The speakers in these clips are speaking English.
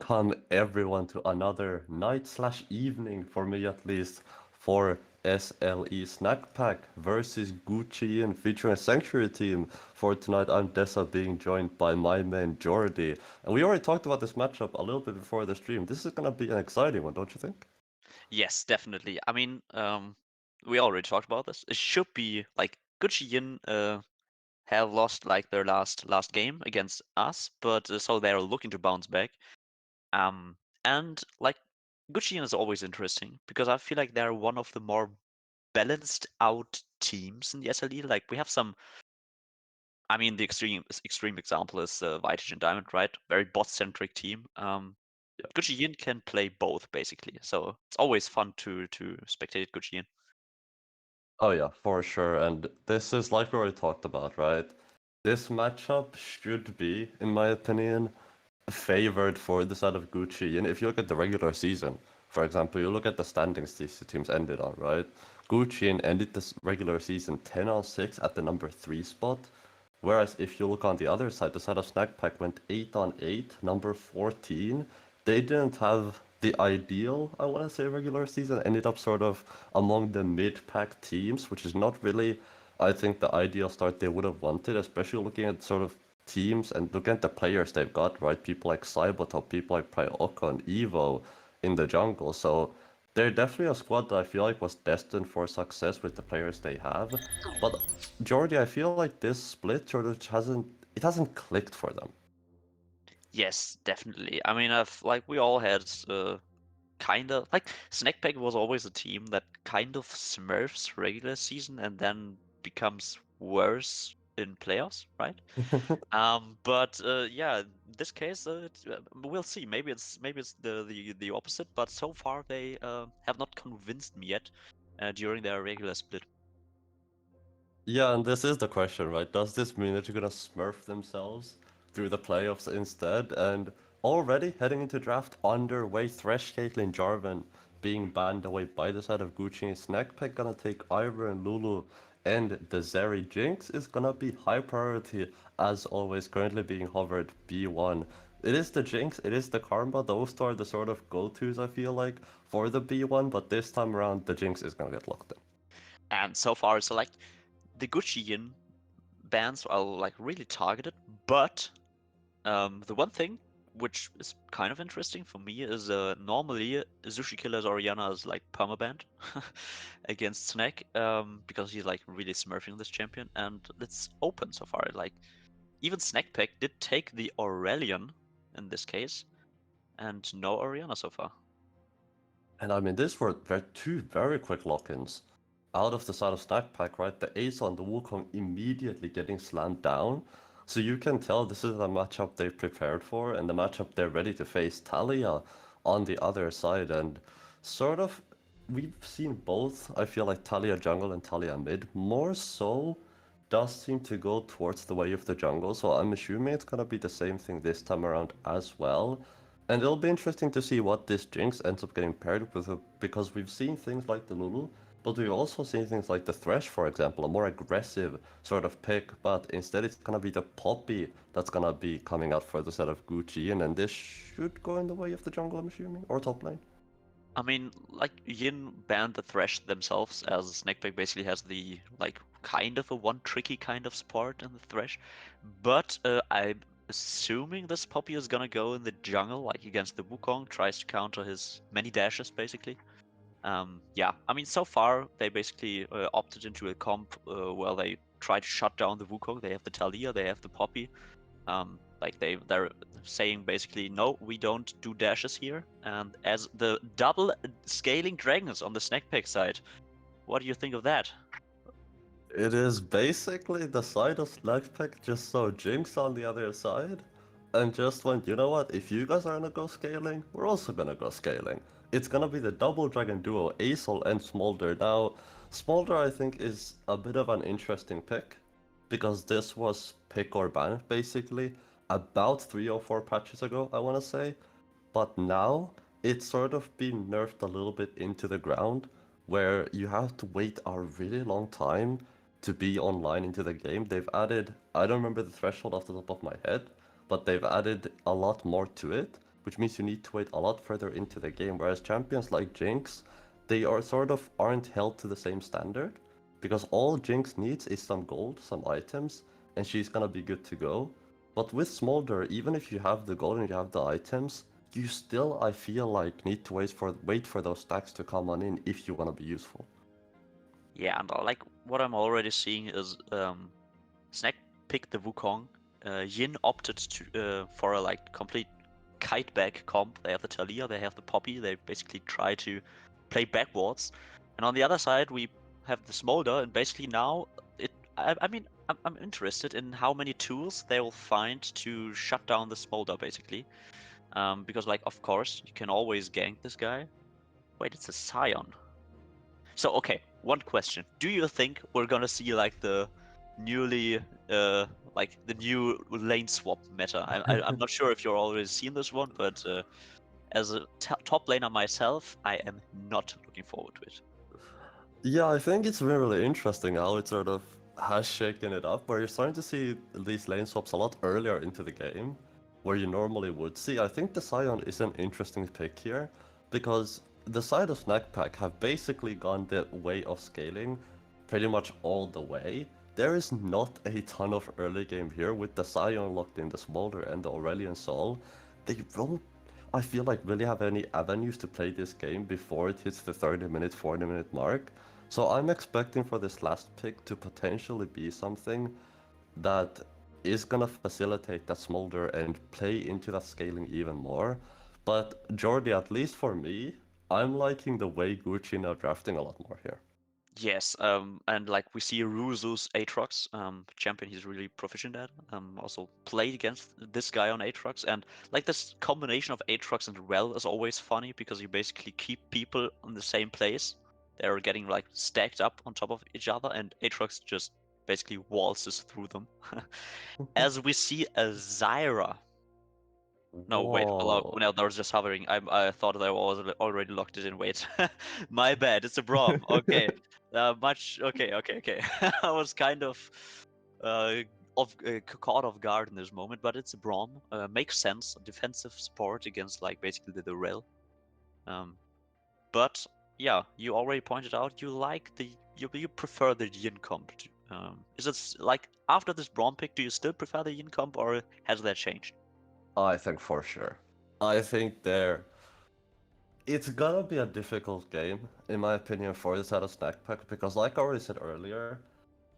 Welcome everyone to another night slash evening, for me at least, for SLE Snack Pack versus Gucci and featuring a Sanctuary team. For tonight, I'm Dessa being joined by my man Jordy. And we already talked about this matchup a little bit before the stream. This is gonna be an exciting one, don't you think? Yes, definitely. I mean, we already talked about this. It should be like Gucci Yin have lost like their last game against us, but so they're looking to bounce back. Um, and like Gucci Yin is always interesting because I feel like they're one of the more balanced out teams in the SLE. Like we have some. I mean, the extreme example is Vitage and Diamond, right? Very bot centric team. Gucci Yin can play both basically, so it's always fun to spectate Gucci Yin. Oh yeah, for sure. And this is like we already talked about, right? This matchup should be, in my opinion, favored for the side of Gucci. And if you look at the regular season, for example, you look at the standings these teams ended on, right? Gucci ended this regular season 10 on 6 at the number 3 spot. Whereas if you look on the other side, the side of Snack Pack went 8 on 8, number 14. They didn't have the ideal, I want to say, regular season. Ended up sort of among the mid-pack teams, which is not really, I think, the ideal start they would have wanted, especially looking at sort of teams and looking at the players they've got, right? People like Cybertop, people like Pryoka and Evo in the jungle. So they're definitely a squad that I feel like was destined for success with the players they have. But Jordy, I feel like this split sort of hasn't clicked for them. Yes, definitely. I mean, I've like we all had kind of like Snackpack was always a team that kind of smurfs regular season and then becomes worse in playoffs, right? But yeah, in this case, we'll see. Maybe it's the opposite, but so far they have not convinced me yet during their regular split. Yeah, and this is the question, right? Does this mean that you're gonna smurf themselves through the playoffs instead? And already heading into draft underway, Thresh, Caitlyn, Jarvan being banned away by the side of Gucci and Snackpack gonna take Ivor and Lulu, and the Zeri Jinx is gonna be high priority as always, currently being hovered B1. It is the Jinx, it is the Karma, those two are the sort of go-tos I feel like for the B1, but this time around the Jinx is gonna get locked in. And so far, so like the Gucci bans are like really targeted, but the one thing which is kind of interesting for me is normally Sushi Killer's Oriana is like permabanned against Snek because he's like really smurfing this champion, and it's open so far. Like even Snackpack did take the Aurelion in this case, and no Oriana so far. And I mean, these were two very quick lock-ins. Out of the side of Snack Pack, right? The Ace on the Wukong immediately getting slammed down. So you can tell this is a matchup they've prepared for and the matchup they're ready to face. Talia on the other side. And sort of, we've seen both, I feel like Talia jungle and Talia mid. More so does seem to go towards the way of the jungle. So I'm assuming it's going to be the same thing this time around as well. And it'll be interesting to see what this Jinx ends up getting paired with, because we've seen things like the Lulu, but we've also seen things like the Thresh, for example, a more aggressive sort of pick, but instead it's gonna be the Poppy that's gonna be coming out for the set of Gucci, and this should go in the way of the jungle, I'm assuming, or top lane. I mean, like Yin banned the Thresh themselves, as Snakeback basically has the like kind of a one tricky kind of support in the Thresh. But I'm assuming this Poppy is gonna go in the jungle, like against the Wukong, tries to counter his many dashes basically. Yeah, I mean, so far they basically opted into a comp where they try to shut down the Wukong. They have the Talia, they have the Poppy, like they're saying basically, no, we don't do dashes here. And as the double scaling dragons on the snack pack side, what do you think of that? It is basically the side of Slugpack just saw Jinx on the other side and just went, you know what, if you guys are gonna go scaling, we're also gonna go scaling. It's gonna be the double dragon duo, Acel and Smolder. Now, Smolder I think is a bit of an interesting pick because this was pick or ban basically about 3 or 4 patches ago, I wanna say. But now it's sort of been nerfed a little bit into the ground where you have to wait a really long time to be online into the game. They've added, I don't remember the threshold off the top of my head, but they've added a lot more to it. which means you need to wait a lot further into the game. Whereas champions like Jinx, they are sort of aren't held to the same standard because all Jinx needs is some gold, some items, and she's gonna be good to go. But with Smolder, even if you have the gold and you have the items, you still, I feel like, need to wait for those stacks to come on in if you want to be useful. Yeah, and like what I'm already seeing is Snek picked the Wukong. Yin opted for a like complete kite back comp. They have the Talia, they have the Poppy. They basically try to play backwards. And on the other side, we have the Smolder, and basically now I mean, I'm interested in how many tools they will find to shut down the Smolder, basically. Because like, of course, you can always gank this guy. Wait, it's a Scion. So okay, one question: do you think we're gonna see like the newly, like the new lane swap meta? I'm not sure if you're already seen this one, but as a top laner myself, I am not looking forward to it. Yeah, I think it's been really interesting how it sort of has shaken it up, where you're starting to see these lane swaps a lot earlier into the game, where you normally would see. I think the Scion is an interesting pick here, because the side of Snack Pack have basically gone the way of scaling pretty much all the way. There is not a ton of early game here with the Scion locked in the Smolder and the Aurelion Soul. They won't, I feel like, really have any avenues to play this game before it hits the 30-minute, 40-minute mark. So I'm expecting for this last pick to potentially be something that is gonna facilitate that smolder and play into that scaling even more. But Jordi, at least for me, I'm liking the way Gucci now drafting a lot more here. Yes, and like we see Ruzu's Aatrox, champion he's really proficient at. Also played against this guy on Aatrox, and like this combination of Aatrox and Rel is always funny because you basically keep people on the same place. They're getting like stacked up on top of each other, and Aatrox just basically waltzes through them. As we see a Zyra. No, wait, Whoa. no, that was just hovering. I thought that I was already locked it in. Wait, my bad. It's a Braum. Okay, okay. I was kind uh, caught off guard in this moment, but it's a Braum. Makes sense. Defensive support against like basically the rail. Um, but yeah, you already pointed out you like you prefer the Yin comp. Is it like after this Braum pick, do you still prefer the Yin comp, or has that changed? I think for sure. I think there. It's gonna be a difficult game, in my opinion, for this out of Snack Pack, because like I already said earlier,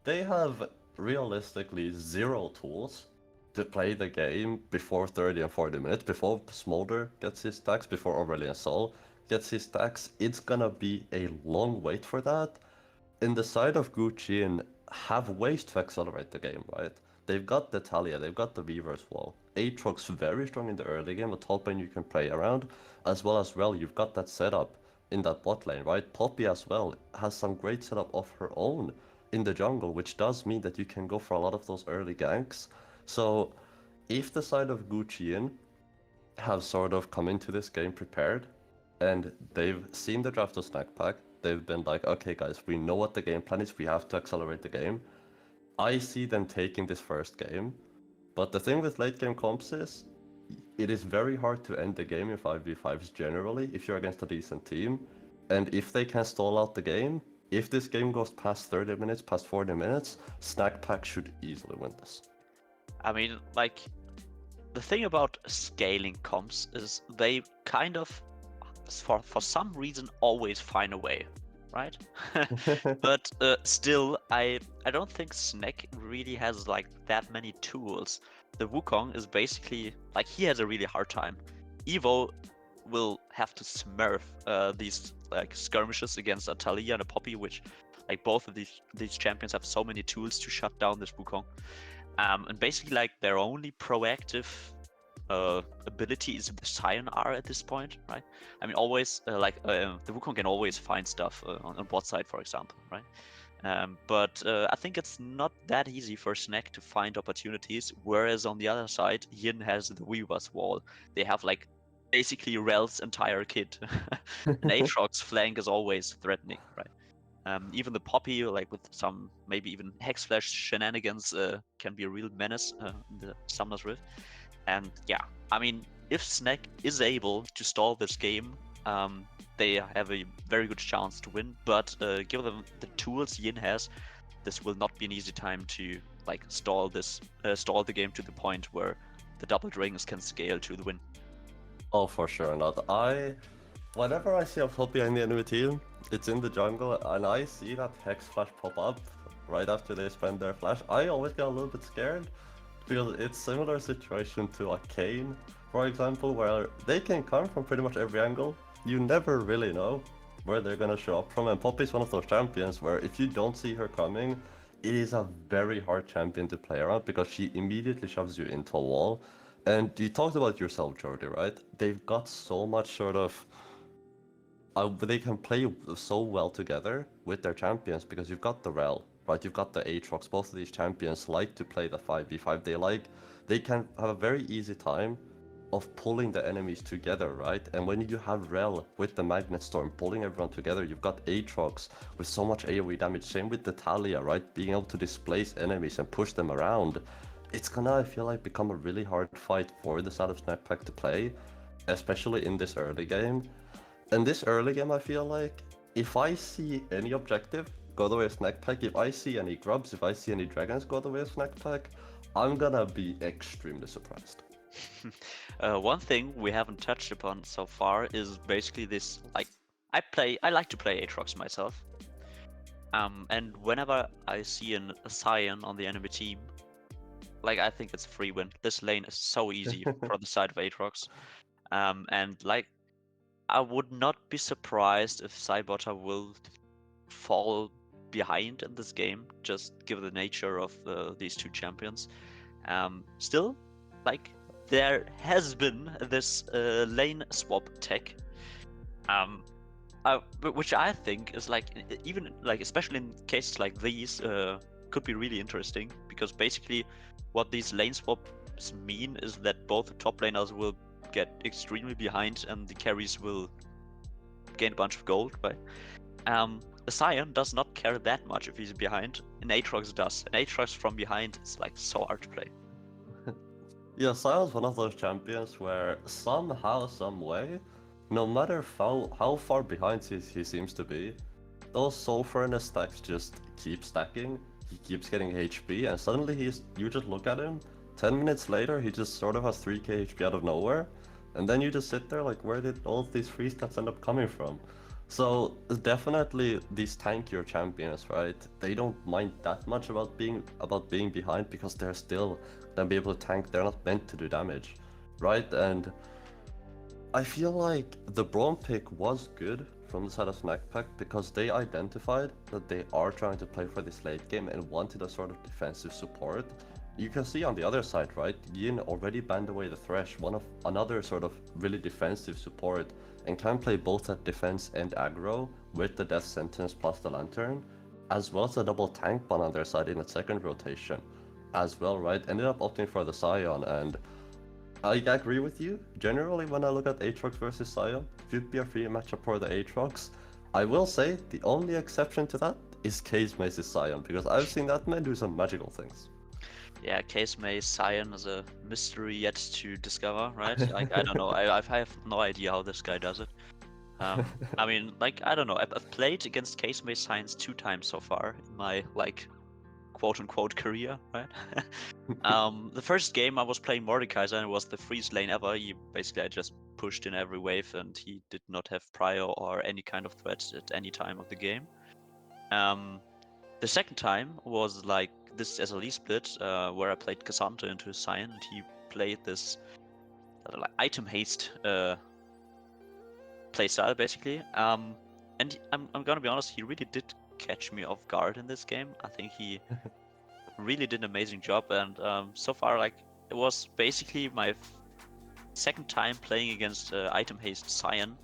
they have realistically zero tools to play the game before 30 and 40 minutes, before Smolder gets his stacks, before Aurelion Sol gets his stacks. It's gonna be a long wait for that. In the side of Gucci and have ways to accelerate the game, right? They've got the Talia, they've got the Weaver's Wall. Aatrox very strong in the early game, a top lane you can play around, as well, you've got that setup in that bot lane, right? Poppy as well has some great setup of her own in the jungle, which does mean that you can go for a lot of those early ganks. So if the side of Gucci have sort of come into this game prepared, and they've seen the draft of Snack Pack. They've been like, okay, guys, we know what the game plan is. We have to accelerate the game. I see them taking this first game. But the thing with late game comps is, it is very hard to end the game in 5v5s generally if you're against a decent team. And if they can stall out the game, if this game goes past 30 minutes, past 40 minutes, Snack Pack should easily win this. I mean, like, the thing about scaling comps is they kind of, for some reason, always find a way, right? But still, I don't think Snek really has like that many tools. The Wukong is basically like he has a really hard time. Evo will have to smurf these like skirmishes against a Talia and a Poppy, which like both of these champions have so many tools to shut down this Wukong. And basically, like their only proactive ability is the Scion R at this point, right? I mean, always the Wukong can always find stuff on bot side, for example, right? But I think it's not that easy for Snek to find opportunities. Whereas on the other side, Yin has the Weaver's Wall. They have like basically Rel's entire kit. And Aatrox flank is always threatening, right? Even the Poppy, like with some maybe even Hex Flash shenanigans, can be a real menace in the Summoner's Rift. And yeah, I mean, if Snek is able to stall this game, they have a very good chance to win. But given them the tools Yin has, this will not be an easy time to like stall the game to the point where the double dragons can scale to the win. Oh, for sure not. Whenever I see a flop behind the enemy team, it's in the jungle, and I see that Hex Flash pop up right after they spend their flash. I always get a little bit scared because it's similar situation to a Kane, for example, where they can come from pretty much every angle. You never really know where they're gonna show up from, and Poppy's one of those champions where if you don't see her coming, it is a very hard champion to play around because she immediately shoves you into a wall. And you talked about yourself, Jordy, right? They've got so much sort of they can play so well together with their champions because you've got the Rel, right? You've got the Aatrox. Both of these champions like to play the 5v5. They can have a very easy time of pulling the enemies together, right? And when you have Rel with the Magnet Storm pulling everyone together, you've got Aatrox with so much AoE damage. Same with the Talia, right? Being able to displace enemies and push them around. It's gonna, I feel like, become a really hard fight for the side of Snappack to play, especially in this early game. In this early game, I feel like if I see any objective go the way of Snack Pack, if I see any grubs, if I see any dragons go the way of Snack Pack, I'm gonna be extremely surprised. One thing we haven't touched upon so far is basically this, like, I like to play Aatrox myself. And whenever I see a Scion on the enemy team, like, I think it's a free win. This lane is so easy for the side of Aatrox. And like, I would not be surprised if Cybota will fall behind in this game, just given the nature of these two champions. Still, like, there has been this lane swap tech, which I think is like, even like, especially in cases like these, could be really interesting, because basically what these lane swaps mean is that both the top laners will get extremely behind and the carries will gain a bunch of gold, right? A Scion does not care that much if he's behind, and Aatrox does. And Aatrox from behind is like so hard to play. Yeah, Sion's one of those champions where somehow, some way, no matter how far behind he seems to be, those Soul Furnace stacks just keep stacking. He keeps getting HP, and suddenly you just look at him, 10 minutes later he just sort of has 3k HP out of nowhere, and then you just sit there like, where did all of these free stats end up coming from? So definitely these tankier champions, right? They don't mind that much about being behind because they're still gonna be able to tank. They're not meant to do damage, right? And I feel like the Braum pick was good from the side of Snackpack because they identified that they are trying to play for this late game and wanted a sort of defensive support. You can see on the other side, right? Yin already banned away the Thresh, another sort of really defensive support, and can play both at defense and aggro with the Death Sentence plus the Lantern, as well as a double tank ban on their side in the second rotation as well, right? Ended up opting for the Scion, and I agree with you. Generally, when I look at Aatrox versus Scion, it would be a free matchup for the Aatrox. I will say the only exception to that is Case Mace's Scion, because I've seen that man do some magical things. Yeah, Case Mace Scion is a mystery yet to discover, right? Like, I don't know. I have no idea how this guy does it. I mean, like, I don't know. I've played against Case Mace Science 2 times so far in my, like, quote-unquote career, right? The first game I was playing Mordekaiser and it was the freest lane ever. I just pushed in every wave and he did not have prior or any kind of threat at any time of the game. The second time was like this SLE split where I played Cassandra into his Scion and he played this like item haste playstyle basically. And I'm gonna be honest, he really did catch me off guard in this game. I think he really did an amazing job, and so far, like, it was basically my second time playing against item haste Scion.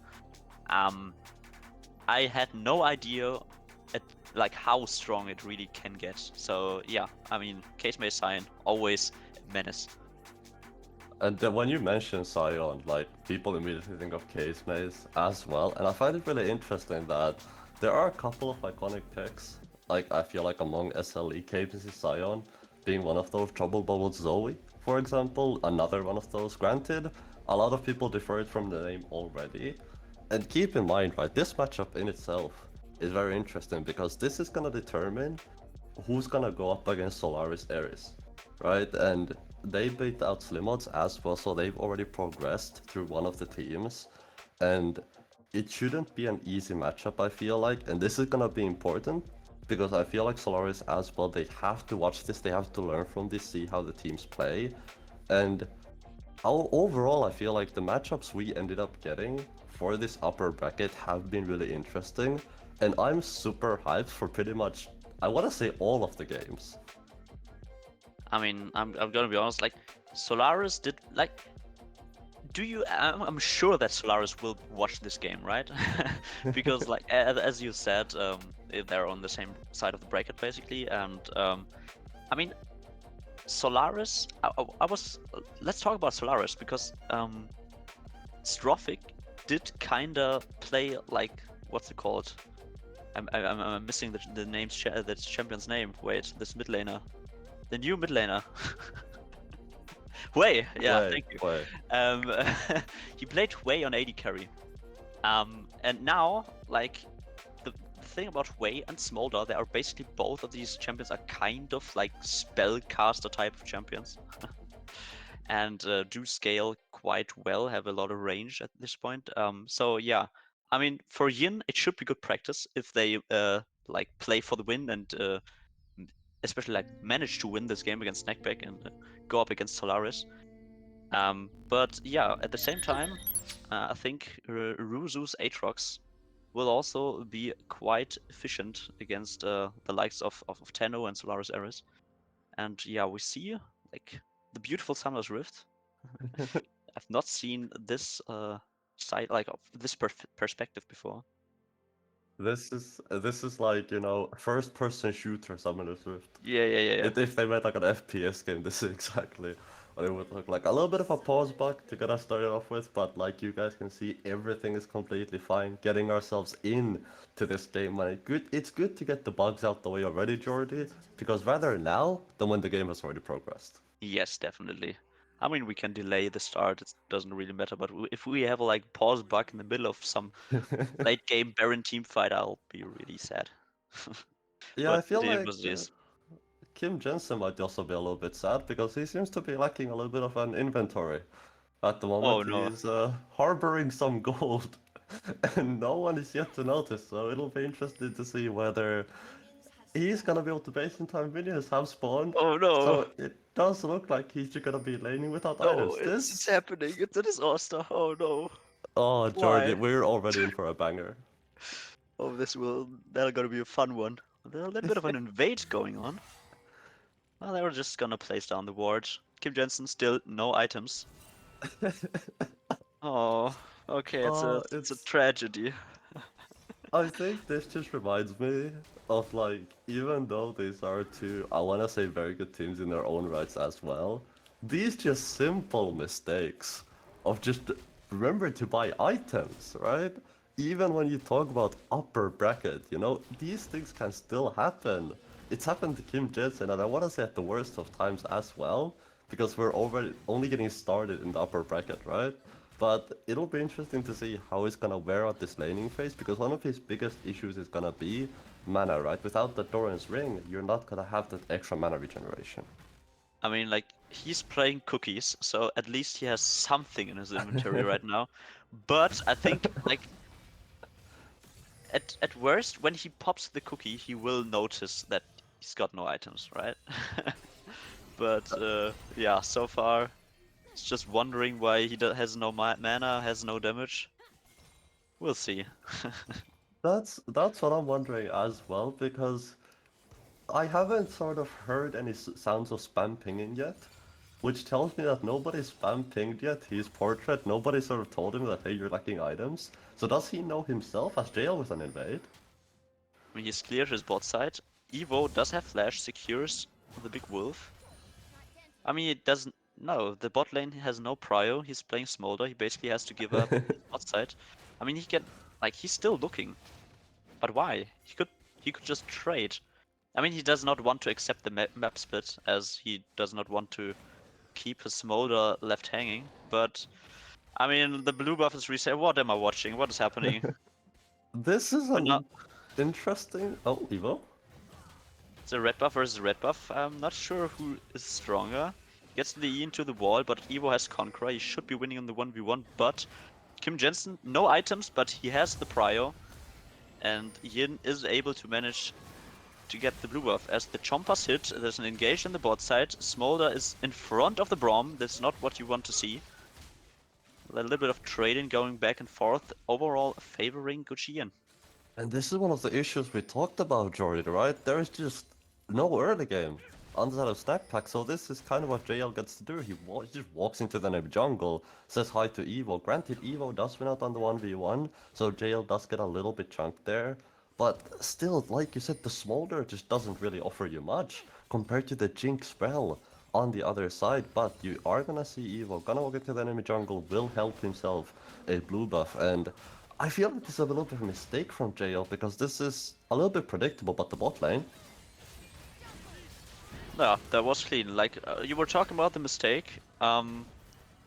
I had no idea at like how strong it really can get. So yeah, I mean, Case Mace Scion always a menace. And when you mention Scion, like, people immediately think of Case Maze as well, and I find it really interesting that there are a couple of iconic picks. Like, I feel like among SLE, Case Maze Scion being one of those, Trouble Bubble Zoe, for example, another one of those. Granted, a lot of people deferred from the name already. And keep in mind, right, this matchup in itself is very interesting because this is gonna determine who's gonna go up against Solaris Ares, right? And they beat out Slimods as well, so they've already progressed through one of the teams. And it shouldn't be an easy matchup, I feel like. And this is gonna be important because I feel like Solaris as well, they have to watch this, they have to learn from this, see how the teams play. And overall, I feel like the matchups we ended up getting for this upper bracket have been really interesting. And I'm super hyped for pretty much, I want to say, all of the games. I mean, I'm gonna be honest. Like, Solaris did like. Do you? I'm sure that Solaris will watch this game, right? Because, like, as you said, they're on the same side of the bracket basically, and I mean, Solaris. I was. Let's talk about Solaris because Strophic did kinda play like what's it called? I'm missing the name's the champion's name. Wait, this mid laner, the new mid laner. Wei, yeah, thank you. Wei. He played Wei on AD carry. And now, like, the thing about Wei and Smolder, they are basically both of these champions are kind of like spellcaster type of champions. And do scale quite well, have a lot of range at this point. So yeah, I mean, for Yin, it should be good practice if they like play for the win and especially like manage to win this game against Snackback and go up against Solaris. But yeah, at the same time, I think Ruzu's Aatrox will also be quite efficient against the likes of Tenno and Solaris Ares. And yeah, we see like the beautiful Summer's Rift. I've not seen this side like of this perspective before. This is like, you know, first person shooter Summoner's Rift. Yeah. If they made like an FPS game, this is exactly what it would look like. A little bit of a pause bug to get us started off with, but like you guys can see, everything is completely fine. Getting ourselves in to this game, and it's good to get the bugs out the way already, Jordy, because rather now than when the game has already progressed. Yes, definitely. I mean, we can delay the start. It doesn't really matter. But if we have a like pause bug in the middle of some late game Baron team fight, I'll be really sad. Yeah, But I feel it is like what it is. Kim Jensen might also be a little bit sad because he seems to be lacking a little bit of an inventory. At the Oh moment, no. he's harboring some gold, and no one is yet to notice. So it'll be interesting to see whether he's gonna be able to base in time minions have spawned. Oh no. So it does look like he's just gonna be laning without No, items. it's happening. It's a disaster. Oh no. Oh, Jordy, Why? we're already in for a banger. Oh, that'll gonna be a fun one. There's a little bit of an invade going on. Well, they were just gonna place down the ward. Kim Jensen still no items. Oh, okay, it's a It's tragedy. I think this just reminds me of like, even though these are two, I want to say very good teams in their own rights as well, these just simple mistakes of just remember to buy items, right? Even when you talk about upper bracket, you know, these things can still happen. It's happened to Kim Jensen, and I want to say at the worst of times as well, because we're already only getting started in the upper bracket, right? But it'll be interesting to see how he's gonna wear out this laning phase, because one of his biggest issues is gonna be mana, right? Without the Doran's Ring, you're not gonna have that extra mana regeneration. I mean, like, he's playing cookies, so at least he has something in his inventory right now. But I think, like, at worst, when he pops the cookie, he will notice that he's got no items, right? But yeah, so far, it's just wondering why he has no mana, has no damage. We'll see. That's what I'm wondering as well, because I haven't sort of heard any sounds of spam pinging yet, which tells me that nobody's spam pinged yet his portrait. Nobody sort of told him that, hey, you're lacking items. So does he know himself as jail with an invade? I mean, he's cleared his bot side. Evo does have flash, secures the big wolf. I mean, it doesn't. No, the bot lane has no prio. He's playing Smolder. He basically has to give up his bot side. I mean, he can, like, he's still looking. But why? He could just trade. I mean, he does not want to accept the map split, as he does not want to keep his Smolder left hanging. But I mean, the blue buff is reset. What am I watching? What is happening? This is We're an not. interesting. Oh, Evo. It's a red buff versus red buff. I'm not sure who is stronger. Gets the E into the wall, but Evo has Conqueror. He should be winning on the 1v1, but Kim Jensen, no items, but he has the prio, and Yin is able to manage to get the blue buff. As the Chompas hit, there's an engage in the bot side. Smolder is in front of the Braum. That's not what you want to see. A little bit of trading going back and forth, overall favoring Gucci. And this is one of the issues we talked about, Jordy, right? There is just no early game on the side of Stack Pack, so this is kind of what JL gets to do. He just walks into the enemy jungle, says hi to Evo. Granted, Evo does win out on the 1v1, so JL does get a little bit chunked there. But still, like you said, the Smolder just doesn't really offer you much compared to the Jinx spell on the other side. But you are gonna see Evo gonna walk into the enemy jungle, will help himself a blue buff, and I feel like this is a little bit of a mistake from JL because this is a little bit predictable, but the bot lane. Yeah, that was clean. Like, you were talking about the mistake.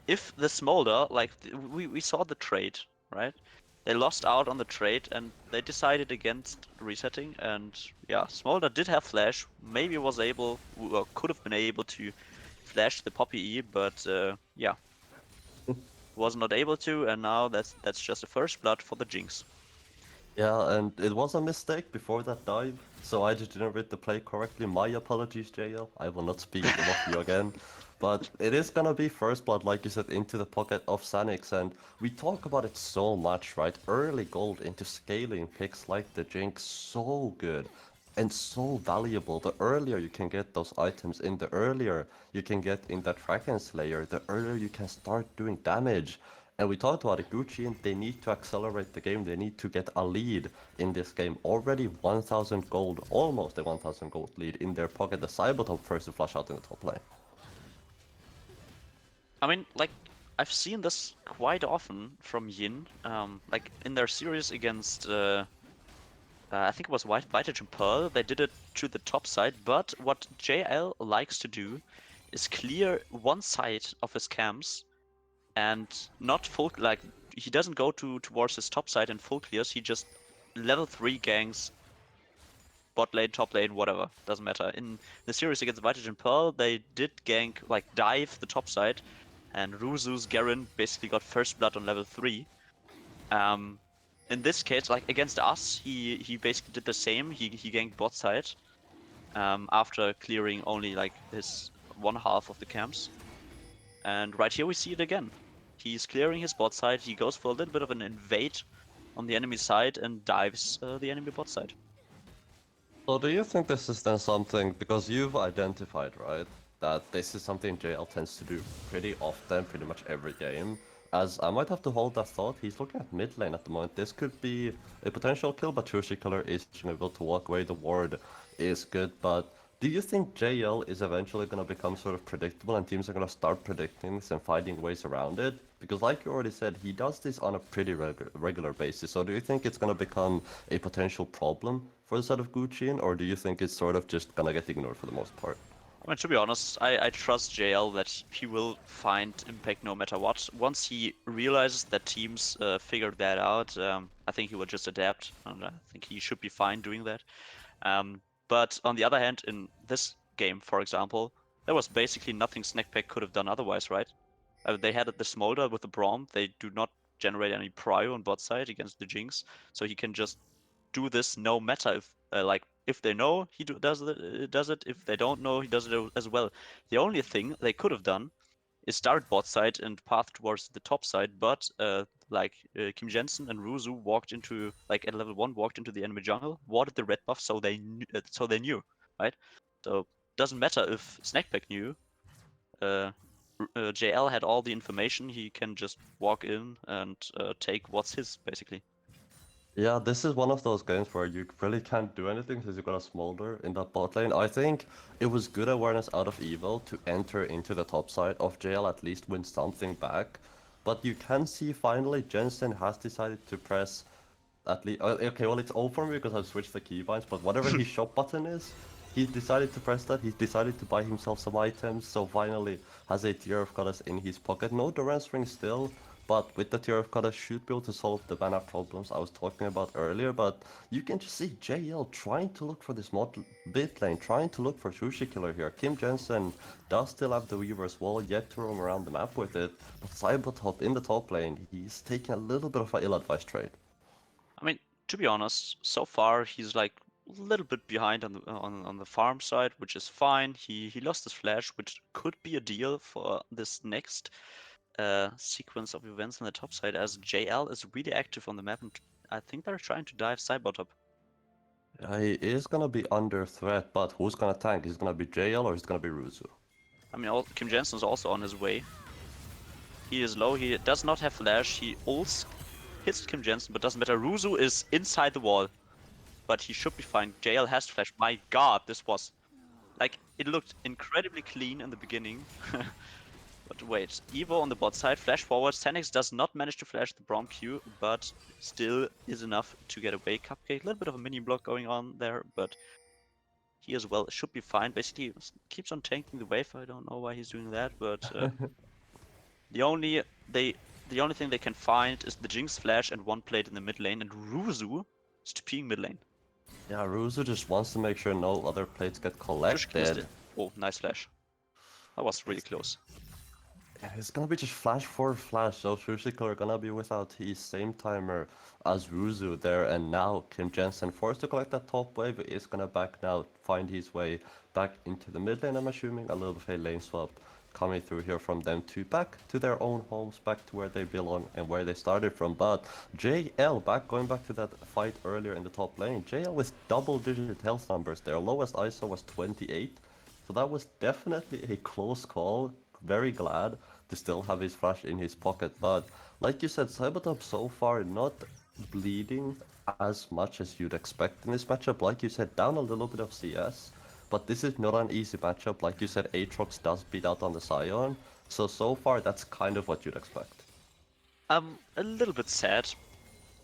If the Smolder, like, we saw the trade, right? They lost out on the trade and they decided against resetting. And yeah, Smolder did have flash, maybe was able, or could have been able to flash the Poppy E, but yeah, was not able to. And now that's just a first blood for the Jinx. Yeah, and it was a mistake before that dive, so I just didn't read the play correctly. My apologies, JL. I will not speak ill of you again. But it is gonna be first blood, like you said, into the pocket of Sanix, and we talk about it so much, right? Early gold into scaling picks like the Jinx, so good and so valuable. The earlier you can get those items in, the earlier you can get in that Dragon Slayer, the earlier you can start doing damage. And we talked about it, Gucci, and they need to accelerate the game. They need to get a lead in this game. Already 1,000 gold, almost a 1,000 gold lead in their pocket. The Cybertop first to flush out in the top lane. I mean, like, I've seen this quite often from Yin. Like in their series against I think it was White and Pearl. They did it to the top side, but what JL likes to do is clear one side of his camps and not full, like, he doesn't go towards his top side and full clears. He just level 3 ganks bot lane, top lane, whatever, doesn't matter. In the series against White and Pearl, they did gank, like, dive the top side, and Ruzu's Garen basically got first blood on level 3. In this case, like against us, he basically did the same. He ganked bot side after clearing only like his one half of the camps. And right here we see it again. He's clearing his bot side. He goes for a little bit of an invade on the enemy side and dives the enemy bot side. So do you think this is then something, because you've identified, right, that this is something JL tends to do pretty often, pretty much every game? As I might have to hold that thought, he's looking at mid lane at the moment. This could be a potential kill, but Chushi Killer is able to walk away. The ward is good, but do you think JL is eventually going to become sort of predictable and teams are going to start predicting this and finding ways around it? Because like you already said, he does this on a pretty regular basis. So do you think it's going to become a potential problem for the side of Gucci, or do you think it's sort of just going to get ignored for the most part? I mean, to be honest, I trust JL that he will find impact no matter what. Once he realizes that teams figured that out, I think he will just adapt, and I think he should be fine doing that. But on the other hand, in this game, for example, there was basically nothing Snackpack could have done otherwise, right? They had the Smolder with the Braum. They do not generate any prio on bot side against the Jinx, so he can just do this no matter if like if they know he does it. If they don't know, he does it as well. The only thing they could have done is start bot side and path towards the top side, but Kim Jensen and Ruzu walked into like at level 1 walked into the enemy jungle, warded the red buff, so they knew, right? So doesn't matter if Snackpack knew. Uh, JL had all the information. He can just walk in and take what's his, basically. Yeah, this is one of those games where you really can't do anything since you got a Smolder in that bot lane. I think it was good awareness out of Evo to enter into the top side of JL, at least win something back. But you can see finally Jensen has decided to press at least. Okay, well, it's all for me because I've switched the keybinds, but whatever his shop button is, he decided to press that. He decided to buy himself some items, so finally has a tier of goddess in his pocket. No Durance ring still, but with the tier of Kata should be able to solve the mana problems I was talking about earlier, but you can just see JL trying to look for this mid lane, trying to look for Sushi Killer here. Kim Jensen does still have the Weaver's Wall, yet to roam around the map with it, but Cybertop in the top lane, he's taking a little bit of an ill-advised trade. I mean, to be honest, so far he's like a little bit behind on the farm side, which is fine. He lost his flash, which could be a deal for this next sequence of events on the top side, as JL is really active on the map, and I think they're trying to dive Cybotop. He is gonna be under threat, but who's gonna tank? Is it gonna be JL or is it gonna be Ruzu? I mean, Kim Jensen is also on his way. He is low, he does not have flash, he ults, hits Kim Jensen, but doesn't matter. Ruzu is inside the wall, but he should be fine. JL has flash. My god, this was... Like, it looked incredibly clean in the beginning. But wait, Evo on the bot side, flash forward. Snek does not manage to flash the Braum Q, but still is enough to get away. Cupcake, a little bit of a mini block going on there, but he as well should be fine. Basically, keeps on tanking the wave. I don't know why he's doing that, but the only thing they can find is the Jinx flash and one plate in the mid lane, and Ruzu is TPing mid lane. Yeah, Ruzu just wants to make sure no other plates get collected. Oh, nice flash. That was really close. Yeah, it's gonna be just flash for flash, so Sushi Killer gonna be without his same timer as Ruzu there, and now Kim Jensen, forced to collect that top wave, is gonna back now, find his way back into the mid lane, I'm assuming. A little bit of a lane swap coming through here from them two, back to their own homes, back to where they belong and where they started from. But JL, going back to that fight earlier in the top lane, JL with double-digit health numbers. Their lowest ISO was 28, so that was definitely a close call. Very glad to still have his flash in his pocket, but like you said, Cybertop so far not bleeding as much as you'd expect in this matchup. Like you said, down a little bit of CS, but this is not an easy matchup. Like you said, Aatrox does beat out on the Scion, so far that's kind of what you'd expect. I'm a little bit sad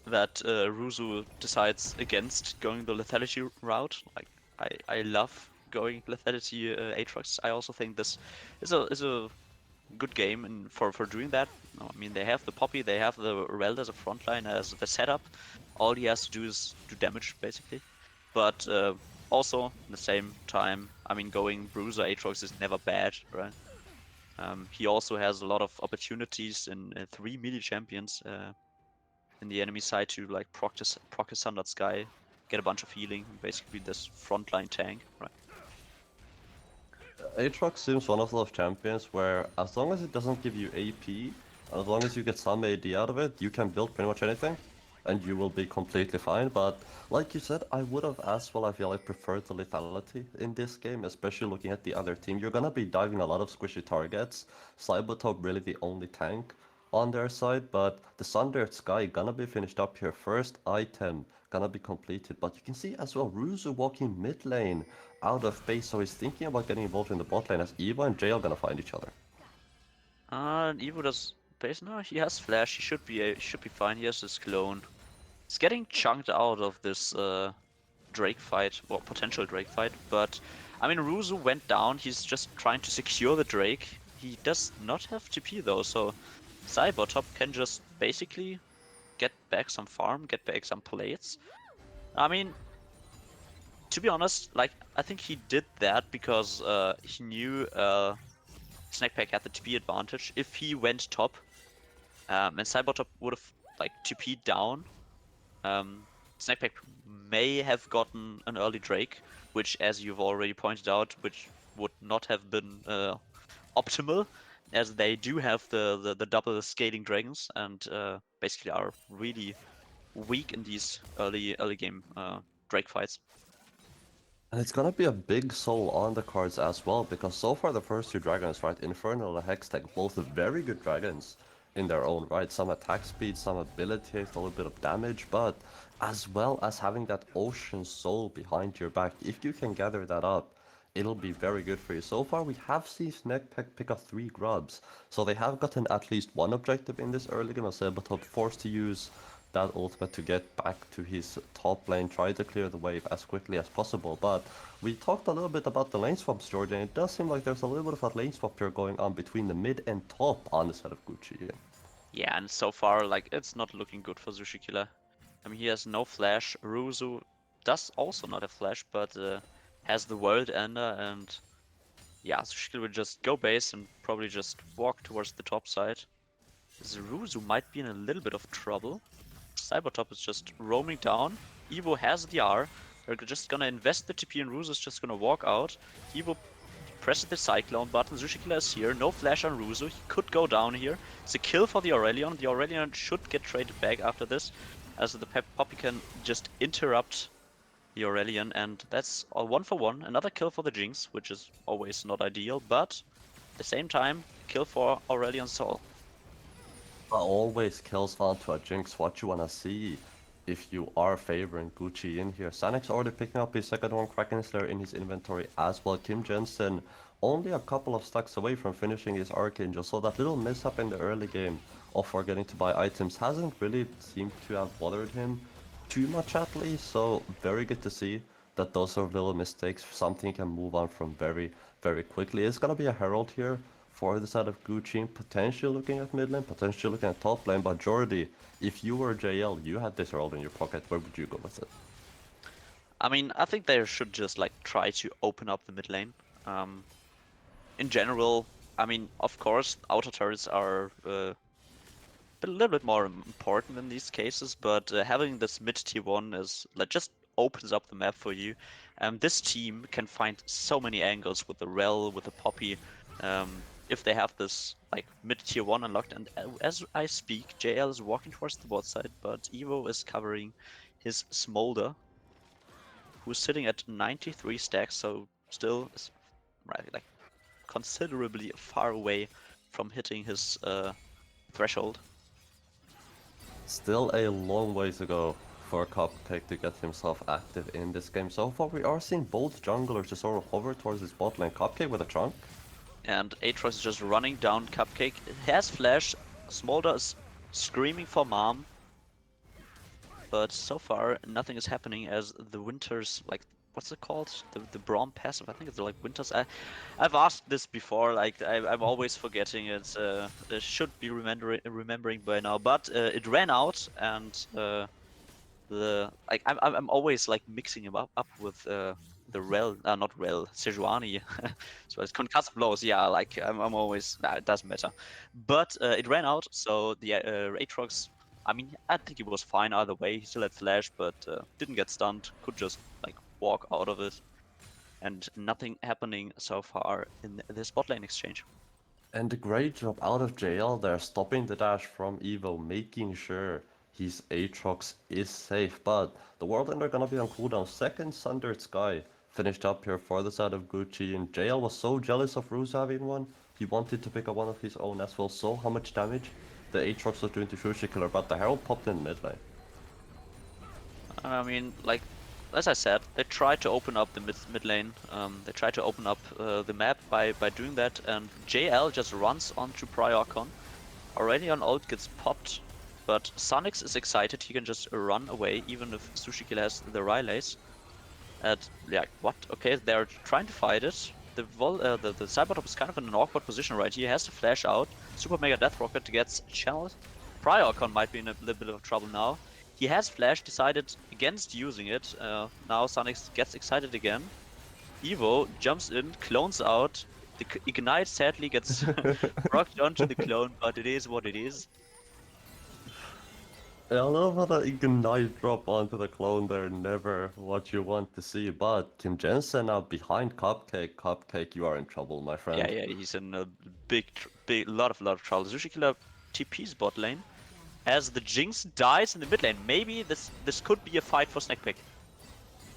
that Ruzu decides against going the lethality route. Like, I love going lethality Aatrox. I also think this is a good game and for doing that. No, I mean, they have the Poppy, they have the Reld as a frontline as the setup. All he has to do is do damage, basically. But also, at the same time, I mean, going Bruiser Aatrox is never bad, right? He also has a lot of opportunities in 3 melee champions in the enemy side to like proc a Sundered Sky, get a bunch of healing, and basically be this frontline tank, right? Aatrox seems one of those champions where as long as it doesn't give you AP, as long as you get some AD out of it, you can build pretty much anything and you will be completely fine. But like you said, I would have as well, I feel like, preferred the lethality in this game, especially looking at the other team. You're gonna be diving a lot of squishy targets. Cybertop really the only tank on their side, but the Sundered Sky gonna be finished up here. First item gonna be completed, but you can see as well Ruzu walking mid lane out of base, so he's thinking about getting involved in the bot lane as Eva and Jay are gonna find each other. Evo does base. No, he has flash. He should be fine. He has his clone. He's getting chunked out of this Drake fight, or potential Drake fight. But I mean, Ruzu went down. He's just trying to secure the Drake. He does not have TP though, so Cybertop can just basically get back some farm, get back some plates. I mean, to be honest, like, I think he did that because he knew Snek had the TP advantage. If he went top, and Cybertop would have like TP'd down, Snek may have gotten an early Drake, which, as you've already pointed out, which would not have been optimal, as they do have the double scaling dragons and basically are really weak in these early game Drake fights. And it's gonna be a big soul on the cards as well, because so far the first two dragons, right, Infernal and Hextech, both very good dragons in their own right. Some attack speed, some ability, a little bit of damage, but as well as having that Ocean Soul behind your back, if you can gather that up, it'll be very good for you. So far, we have seen Snek pick up 3 grubs, so they have gotten at least one objective in this early game, but forced to use that ultimate to get back to his top lane, try to clear the wave as quickly as possible. But we talked a little bit about the lane swaps, Jordan. It does seem like there's a little bit of a lane swap here going on between the mid and top on the side of Gucci. Yeah, and so far, like, it's not looking good for Sushi Killer. I mean, he has no flash. Ruzu does also not have flash, but has the World Ender, and yeah, Sushi Killer will just go base and probably just walk towards the top side. Ruzu might be in a little bit of trouble. Cybertop is just roaming down. Evo has the R. They're just gonna invest the TP and Ruzu is just gonna walk out. Evo presses the Cyclone button. Zushikila is here. No flash on Ruzu. He could go down here. It's a kill for the Aurelion. The Aurelion should get traded back after this, as the Poppy can just interrupt the Aurelion, and that's all 1-for-1. Another kill for the Jinx, which is always not ideal, but at the same time, kill for Aurelion's soul. Always kills onto a Jinx, what you wanna see if you are favoring Gucci in here. Snek's already picking up his second one, Kraken Slayer in his inventory as well. Kim Jensen only a couple of stacks away from finishing his Archangel, so that little mishap in the early game of forgetting to buy items hasn't really seemed to have bothered him too much at least, so very good to see that those are little mistakes, something you can move on from very, very quickly. It's gonna be a Herald here for the side of Gucci, potentially looking at mid lane, potentially looking at top lane, but Jordi, if you were JL, you had this Herald in your pocket, where would you go with it? I mean, I think they should just like try to open up the mid lane. In general, I mean, of course, auto turrets are a little bit more important in these cases, but having this mid tier 1 is like just opens up the map for you. This team can find so many angles with the Rel, with the Poppy, if they have this like mid tier 1 unlocked. And as I speak, JL is walking towards the bot side, but Evo is covering his Smolder, who's sitting at 93 stacks, so still is right, like considerably far away from hitting his threshold. Still a long way to go for Cupcake to get himself active in this game. So far, we are seeing both junglers just sort of hover towards his bot lane. Cupcake with a trunk. And Aatrox is just running down Cupcake. It has flash. Smolder is screaming for mom. But so far, nothing is happening as the Winter's, like, what's it called? The Braum passive? I think it's like Winter's. I've asked this before, like, I'm always forgetting it. I should be remembering by now. But it ran out, and like I'm always like mixing him up with the Rel, not Rel, Sejuani. So it's concussive blows. Yeah, like I'm always. Nah, it doesn't matter. But it ran out, so the Aatrox. I mean, I think he was fine either way. He still had flash, but didn't get stunned. Could just like walk out of it, and nothing happening so far in this bot lane exchange. And a great job out of JL there, stopping the dash from Evo, making sure his Aatrox is safe. But the World Ender gonna be on cooldown. Second Sundered Sky finished up here for the side of Gucci, and JL was so jealous of Ruse having one, he wanted to pick up one of his own as well. So how much damage the Aatrox was doing to Sushi Killer, but the Herald popped in mid lane. I mean, like, as I said, they tried to open up the mid lane. They tried to open up the map by doing that, and JL just runs onto Priorcon. Already on ult gets popped, but Sonix is excited. He can just run away, even if Sushikila has the Rylays. And yeah, what? Okay, they're trying to fight it. The Cybertop is kind of in an awkward position right here. He has to flash out. Super Mega Death Rocket gets channeled. Priorcon might be in a little bit of trouble now. He has flash, decided against using it. Now Sonix gets excited again. Evo jumps in, clones out. The Ignite sadly gets rocked onto the clone, but it is what it is. I love how the Ignite drop onto the clone there, never what you want to see. But Kim Jensen now behind Cupcake. Cupcake, you are in trouble, my friend. Yeah, he's in a big, lot of trouble. Zushikila TP's bot lane. As the Jinx dies in the mid lane, maybe this could be a fight for Snek.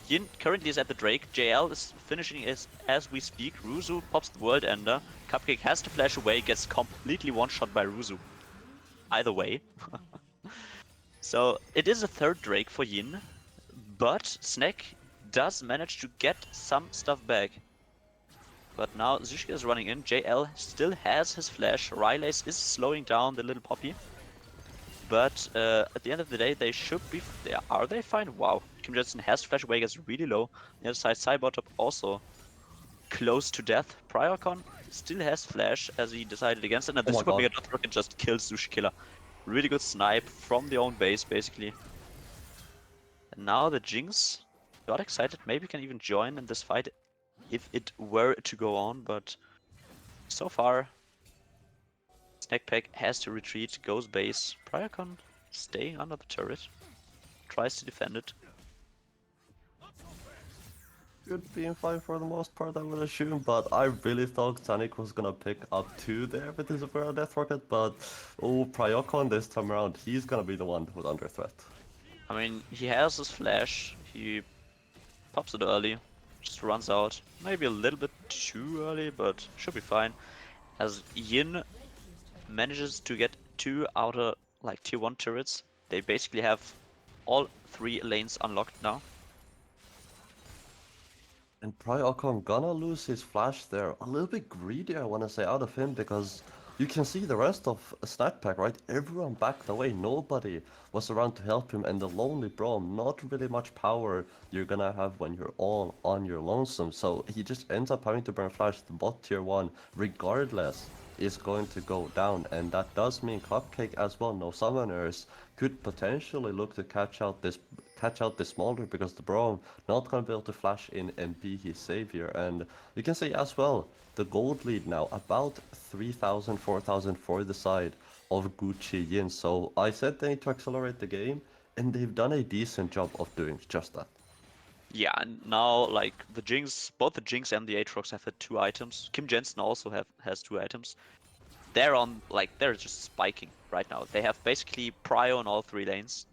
Yin currently is at the Drake. JL is finishing as we speak. Ruzu pops the World Ender. Cupcake has to flash away, gets completely one-shot by Ruzu. Either way. So it is a third Drake for Yin, but Snek does manage to get some stuff back. But now Zushika is running in. JL still has his flash. Rylace is slowing down the little Poppy. But at the end of the day, they should be. Are they fine? Wow. Kim Jensen has flash away, gets really low. On the other side, Cybertop also close to death. Priorcon still has flash as he decided against it. And the Oh my Super god. Mega Death Rocket just kills Sushi Killer. Really good snipe from the own base, basically. And now the Jinx got excited, maybe can even join in this fight if it were to go on, but so far Snek has to retreat, goes base. Priorcon staying under the turret, tries to defend it. Should be in fine for the most part, I would assume, but I really thought Snek was gonna pick up 2 there with his Imperial Death Rocket, but oh, Priokon this time around, he's gonna be the one who's under threat. I mean, he has his flash, he pops it early, just runs out. Maybe a little bit too early, but should be fine. As Yin manages to get 2 outer, like, tier 1 turrets, they basically have all 3 lanes unlocked now. And Priokon gonna lose his flash there. A little bit greedy, I wanna say, out of him, because you can see the rest of Snek, right? Everyone backed away, nobody was around to help him, and the lonely Braum, not really much power you're gonna have when you're all on your lonesome. So he just ends up having to burn flash. The bot tier 1, regardless, is going to go down, and that does mean Cupcake as well. No summoners could potentially look to catch out this Smolder, because the Braum not gonna be able to flash in and be his savior. And you can see as well the gold lead now about 3,000, 4,000 for the side of Gucci Yin. So I said they need to accelerate the game, and they've done a decent job of doing just that. Yeah, and now like the Jinx, both the Jinx and the Aatrox have had 2 items. Kim Jensen also has 2 items. They're on, like, they're just spiking right now. They have basically prio on all 3 lanes,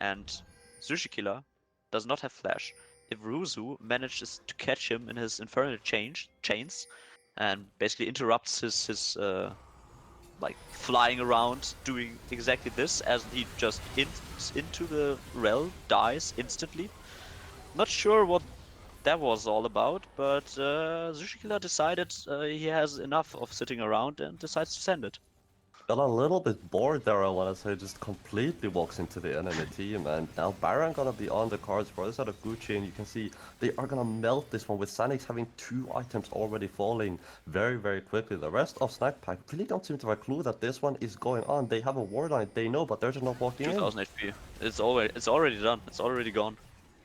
and Sushi Killer does not have flash. If Ruzu manages to catch him in his infernal chains and basically interrupts his like flying around doing exactly this, as he just into the rel, dies instantly. Not sure what that was all about, but Zushikila decided he has enough of sitting around and decides to send it. Got a little bit bored there, I want to say, just completely walks into the enemy team, and now Baron gonna be on the cards for the side of Gucci, and you can see they are gonna melt this one with Sanix having 2 items already falling very, very quickly. The rest of Snack Pack really don't seem to have a clue that this one is going on. They have a ward on it, they know, but they're just not walking in. 2000 HP. It's already done. It's already gone.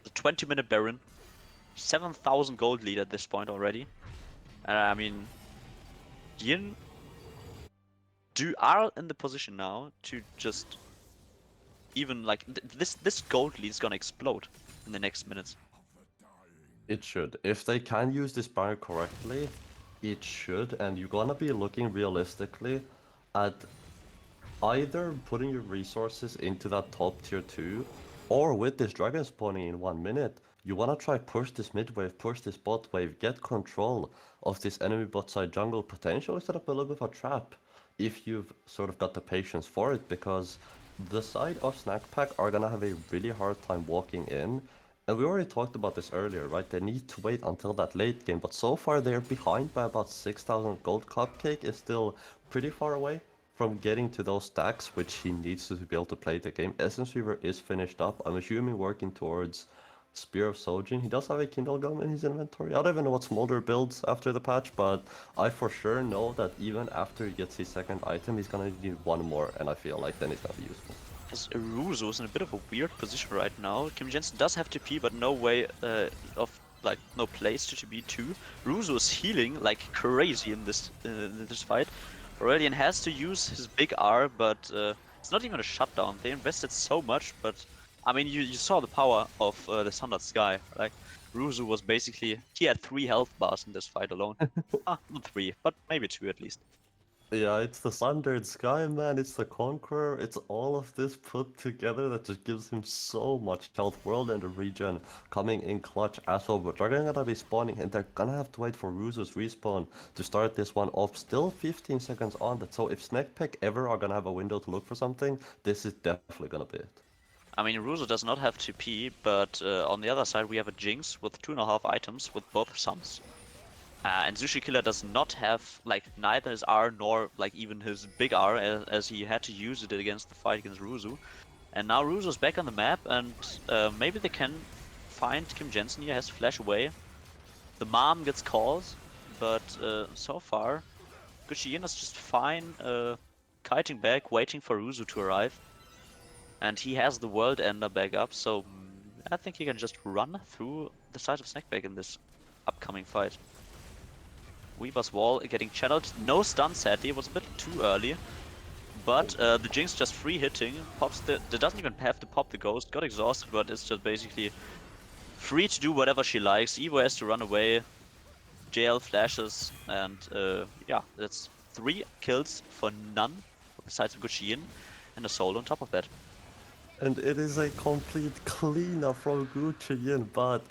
The 20-minute Baron, 7,000 gold lead at this point already. I mean, Yin are in the position now to just even like this gold lead is gonna explode in the next minutes. It should. If they can use this Baron correctly, it should, and you're gonna be looking realistically at either putting your resources into that top tier 2, or with this dragon spawning in 1 minute, you wanna try push this mid wave, push this bot wave, get control of this enemy bot side jungle, potentially set up a little bit of a trap if you've sort of got the patience for it, because the side of Snack Pack are gonna have a really hard time walking in. And we already talked about this earlier, right? They need to wait until that late game, but so far they're behind by about 6,000 gold. Cupcake is still pretty far away from getting to those stacks, which he needs to be able to play the game. Essence Reaver is finished up. I'm assuming working towards Spear of Sojin. He does have a Kindle Gum in his inventory. I don't even know what Smolder builds after the patch, but I for sure know that even after he gets his second item, he's gonna need 1 more, and I feel like then it's gonna be useful. As Ruzo is in a bit of a weird position right now. Kim Jensen does have TP, but no way like no place to TP too. Ruzo is healing like crazy in this fight. Aurelian has to use his big R, but it's not even a shutdown. They invested so much, but I mean, you saw the power of the Sundered Sky. Like, Ruzu was basically, he had 3 health bars in this fight alone. Not 3, but maybe 2 at least. Yeah, it's the Sundered Sky, man. It's the Conqueror. It's all of this put together that just gives him so much health. World and the region coming in clutch as well. But they're gonna be spawning, and they're gonna have to wait for Ruzu's respawn to start this one off. Still 15 seconds on that. So if Snake ever are gonna have a window to look for something, this is definitely gonna be it. I mean, Ruzu does not have TP, but on the other side we have a Jinx with 2.5 items with both summons. And Sushi Killer does not have, like, neither his R nor, like, even his big R, as he had to use it against the fight against Ruzu. And now Ruzu's back on the map, and maybe they can find Kim Jensen here, has to flash away. The mom gets called, but so far, Gucci Yin is just fine kiting back, waiting for Ruzu to arrive. And he has the World Ender back up, so I think he can just run through the side of Snek in this upcoming fight. Weaver's Wall getting channeled. No stun, sadly. It was a bit too early. But the Jinx just free hitting. Pops doesn't even have to pop the Ghost. Got exhausted, but it's just basically free to do whatever she likes. Evo has to run away. JL flashes. And yeah, that's 3 kills for none. Besides Gucci Yin. And a soul on top of that. And it is a complete cleanup from Gucci Yin, but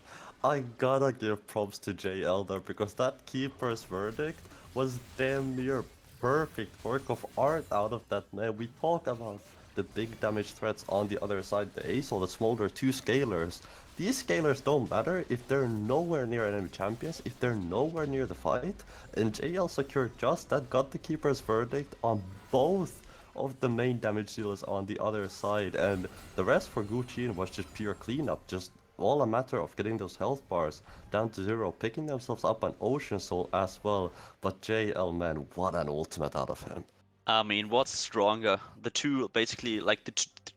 I gotta give props to JL there because that keeper's verdict was damn near perfect work of art out of that man. We talk about the big damage threats on the other side, the Ace or the Smolder, 2 scalers. These scalers don't matter if they're nowhere near enemy champions, if they're nowhere near the fight, and JL secured just that, got the keeper's verdict on both of the main damage dealers on the other side, and the rest for Gucci was just pure cleanup, just all a matter of getting those health bars down to 0, picking themselves up an Ocean Soul as well. But JL, man, what an ultimate out of him. I mean, what's stronger? The two, basically, like the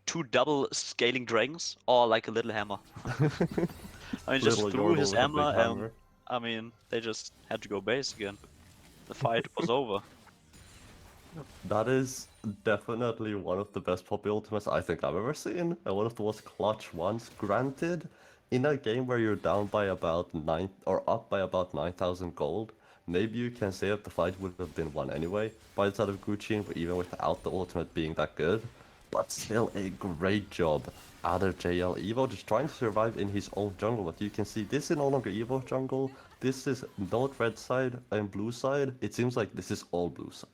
two double scaling dragons, or like a little hammer? I mean, just Little threw Yordle his with a big hammer, and hammer. I mean, they just had to go base again. The fight was over. That is definitely one of the best Poppy ultimates I think I've ever seen, and one of the most clutch ones. Granted, in a game where you're down by about 9 or up by about 9,000 gold, maybe you can say that the fight would have been won anyway by the side of Gucci, even without the ultimate being that good. But still a great job out of JL Evo, just trying to survive in his own jungle. But you can see this is no longer Evo jungle, this is not red side and blue side. It seems like this is all blue side.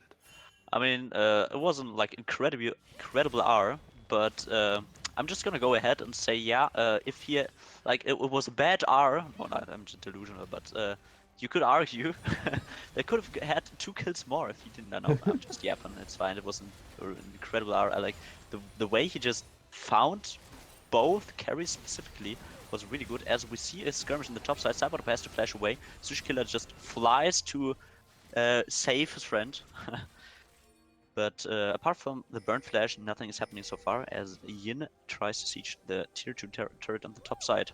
I mean, it wasn't like incredible R, but I'm just gonna go ahead and say, yeah, if he, like, it was a bad R. No, no, I'm just delusional, but you could argue they could have had 2 kills more if he didn't. No, I'm just yapping. It's fine. It was an incredible R. I like the way he just found both carries specifically was really good. As we see a skirmish in the top side, Cybertop has to flash away. Sushi Killer just flies to save his friend. But apart from the burn flash, nothing is happening so far as Yin tries to siege the tier 2 turret on the top side.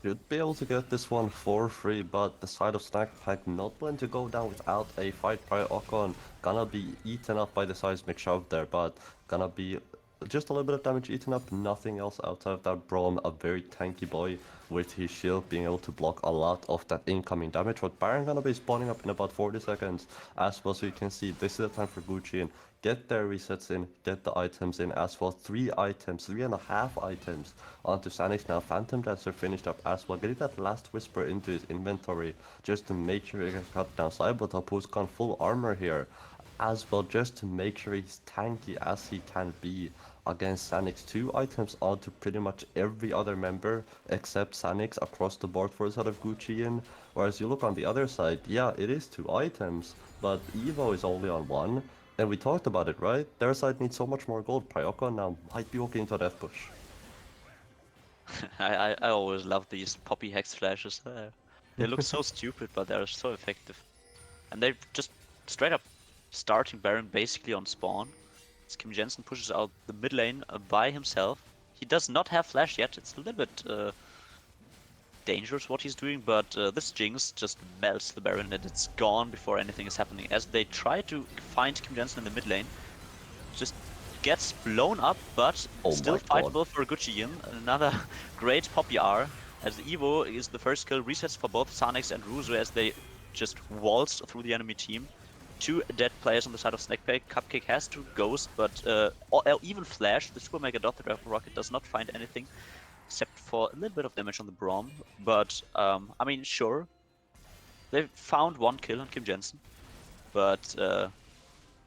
Should be able to get this one for free, but the side of Snack Pack not willing to go down without a fight by Ocon. Gonna be eaten up by the seismic shove there, but gonna be just a little bit of damage eaten up, nothing else outside of that. Braum, a very tanky boy with his shield being able to block a lot of that incoming damage. But Baron gonna be spawning up in about 40 seconds as well, so you can see this is the time for Gucci and get their resets in, get the items in as well. 3 items, 3.5 items onto Sanix now. Phantom Dancer finished up as well, getting that last whisper into his inventory just to make sure he can cut down Cybertop, who's gone full armor here as well, just to make sure he's tanky as he can be against Sanix. 2 items onto pretty much every other member except Sanix across the board for the side of Gucci in. Whereas you look on the other side, yeah, it is 2 items, but Evo is only on 1. And we talked about it, right? Their side needs so much more gold. Pyoko now might be walking into a death push. I always love these poppy hex flashes. They look so stupid, but they're so effective. And they just straight up starting Baron basically on spawn. As Kim Jensen pushes out the mid lane by himself. He does not have flash yet. It's a little bit dangerous what he's doing, but this Jinx just melts the Baron and it's gone before anything is happening. As they try to find Kim Jensen in the mid lane, just gets blown up, but still fightable for Gucci Yin. Another great Poppy R, as Evo is the first kill, resets for both Sanix and Ruzu as they just waltz through the enemy team. 2 dead players on the side of Snake. Cupcake has to ghost, but or even flash. The Super Mega Dot, the rocket, does not find anything except for a little bit of damage on the Braum. But I mean, sure, they found 1 kill on Kim Jensen, but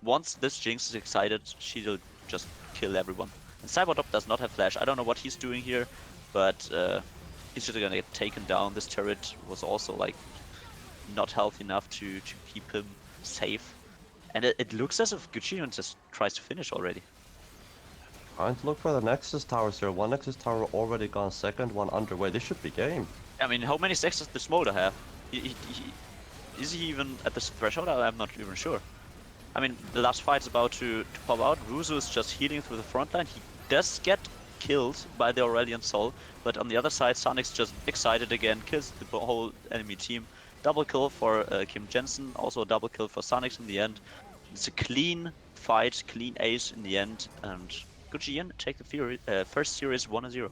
once this Jinx is excited, she'll just kill everyone. And Cybertop does not have flash. I don't know what he's doing here, but he's just gonna get taken down. This turret was also like not healthy enough to keep him safe. And it looks as if Gucci just tries to finish already. Trying to look for the Nexus towers here. 1 Nexus tower already gone, second one underway. This should be game. I mean, how many stacks does the Smolder have? Is he even at this threshold? I'm not even sure. I mean, the last fight's about to pop out. Ruzu is just healing through the front line. He does get killed by the Aurelion Soul, but on the other side, Sonic's just excited again, kills the whole enemy team. Double kill for Kim Jensen, also a double kill for Sonics in the end. It's a clean fight, clean ace in the end, and Gucci Yin take the first series 1-0.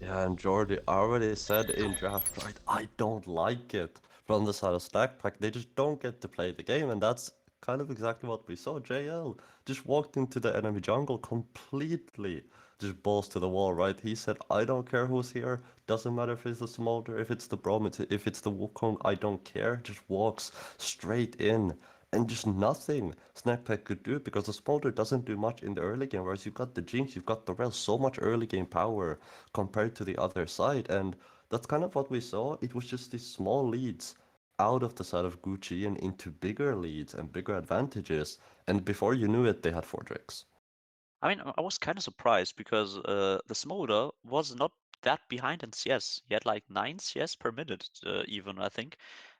Yeah, and Jordy already said in draft, right? I don't like it. From the side of Stack Pack, they just don't get to play the game, and that's kind of exactly what we saw. JL just walked into the enemy jungle completely, just balls to the wall, right? He said, I don't care who's here. Doesn't matter if it's the Smolder, if it's the Brom, if it's the Wukong, I don't care. Just walks straight in. And just nothing Snackpack could do because the Smolder doesn't do much in the early game, whereas you've got the Jinx, you've got the Rel, so much early game power compared to the other side. And that's kind of what we saw. It was just these small leads out of the side of Gucci and into bigger leads and bigger advantages. And before you knew it, they had 4 drakes. I mean, I was kind of surprised because the Smolder was not that behind in CS. He had like 9 CS per minute, even, I think.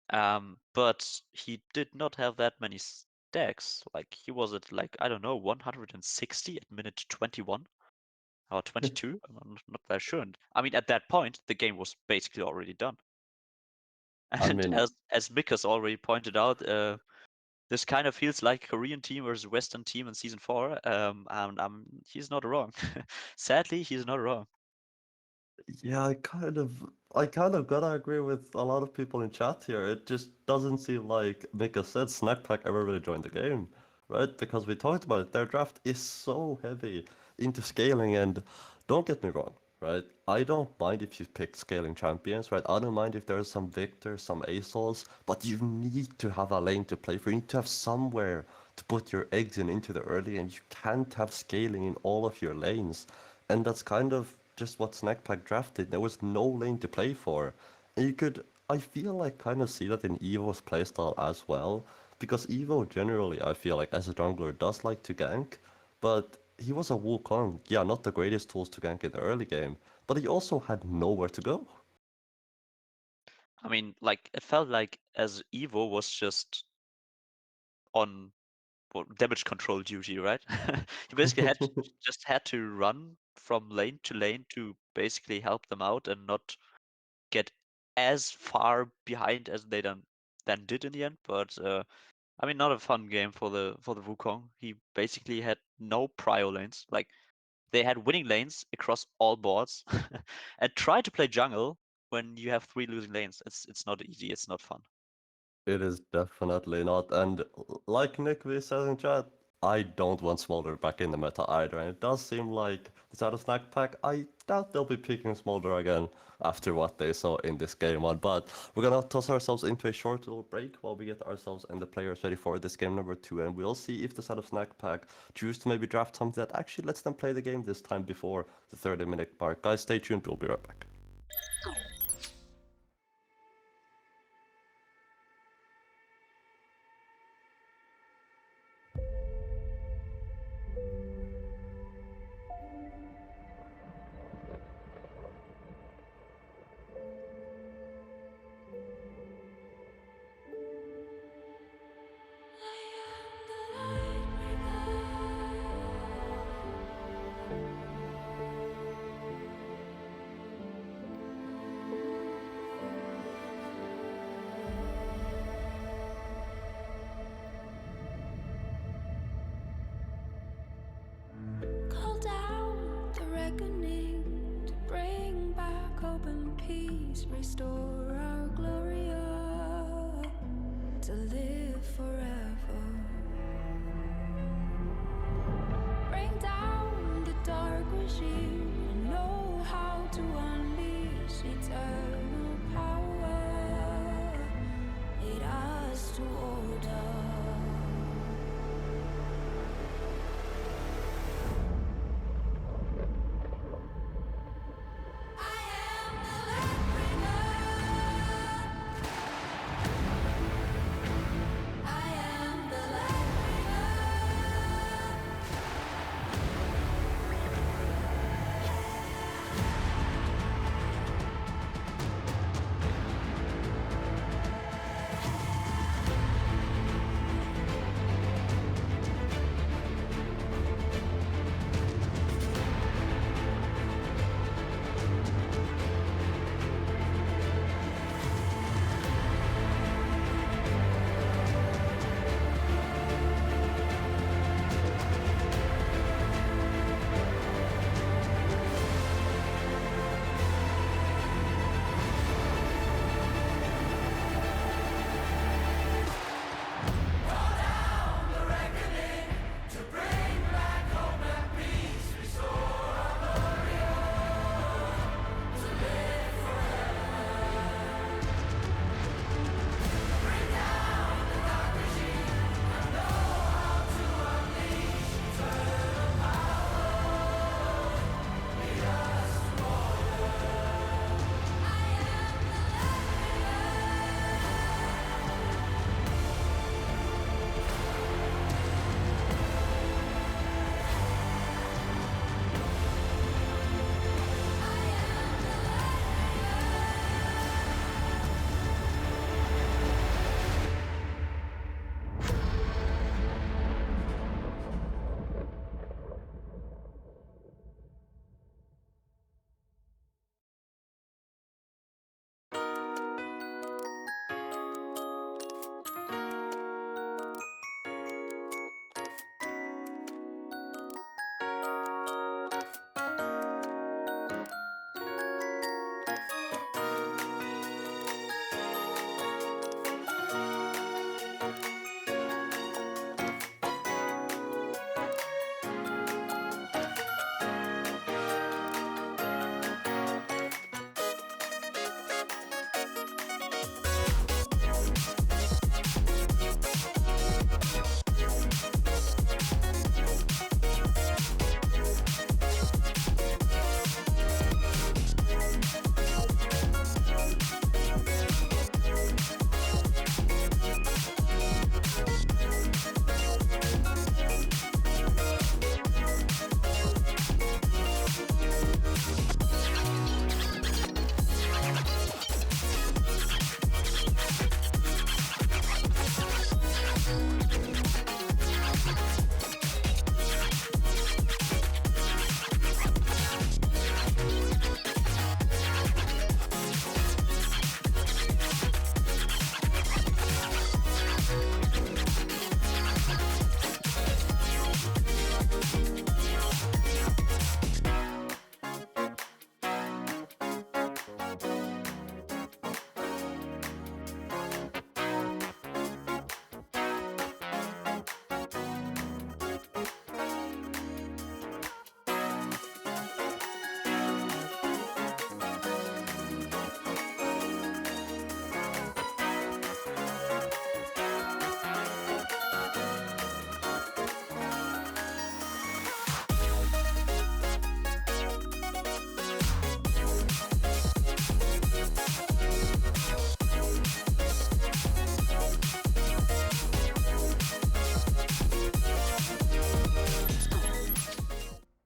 But he did not have that many stacks. Like, he was at, like, I don't know, 160 at minute 21 or 22. I'm not that sure. And, I mean, at that point, the game was basically already done. I And mean, as Mick has already pointed out, this kind of feels like a Korean team versus Western team in season 4. And he's not wrong. Sadly, he's not wrong. yeah, I kind of gotta agree with a lot of people in chat here. It just doesn't seem like Mika said Snackpack ever really joined the game, right? Because we talked about it, their draft is so heavy into scaling, and don't get me wrong, right? I don't mind if you pick scaling champions, right? I don't mind if there's some Victor, some ASOLs, but you need to have a lane to play for. You need to have somewhere to put your eggs in into the early, and you can't have scaling in all of your lanes. And that's kind of just what Snackpack drafted. There was no lane to play for. And you could, I feel like, kind of see that in Evo's playstyle as well. Because Evo generally, I feel like, as a jungler, does like to gank. But he was a Wukong. Yeah, not the greatest tools to gank in the early game. But he also had nowhere to go. I mean, like, it felt like as Evo was just on damage control duty, right? He basically just had to run from lane to lane to basically help them out and not get as far behind as they then did in the end. But I mean, not a fun game for the Wukong. He basically had no prio lanes. Like, they had winning lanes across all boards, and try to play jungle when you have 3 losing lanes. It's not easy. It's not fun. It is definitely not. And like Nick we said in chat, I don't want Smolder back in the meta either. And it does seem like the side of Snack Pack, I doubt they'll be picking Smolder again after what they saw in this game one. But we're gonna toss ourselves into a short little break while we get ourselves and the players ready for this game number 2. And we'll see if the side of Snack Pack choose to maybe draft something that actually lets them play the game this time before the 30-minute mark. Guys, stay tuned. We'll be right back. Call down the reckoning to bring back hope and peace, restore our Gloria to live forever. Bring down the dark regime and know how to unleash eternal power. Lead us to order.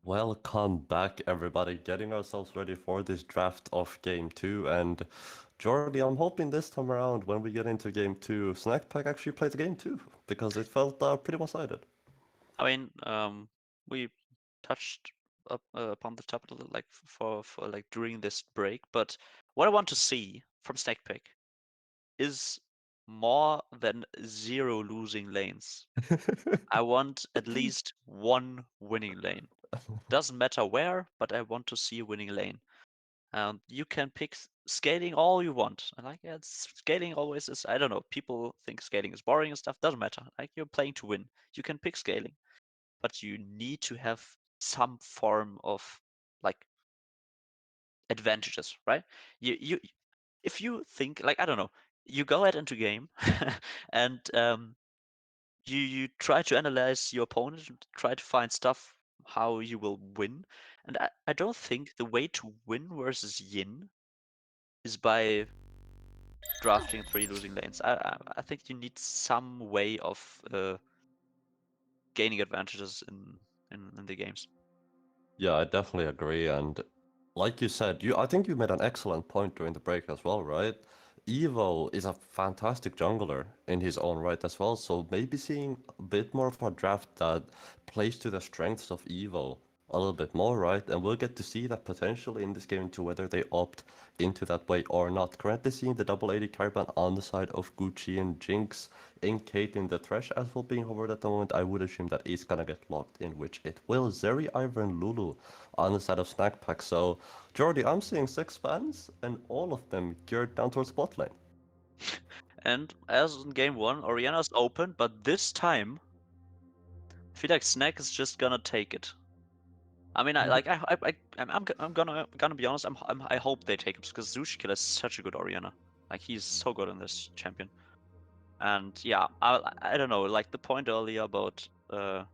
Welcome back, everybody. Getting ourselves ready for this draft of Game 2. And Jordy, I'm hoping this time around, when we get into Game 2, Snack Pack actually played the Game 2 because it felt pretty one-sided. I mean, we touched upon the topic like for like during this break, but what I want to see from Snek Pick is more than 0 losing lanes. I want at least 1 winning lane. Doesn't matter where, but I want to see a winning lane. You can pick scaling all you want. And like, yeah, scaling always is, I don't know, people think scaling is boring and stuff. Doesn't matter. Like, you're playing to win. You can pick scaling, but you need to have some form of like advantages, right? You if you think like, I don't know, you go ahead into game and you try to analyze your opponent and try to find stuff how you will win. And I don't think the way to win versus Yin is by drafting 3 losing lanes. I think you need some way of gaining advantages in the games. Yeah, I definitely agree. And like you said, I think you made an excellent point during the break as well, right? Evo is a fantastic jungler in his own right as well. So maybe seeing a bit more of a draft that plays to the strengths of Evo a little bit more, right? And we'll get to see that potentially in this game to whether they opt into that way or not. Currently seeing the double 80 caravan on the side of Gucci and Jinx in Kate in the Thresh as well being hovered at the moment. I would assume that it's gonna get locked in, which it will. Zeri, Ivor, and Lulu on the side of Snack Pack. So, Jordy, I'm seeing 6 fans and all of them geared down towards bot lane. And as in game 1, Oriana's open, but this time I feel like Snek is just gonna take it. I mean, I'm gonna be honest. I hope they take it because Zushi Killer is such a good Oriana. Like, he's so good in this champion. And yeah, I don't know. Like the point earlier about the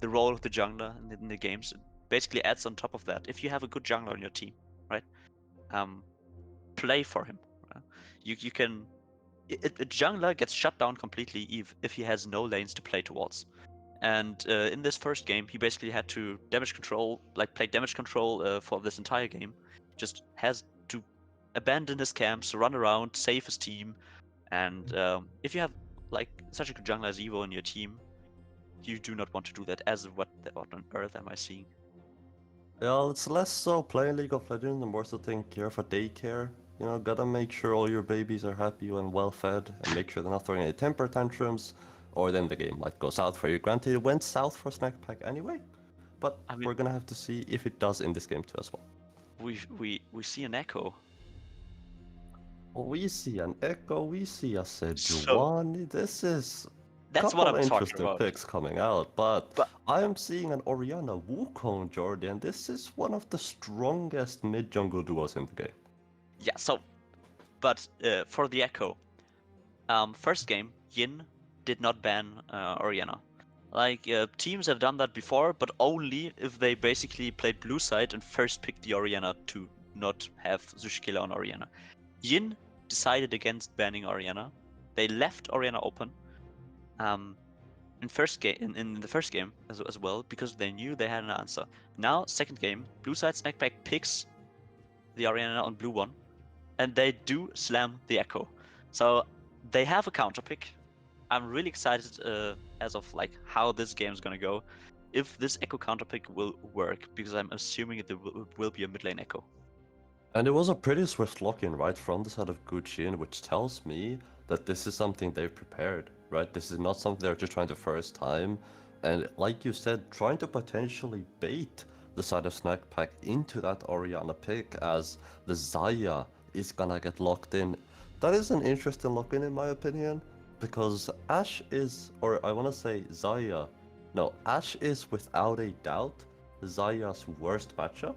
role of the jungler in the games, it basically adds on top of that. If you have a good jungler on your team, right? Play for him. You can. A jungler gets shut down completely if he has no lanes to play towards. And in this first game, he basically had to damage control, like play damage control for this entire game. Just has to abandon his camps, run around, save his team. And if you have like such a good jungler as Evo in your team, you do not want to do that. As what on earth am I seeing? Yeah, it's less so playing League of Legends and more so taking care of a daycare. You know, gotta make sure all your babies are happy and well fed and make sure they're not throwing any temper tantrums, or then the game might go south for you. Granted, it went south for Snack Pack anyway, but I mean, we're gonna have to see if it does in this game too as well. we see an echo. Well, we see an Echo, we see a So Sejuani. This is a that's what couple I'm talking interesting about. picks coming out, but But I am seeing an Orianna Wukong Jordy, and this is one of the strongest mid jungle duos in the game. yeah, but for the echo, first game, Yin did not ban Orianna. Like, teams have done that before, but only if they basically played blue side and first picked the Orianna to not have Zushkila on Orianna. Yin decided against banning Orianna. They left Orianna open in the first game as well because they knew they had an answer. Now, second game, blue side Snackpack picks the Orianna on blue one, and they do slam the Echo. So they have a counter pick. I'm really excited as of like how this game is gonna go. If this Echo counter pick will work, because I'm assuming it will be a mid lane Echo. And it was a pretty swift lock-in right from the side of Gucci, which tells me that this is something they've prepared, right? This is not something they're just trying to first time. And like you said, trying to potentially bait the side of Snack Pack into that Orianna pick as the Zaya is gonna get locked in. That is an interesting lock-in in my opinion, because Ashe is, or I wanna say Zaya, no, Ashe is without a doubt Zaya's worst matchup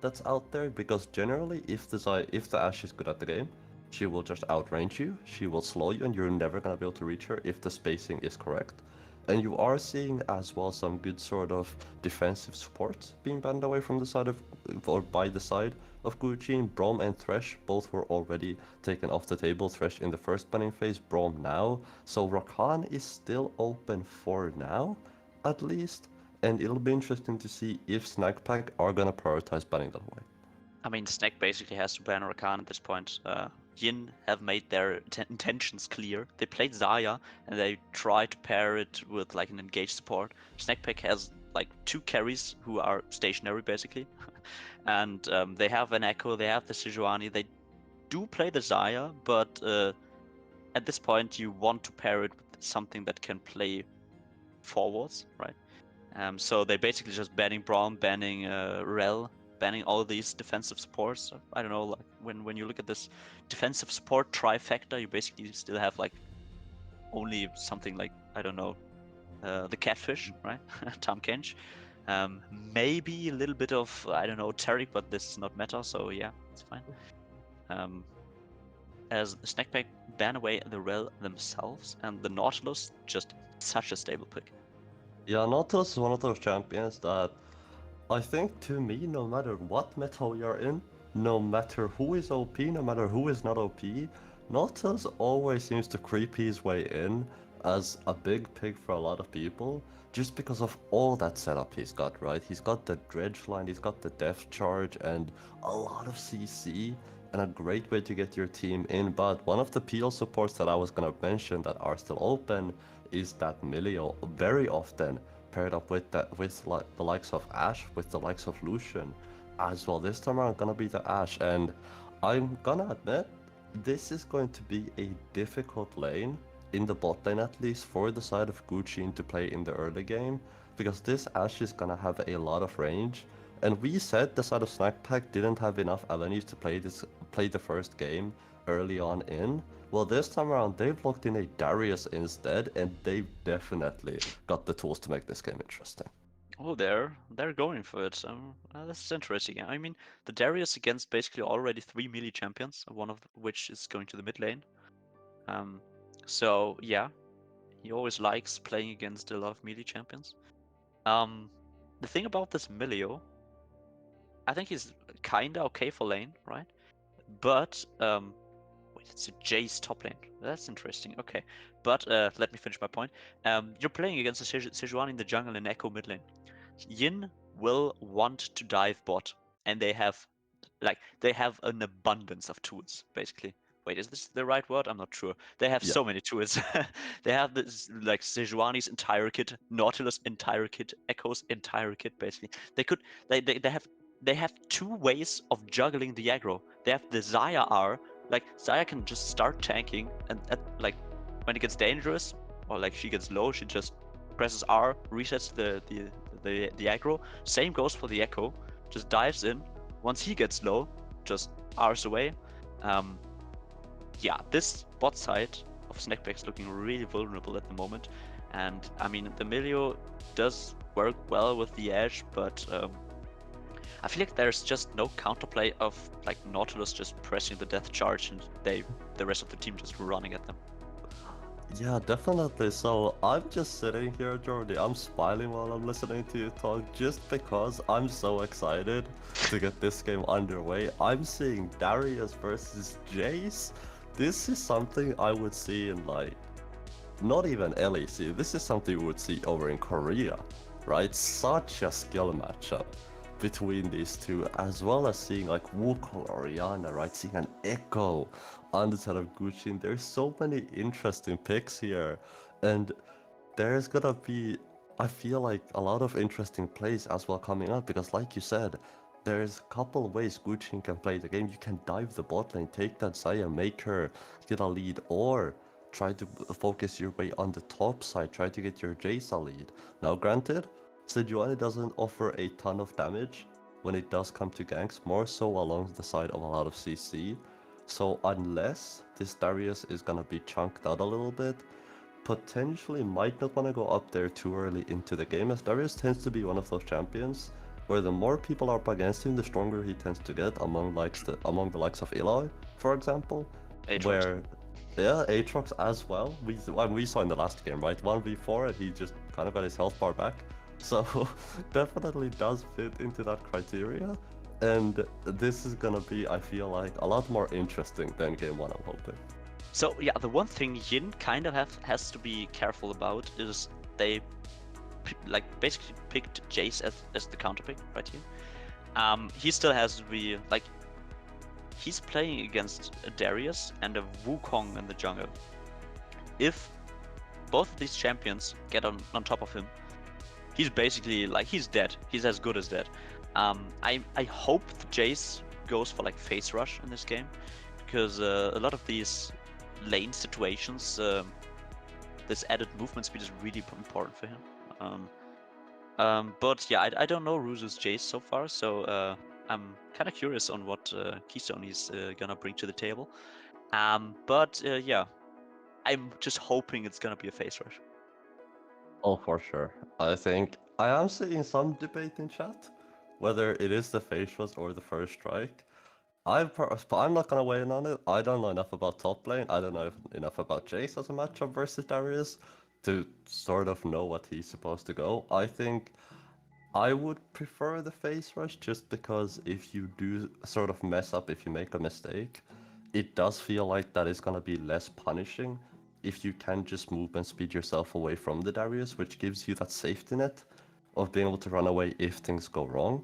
that's out there, because generally if the Ashe is good at the game, she will just outrange you, she will slow you, and you're never gonna be able to reach her if the spacing is correct. And you are seeing as well some good sort of defensive support being banned away from the side of, or by the side of Gucci. Braum and Thresh both were already taken off the table. Thresh in the first banning phase, Braum now. So Rakan is still open for now, at least. and it'll be interesting to see if Snackpack are gonna prioritize banning that way. I mean, Snek basically has to ban Rakan at this point. Yin have made their intentions clear. They played Zarya and they tried to pair it with like an engaged support. Snackpack has like 2 carries who are stationary basically, and they have an Echo, they have the Sejuani, they do play the Zarya, but at this point you want to pair it with something that can play forwards, right? So they basically just banning Braum, banning Rel, banning all these defensive supports. So, I don't know, like when you look at this defensive support trifecta, you basically still have like only something like, I don't know, the Catfish, right? Tam Kench. Maybe a little bit of, I don't know, Taric, but this is not meta, so yeah, it's fine. As Snackpack ban away the Rel themselves, and the Nautilus, just such a stable pick. Yeah, Nautilus is one of those champions that I think, to me, no matter what meta you're in, no matter who is OP, no matter who is not OP, Nautilus always seems to creep his way in as a big pick for a lot of people, just because of all that setup he's got, right? He's got the dredge line, he's got the depth charge, and a lot of CC, and a great way to get your team in. But one of the PL supports that I was gonna mention that are still open is that Milio. Very often paired up with like the likes of Ashe, with the likes of Lucian as well. This time around gonna be the Ashe, and I'm gonna admit this is going to be a difficult lane in the bot lane, at least for the side of Gucci to play in the early game, because this Ashe is gonna have a lot of range. And we said the side of Snackpack didn't have enough avenues to play the first game early on in. Well, this time around, they've locked in a Darius instead, and they've definitely got the tools to make this game interesting. Oh, they're going for it. This is interesting. I mean, the Darius against basically already 3 melee champions, one of which is going to the mid lane. So yeah, he always likes playing against a lot of melee champions. The thing about this Milio, I think he's kinda okay for lane, right? But wait, it's a Jace top lane. That's interesting. Okay, but let me finish my point. You're playing against a Sejuani in the jungle and Echo mid lane. Yin will want to dive bot, and they have an abundance of tools, basically. Wait, is this the right word? I'm not sure. They have so many tools. They have this like Sejuani's entire kit, Nautilus entire kit, Echo's entire kit, basically. They have 2 ways of juggling the aggro. They have the Zarya R, like Zarya can just start tanking, and like when it gets dangerous or like she gets low, she just presses R, resets the aggro. Same goes for the Echo, just dives in. Once he gets low, just R's away. Yeah, this bot side of Snackback's looking really vulnerable at the moment, and I mean the Milio does work well with the Ashe, but I feel like there's just no counterplay of like Nautilus just pressing the death charge and the rest of the team just running at them. Yeah, definitely. So I'm just sitting here, Jordy. I'm smiling while I'm listening to you talk just because I'm so excited to get this game underway. I'm seeing Darius versus Jace. This is something I would see in like, not even LEC. This is something we would see over in Korea, right? Such a skill matchup between these two, as well as seeing like Wukong Oriana, right? Seeing an Echo on the side of Gucci. There's so many interesting picks here, and there's gonna be, I feel like, a lot of interesting plays as well coming up, because like you said, there's a couple ways Gucci can play the game. You can dive the bot lane, take that Saya, make her get a lead, or try to focus your way on the top side, try to get your Jace a lead. Now granted, Sejuani doesn't offer a ton of damage when it does come to ganks, more so along the side of a lot of CC. So unless this Darius is gonna be chunked out a little bit, potentially might not want to go up there too early into the game, as Darius tends to be one of those champions where the more people are up against him, the stronger he tends to get among the likes of Eloy, for example. Aatrox. Where, yeah, Aatrox as well. We saw in the last game, right? 1v4 and he just kind of got his health bar back. So definitely does fit into that criteria. And this is gonna be, I feel like, a lot more interesting than game 1, I'm hoping. So yeah, the one thing Yin kind of has to be careful about is they basically picked Jace as the counter pick right here. He still has to be like, he's playing against a Darius and a Wukong in the jungle. If both of these champions get on top of him, he's basically like, he's dead. He's as good as dead. I hope the Jace goes for like face rush in this game, because a lot of these lane situations, this added movement speed is really important for him. But yeah, I don't know Ruzu's Jace so far, so I'm kind of curious on what Keystone he's gonna bring to the table. But yeah, I'm just hoping it's gonna be a face rush. Oh, for sure. I think I am seeing some debate in chat whether it is the face rush or the first strike. I'm not gonna weigh in on it. I don't know enough about top lane. I don't know enough about Jace as a matchup versus Darius to sort of know what he's supposed to go. I think I would prefer the face rush just because if you do sort of mess up, if you make a mistake, it does feel like that is gonna be less punishing if you can just move and speed yourself away from the Darius, which gives you that safety net of being able to run away if things go wrong.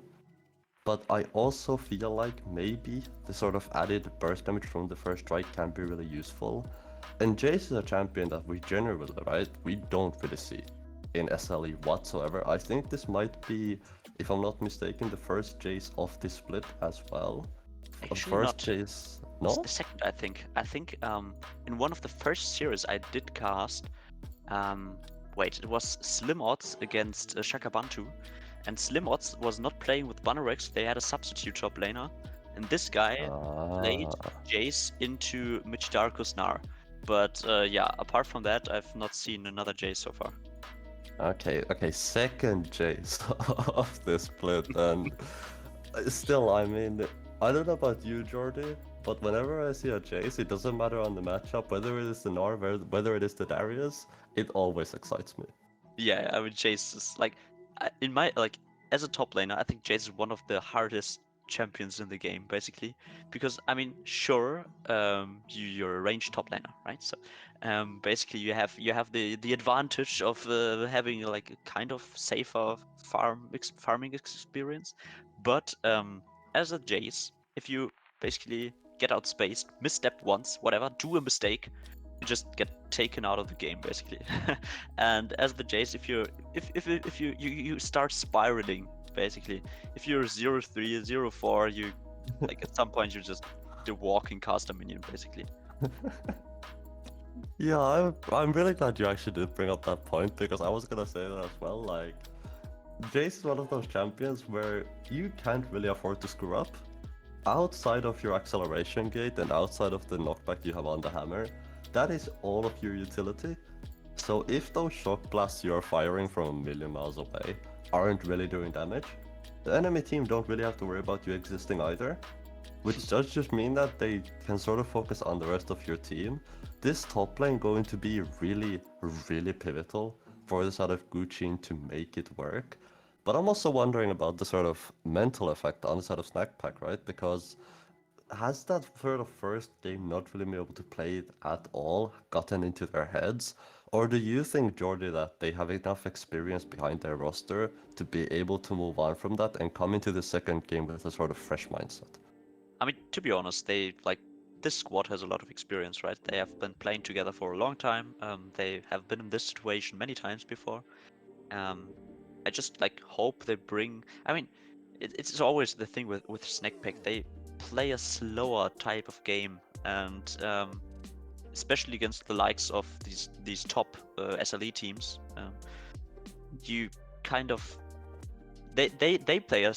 But I also feel like maybe the sort of added burst damage from the first strike can be really useful. And Jace is a champion that we generally, right, we don't really see in SLE whatsoever. I think this might be, if I'm not mistaken, the first Jace of this split as well. Actually, First not. Jace, It's no? the second, I think. I think in one of the first series I did cast, wait, it was Slim Odds against Shaka Bantu, and Slim Odds was not playing with Bannerex. They had a substitute top laner, and this guy played Jace into Michidarkus Nar. But yeah, apart from that, I've not seen another Jace so far. Okay, second Jace of this split, and still, I mean, I don't know about you, Jordy, but whenever I see a Jace, it doesn't matter on the matchup, whether it is the Nor, whether it is the Darius, it always excites me. Yeah, I mean, Jace is like, in my, like, as a top laner, I think Jace is one of the hardest champions in the game, basically, because I mean, sure, you're a ranged top laner, right? So, basically, you have the advantage of having like a kind of safer farming experience, but as a Jace, if you basically get outspaced, misstep once, whatever, do a mistake, you just get taken out of the game basically. And as the Jace, if you start spiraling basically, if you're 0-3, 0-4, you like at some point you're just the walking caster minion basically. Yeah, I'm really glad you actually did bring up that point, because I was gonna say that as well. Like, Jace is one of those champions where you can't really afford to screw up. Outside of your acceleration gate and outside of the knockback you have on the hammer, that is all of your utility. So if those shock blasts you're firing from a million miles away aren't really doing damage, the enemy team don't really have to worry about you existing either. Which does just mean that they can sort of focus on the rest of your team. This top lane going to be really, really pivotal for the side of Gucci to make it work. But I'm also wondering about the sort of mental effect on the side of Snack Pack, right? Because has that sort of first game not really been able to play it at all gotten into their heads? Or do you think, Jordy, that they have enough experience behind their roster to be able to move on from that and come into the second game with a sort of fresh mindset? I mean, to be honest, they like, this squad has a lot of experience, right? They have been playing together for a long time. They have been in this situation many times before. I just like hope they bring. I mean, it's always the thing with Snek Pack. They play a slower type of game, and especially against the likes of these top SLE teams, you kind of they play a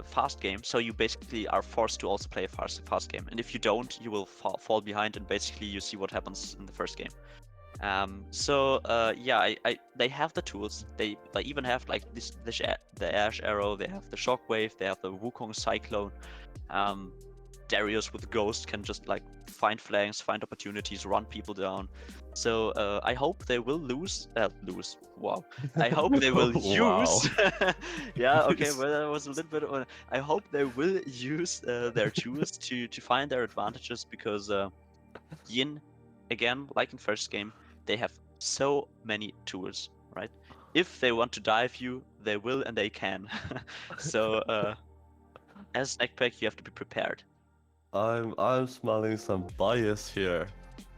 fast game, so you basically are forced to also play a fast game. And if you don't, you will fall behind, and basically you see what happens in the first game. So yeah, they have the tools. They even have like the Ash Arrow. They have the Shockwave. They have the Wukong Cyclone. Darius with Ghost can just like find flanks, find opportunities, run people down. So I hope they will lose. Wow. I hope they will use. Yeah. Okay. Well, that was a little bit. I hope they will use their tools to find their advantages, because Yin, again, like in first game, they have so many tools, right? if they want to dive you, they will and they can. So as Snackpack, you have to be prepared. I'm smelling some bias here.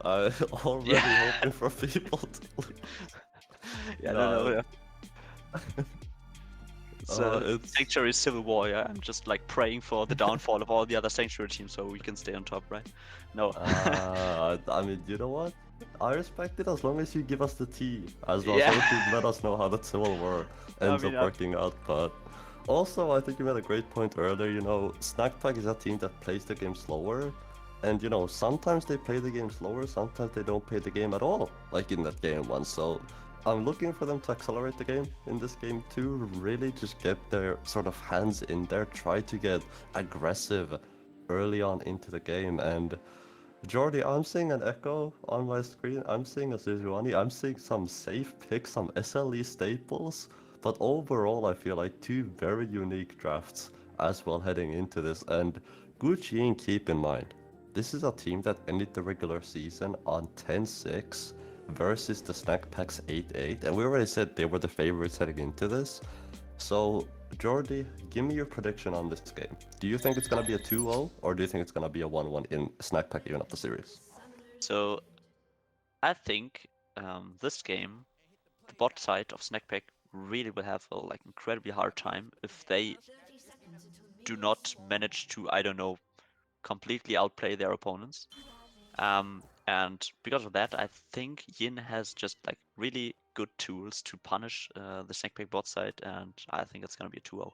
I already Yeah. hoping for people to lose. Yeah, I don't know. No, Yeah. It's it's Sanctuary Civil War. Yeah, I'm just like praying for the downfall of all the other Sanctuary teams so we can stay on top, right? No. I mean, you know what? I respect it as long as you give us the tea as well, so Yeah. that you let us know how the Civil War I ends mean, up working out. But also, I think you made a great point earlier. You know, Snackpack is a team that plays the game slower, and you know, sometimes they play the game slower, sometimes they don't play the game at all, like in that game one. So I'm looking for them to accelerate the game in this game too. Really, just get their sort of hands in there, try to get aggressive early on into the game. And Jordy, I'm seeing an echo on my screen. I'm seeing a Sejuani. I'm seeing some safe picks, some SLE staples. But overall, I feel like two very unique drafts as well heading into this. And Gucci, keep in mind, this is a team that ended the regular season on 10-6 versus the Snack Packs 8-8. And we already said they were the favorites heading into this. So, Jordy, give me your prediction on this game. Do you think it's going to be a 2-0, or do you think it's going to be a 1-1 in Snack Pack even up the series? So I think this game, the bot side of Snackpack really will have a like incredibly hard time if they do not manage to, I don't know, completely outplay their opponents. And because of that, I think Yin has just like really good tools to punish the Snackpack bot side, and I think it's gonna be a 2-0.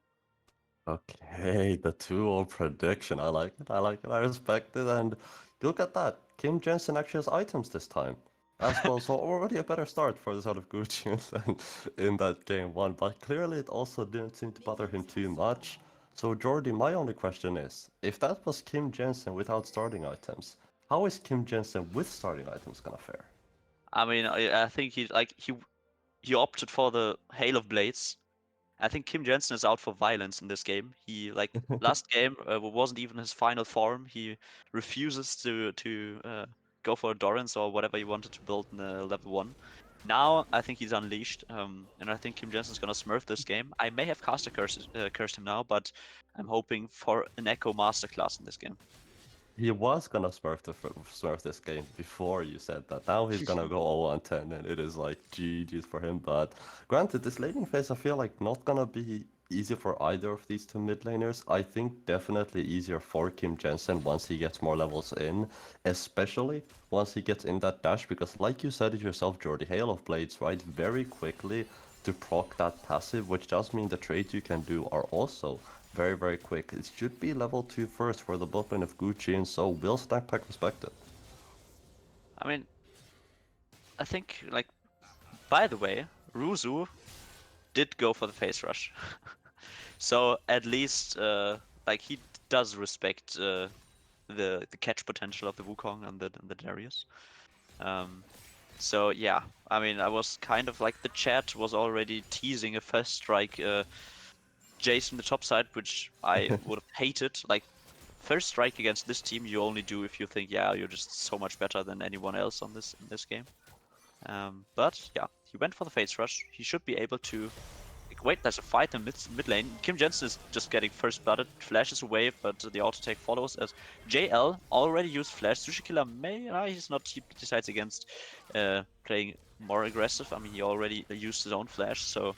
Okay, the 2-0 prediction. I like it. I like it. I respect it. And look at that. Kim Jensen actually has items this time as well. So already a better start for this out of Gucci than in that game one. But clearly it also didn't seem to bother him too much. So Jordy, my only question is, if that was Kim Jensen without starting items, how is Kim Jensen with starting items gonna fare? I mean, I think he opted for the Hail of Blades. I think Kim Jensen is out for violence in this game. He like last game wasn't even his final form. He refuses to go for a Dorans or whatever he wanted to build in the level 1. Now I think he's unleashed, and I think Kim Jensen's gonna smurf this game. I may have caster cursed him now, but I'm hoping for an Echo Masterclass in this game. He was gonna smurf this game before you said that. Now he's gonna go 0-10, and it is like GG's for him. But granted, this laning phase I feel like not gonna be easy for either of these two mid laners. I think definitely easier for Kim Jensen once he gets more levels in, especially once he gets in that dash, because like you said it yourself, Jordy, Hail of Blades, right? Very quickly to proc that passive, which does mean the trades you can do are also very, very quick. It should be level 2 first for the bot lane of Gucci, and so will Snackpack respect it. I mean, I think like by the way, Ruzu did go for the face rush. So at least like he does respect the catch potential of the Wukong and the Darius. So yeah, I mean, I was kind of like the chat was already teasing a first strike Jace in the top side, which I would have hated. Like first strike against this team, you only do if you think, yeah, you're just so much better than anyone else on this game. But yeah, he went for the face rush. He should be able to. Like, wait, there's a fight in mid lane. Kim Jensen is just getting first blooded, flashes away, but the auto take follows as JL already used flash. Sushi Killer may, he's not. He decides against playing more aggressive. I mean, he already used his own flash, so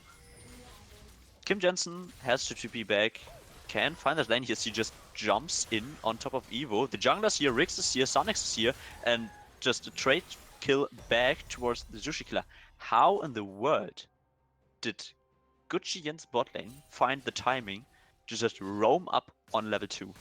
Kim Jensen has to TP back. Can find that lane here. He just jumps in on top of Evo. The jungler's here, Rix is here, Sonic is here, and just a trade kill back towards the Sushi Killer. How in the world did Gucci Yen's bot lane find the timing to just roam up on level 2?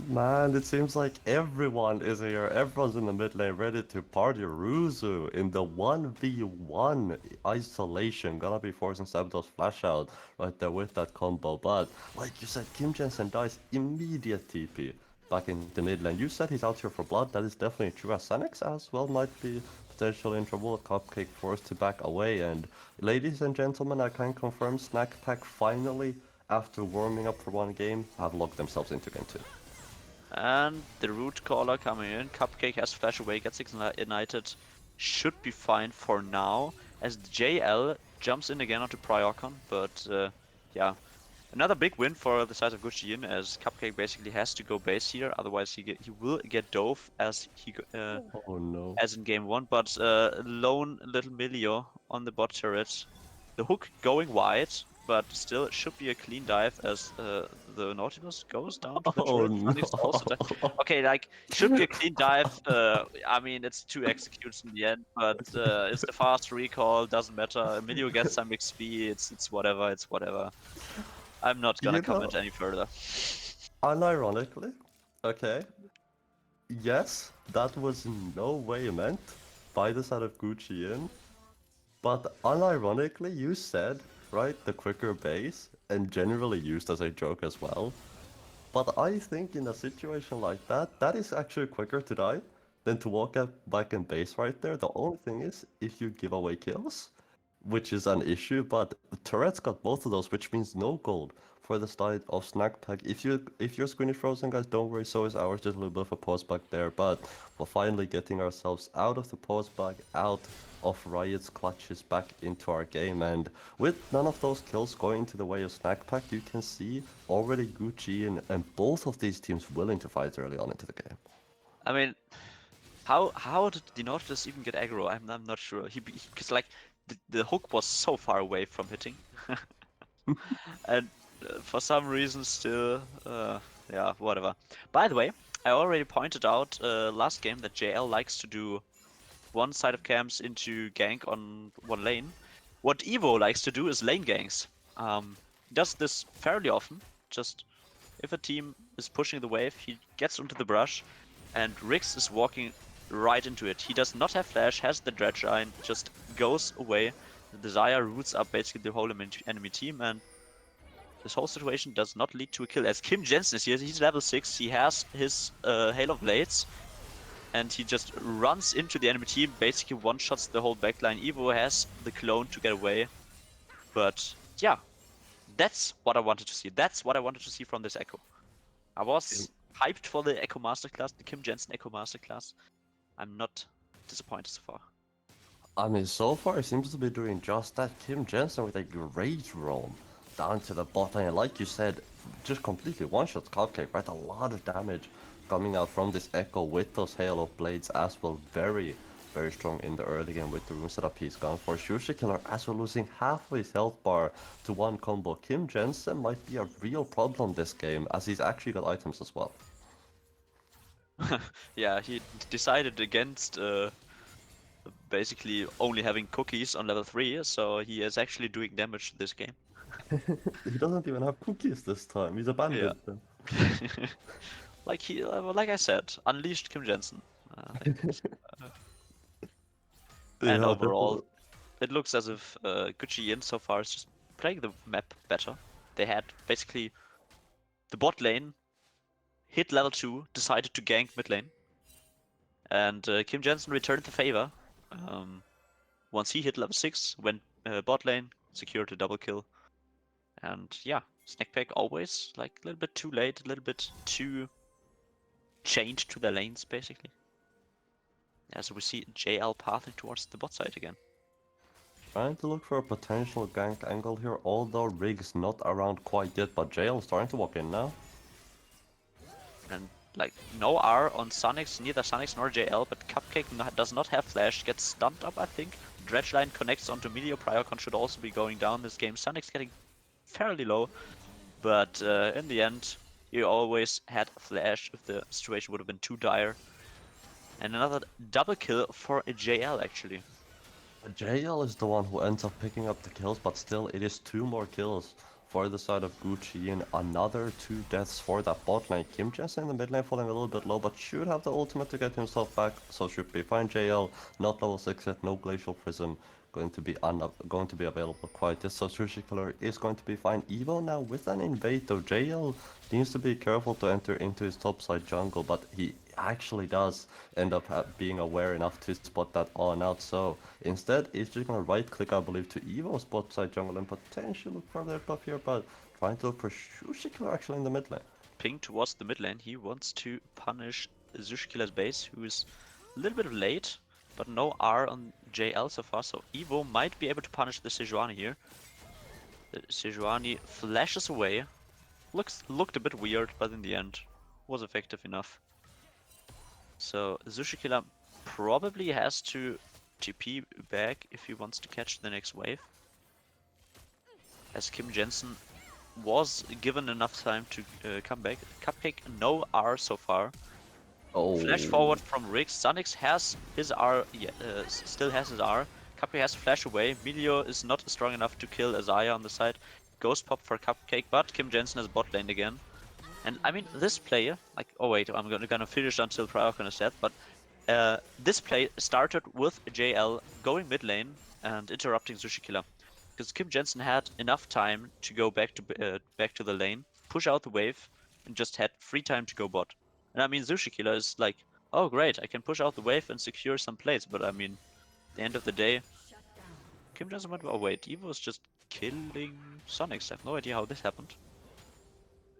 Man, it seems like everyone is here. Everyone's in the mid lane ready to party Ruzu in the 1v1 isolation. Gonna be forcing Sabotage flash out right there with that combo. But like you said, Kim Jensen dies immediate TP back in the mid lane. You said he's out here for blood. That is definitely true. As Snek as well might be potentially in trouble. Cupcake forced to back away. And ladies and gentlemen, I can confirm Snack Pack finally, after warming up for one game, have locked themselves into game 2. And the root caller coming in. Cupcake has flash away, gets ignited. Should be fine for now, as JL jumps in again onto Priorcon, but yeah. Another big win for the side of Gucci as Cupcake basically has to go base here, otherwise he will get dove as Oh no. as in game 1. But lone little Milio on the bot turret, the hook going wide, but still it should be a clean dive as the Nautilus goes down to the Oh turret. Phoenix also no. okay, like should be a clean dive. I mean it's 2 executes in the end, but it's the fast recall, doesn't matter. Emilio gets some XP, it's whatever, it's whatever. I'm not gonna You know, comment any further. unironically, okay, yes, that was no way meant by the side of Gucci in, but unironically, you said, right, the quicker base, and generally used as a joke as well. But I think in a situation like that, that is actually quicker to die than to walk up back in base right there. The only thing is, if you give away kills, which is an issue, but turrets got both of those, which means no gold for the side of Snack Pack. If your screen is frozen, guys, don't worry, so is ours. Just a little bit of a pause back there, but we're finally getting ourselves out of the pause back, out of Riot's clutches back into our game, and with none of those kills going to the way of Snack Pack, you can see already Gucci and both of these teams willing to fight early on into the game. I mean, how did the Nautilus even get aggro? I'm not sure. Because like the hook was so far away from hitting, and for some reason still, yeah, whatever. By the way, I already pointed out last game that JL likes to do one side of camps into gank on one lane. What Evo likes to do is lane ganks. He does this fairly often. Just if a team is pushing the wave, he gets into the brush, and Rix is walking right into it. He does not have flash, has the dredge line, just goes away. The Desire roots up basically the whole enemy team, and this whole situation does not lead to a kill. As Kim Jensen is here, he's level 6, he has his Hail of Blades, and he just runs into the enemy team, basically one-shots the whole backline. Evo has the clone to get away, but yeah, that's what I wanted to see. That's what I wanted to see from this Echo. I was hyped for the Echo Masterclass, the Kim Jensen Echo Masterclass. I'm not disappointed so far. I mean, so far he seems to be doing just that. Kim Jensen with a great roam down to the bot lane. Like you said, just completely one-shots Cupcake, right? A lot of damage coming out from this Echo with those Hail of Blades as well. Very, very strong in the early game with the rune setup he's gone for. Sushi Killer as well, losing half of his health bar to one combo. Kim Jensen might be a real problem this game as he's actually got items as well. Yeah, he decided against basically only having cookies on level 3, so he is actually doing damage this game. He doesn't even have cookies this time. He's abandoned them. Like I said, unleashed Kim Jensen. Yeah, And overall, definitely. it looks as if Gucci Yin so far is just playing the map better. They had basically the bot lane hit level 2, decided to gank mid lane, and Kim Jensen returned the favor. Once he hit level 6, went bot lane, secured a double kill, and yeah, Snek always like a little bit too late, a little bit too chained to their lanes basically. Yeah, so we see JL pathing towards the bot side again. Trying to look for a potential gank angle here, although Rig's not around quite yet, but JL starting to walk in now. And like no R on Sunix, neither Sunix nor JL, but Cupcake does not have flash, gets stunned up I think. Dredge line connects onto Meteor, Priorcon should also be going down this game. Sunix getting fairly low, but in the end, he always had flash if the situation would have been too dire. And another double kill for a JL actually. JL is the one who ends up picking up the kills, but still it is 2 more kills for the side of Gucci and another 2 deaths for that bot lane. Kim Jensen in the mid lane falling a little bit low, but should have the ultimate to get himself back, so should be fine. JL not level 6 yet, no Glacial Prism going to be available quite yet, so Sushi Killer is going to be fine. Evo now with an invade though. JL needs to be careful to enter into his topside jungle, but he actually does end up being aware enough to spot that on out, so instead he's just gonna right click I believe to Evo's bot side jungle and potentially look for their buff here, but trying to look for Sushi Killer actually in the mid lane. Ping towards the mid lane, he wants to punish Sushi Killer's base, who is a little bit late, but no R on JL so far, so Evo might be able to punish the Sejuani here. The Sejuani flashes away. Looked a bit weird, but in the end was effective enough. So Sushi Killer probably has to TP back if he wants to catch the next wave. As Kim Jensen was given enough time to come back. Cupcake, no R so far. Oh. Flash forward from Riggs. Sunix has his R, still has his R. Cupcake has to flash away. Melio is not strong enough to kill Azaya on the side. Ghost pop for Cupcake, but Kim Jensen has bot lane again. And I mean, this player, like, oh wait, I'm gonna finish until Priorcon is dead, but this play started with JL going mid lane and interrupting Sushi Killer. Because Kim Jensen had enough time to go back to the lane, push out the wave, and just had free time to go bot. And I mean, Sushi Killer is like, oh great, I can push out the wave and secure some plates, but I mean, at the end of the day, Kim Jensen went, oh wait, Evo was just killing Sonics. I have no idea how this happened.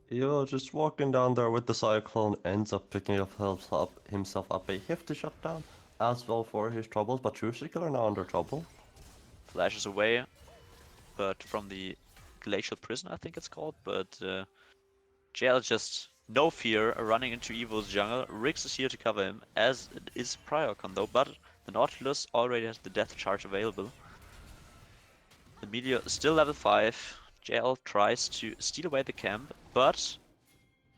Yo, just walking down there with the Cyclone ends up picking up himself up a hefty shutdown as well for his troubles, but Sushi Killer now under trouble. Flashes away, but from the Glacial Prison, I think it's called, but JL just no fear running into Evo's jungle. Riggs is here to cover him, as is Priorcon though, but the Nautilus already has the death charge available. The Meteor is still level 5. JL tries to steal away the camp, but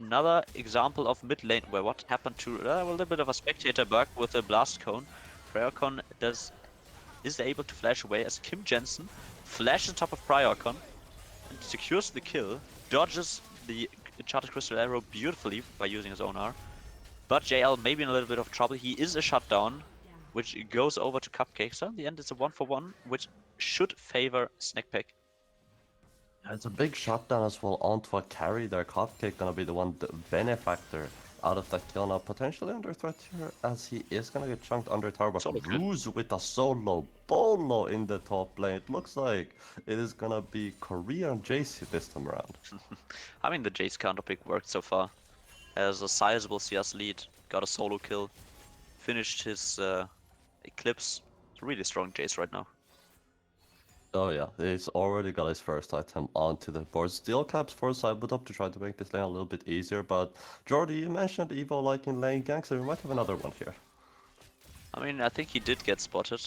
another example of mid lane where what happened to a little bit of a spectator bug with a blast cone. Priorcon is able to flash away as Kim Jensen flashes on top of Priorcon and secures the kill, dodges the Enchanted Crystal Arrow beautifully by using his own R. But JL may be in a little bit of trouble. He is a shutdown, which goes over to Cupcake. So in the end, it's a 1-for-1, which should favor Snek. It's a big shutdown as well onto a carry there. Cupcake gonna be the one, the benefactor out of that kill now, potentially under threat here, as he is gonna get chunked under tower, but Ruse with a solo bolo in the top lane. It looks like it is gonna be Korean Jace this time around. I mean, the Jace counter pick worked so far. Has a sizable CS lead, got a solo kill, finished his Eclipse. It's a really strong Jace right now. Oh yeah, he's already got his first item onto the board. Still caps for Cyber up to try to make this lane a little bit easier, but Jordy, you mentioned Evo liking lane ganks, so we might have another one here. I mean, I think he did get spotted.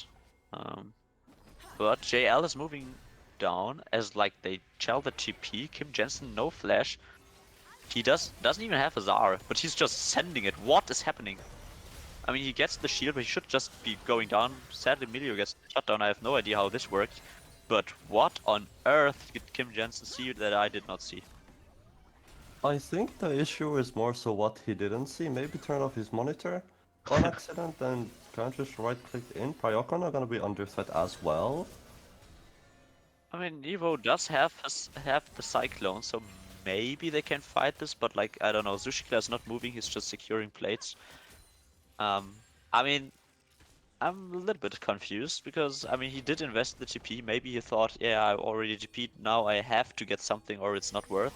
But JL is moving down as like they shell the TP. Kim Jensen, no flash. He doesn't even have his R, but he's just sending it. What is happening? I mean, he gets the shield, but he should just be going down. Sadly, Melio gets shut down. I have no idea how this worked. But what on earth did Kim Jensen see that I did not see? I think the issue is more so what he didn't see. Maybe turn off his monitor on accident and can't just right-click in. Priorcon are gonna be under threat as well. I mean, Evo does have the Cyclone, so maybe they can fight this, but like, I don't know, Zushikla is not moving, he's just securing plates. I mean, I'm a little bit confused, because, I mean, he did invest the TP, maybe he thought, yeah, I already TP'd, now I have to get something or it's not worth.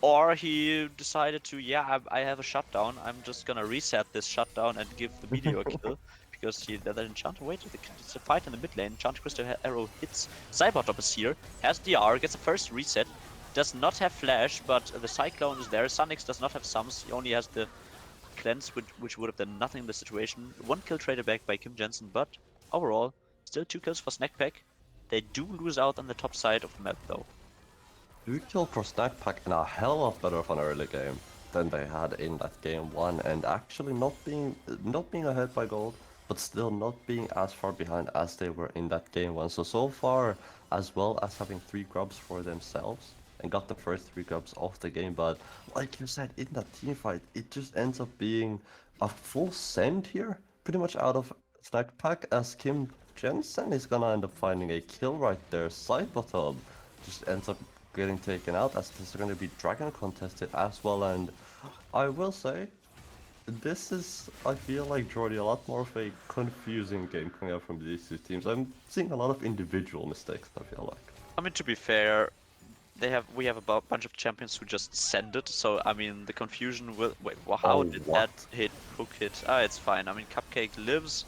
Or he decided to, yeah, I have a shutdown, I'm just gonna reset this shutdown and give the Meteor a kill. Because the Enchanted, wait, it's a fight in the mid lane. Enchanted Crystal Arrow hits. Cybertop is here, has DR, gets a first reset, does not have flash, but the Cyclone is there. Sunix does not have sums, he only has the cleanse, which would have done nothing in the situation. One kill traded back by Kim Jensen, but overall, still 2 kills for Snek. They do lose out on the top side of the map though. 2 kill for Snek in a hell of better of an early game than they had in that game 1, and actually not being ahead by gold, but still not being as far behind as they were in that game 1. So far, as well as having 3 grubs for themselves, and got the first 3 grubs off the game, but like you said, in that team fight, it just ends up being a full send here, pretty much out of Snek, as Kim Jensen is gonna end up finding a kill right there. Sidebottom just ends up getting taken out, as this is gonna be Dragon contested as well, and I will say, this is, I feel like, Jordy, a lot more of a confusing game coming out from these two teams. I'm seeing a lot of individual mistakes, I feel like. I mean, to be fair, we have a bunch of champions who just send it. So I mean, the confusion will wait. Well, how Oh, did what? that hook hit? Ah, it's fine. I mean, Cupcake lives.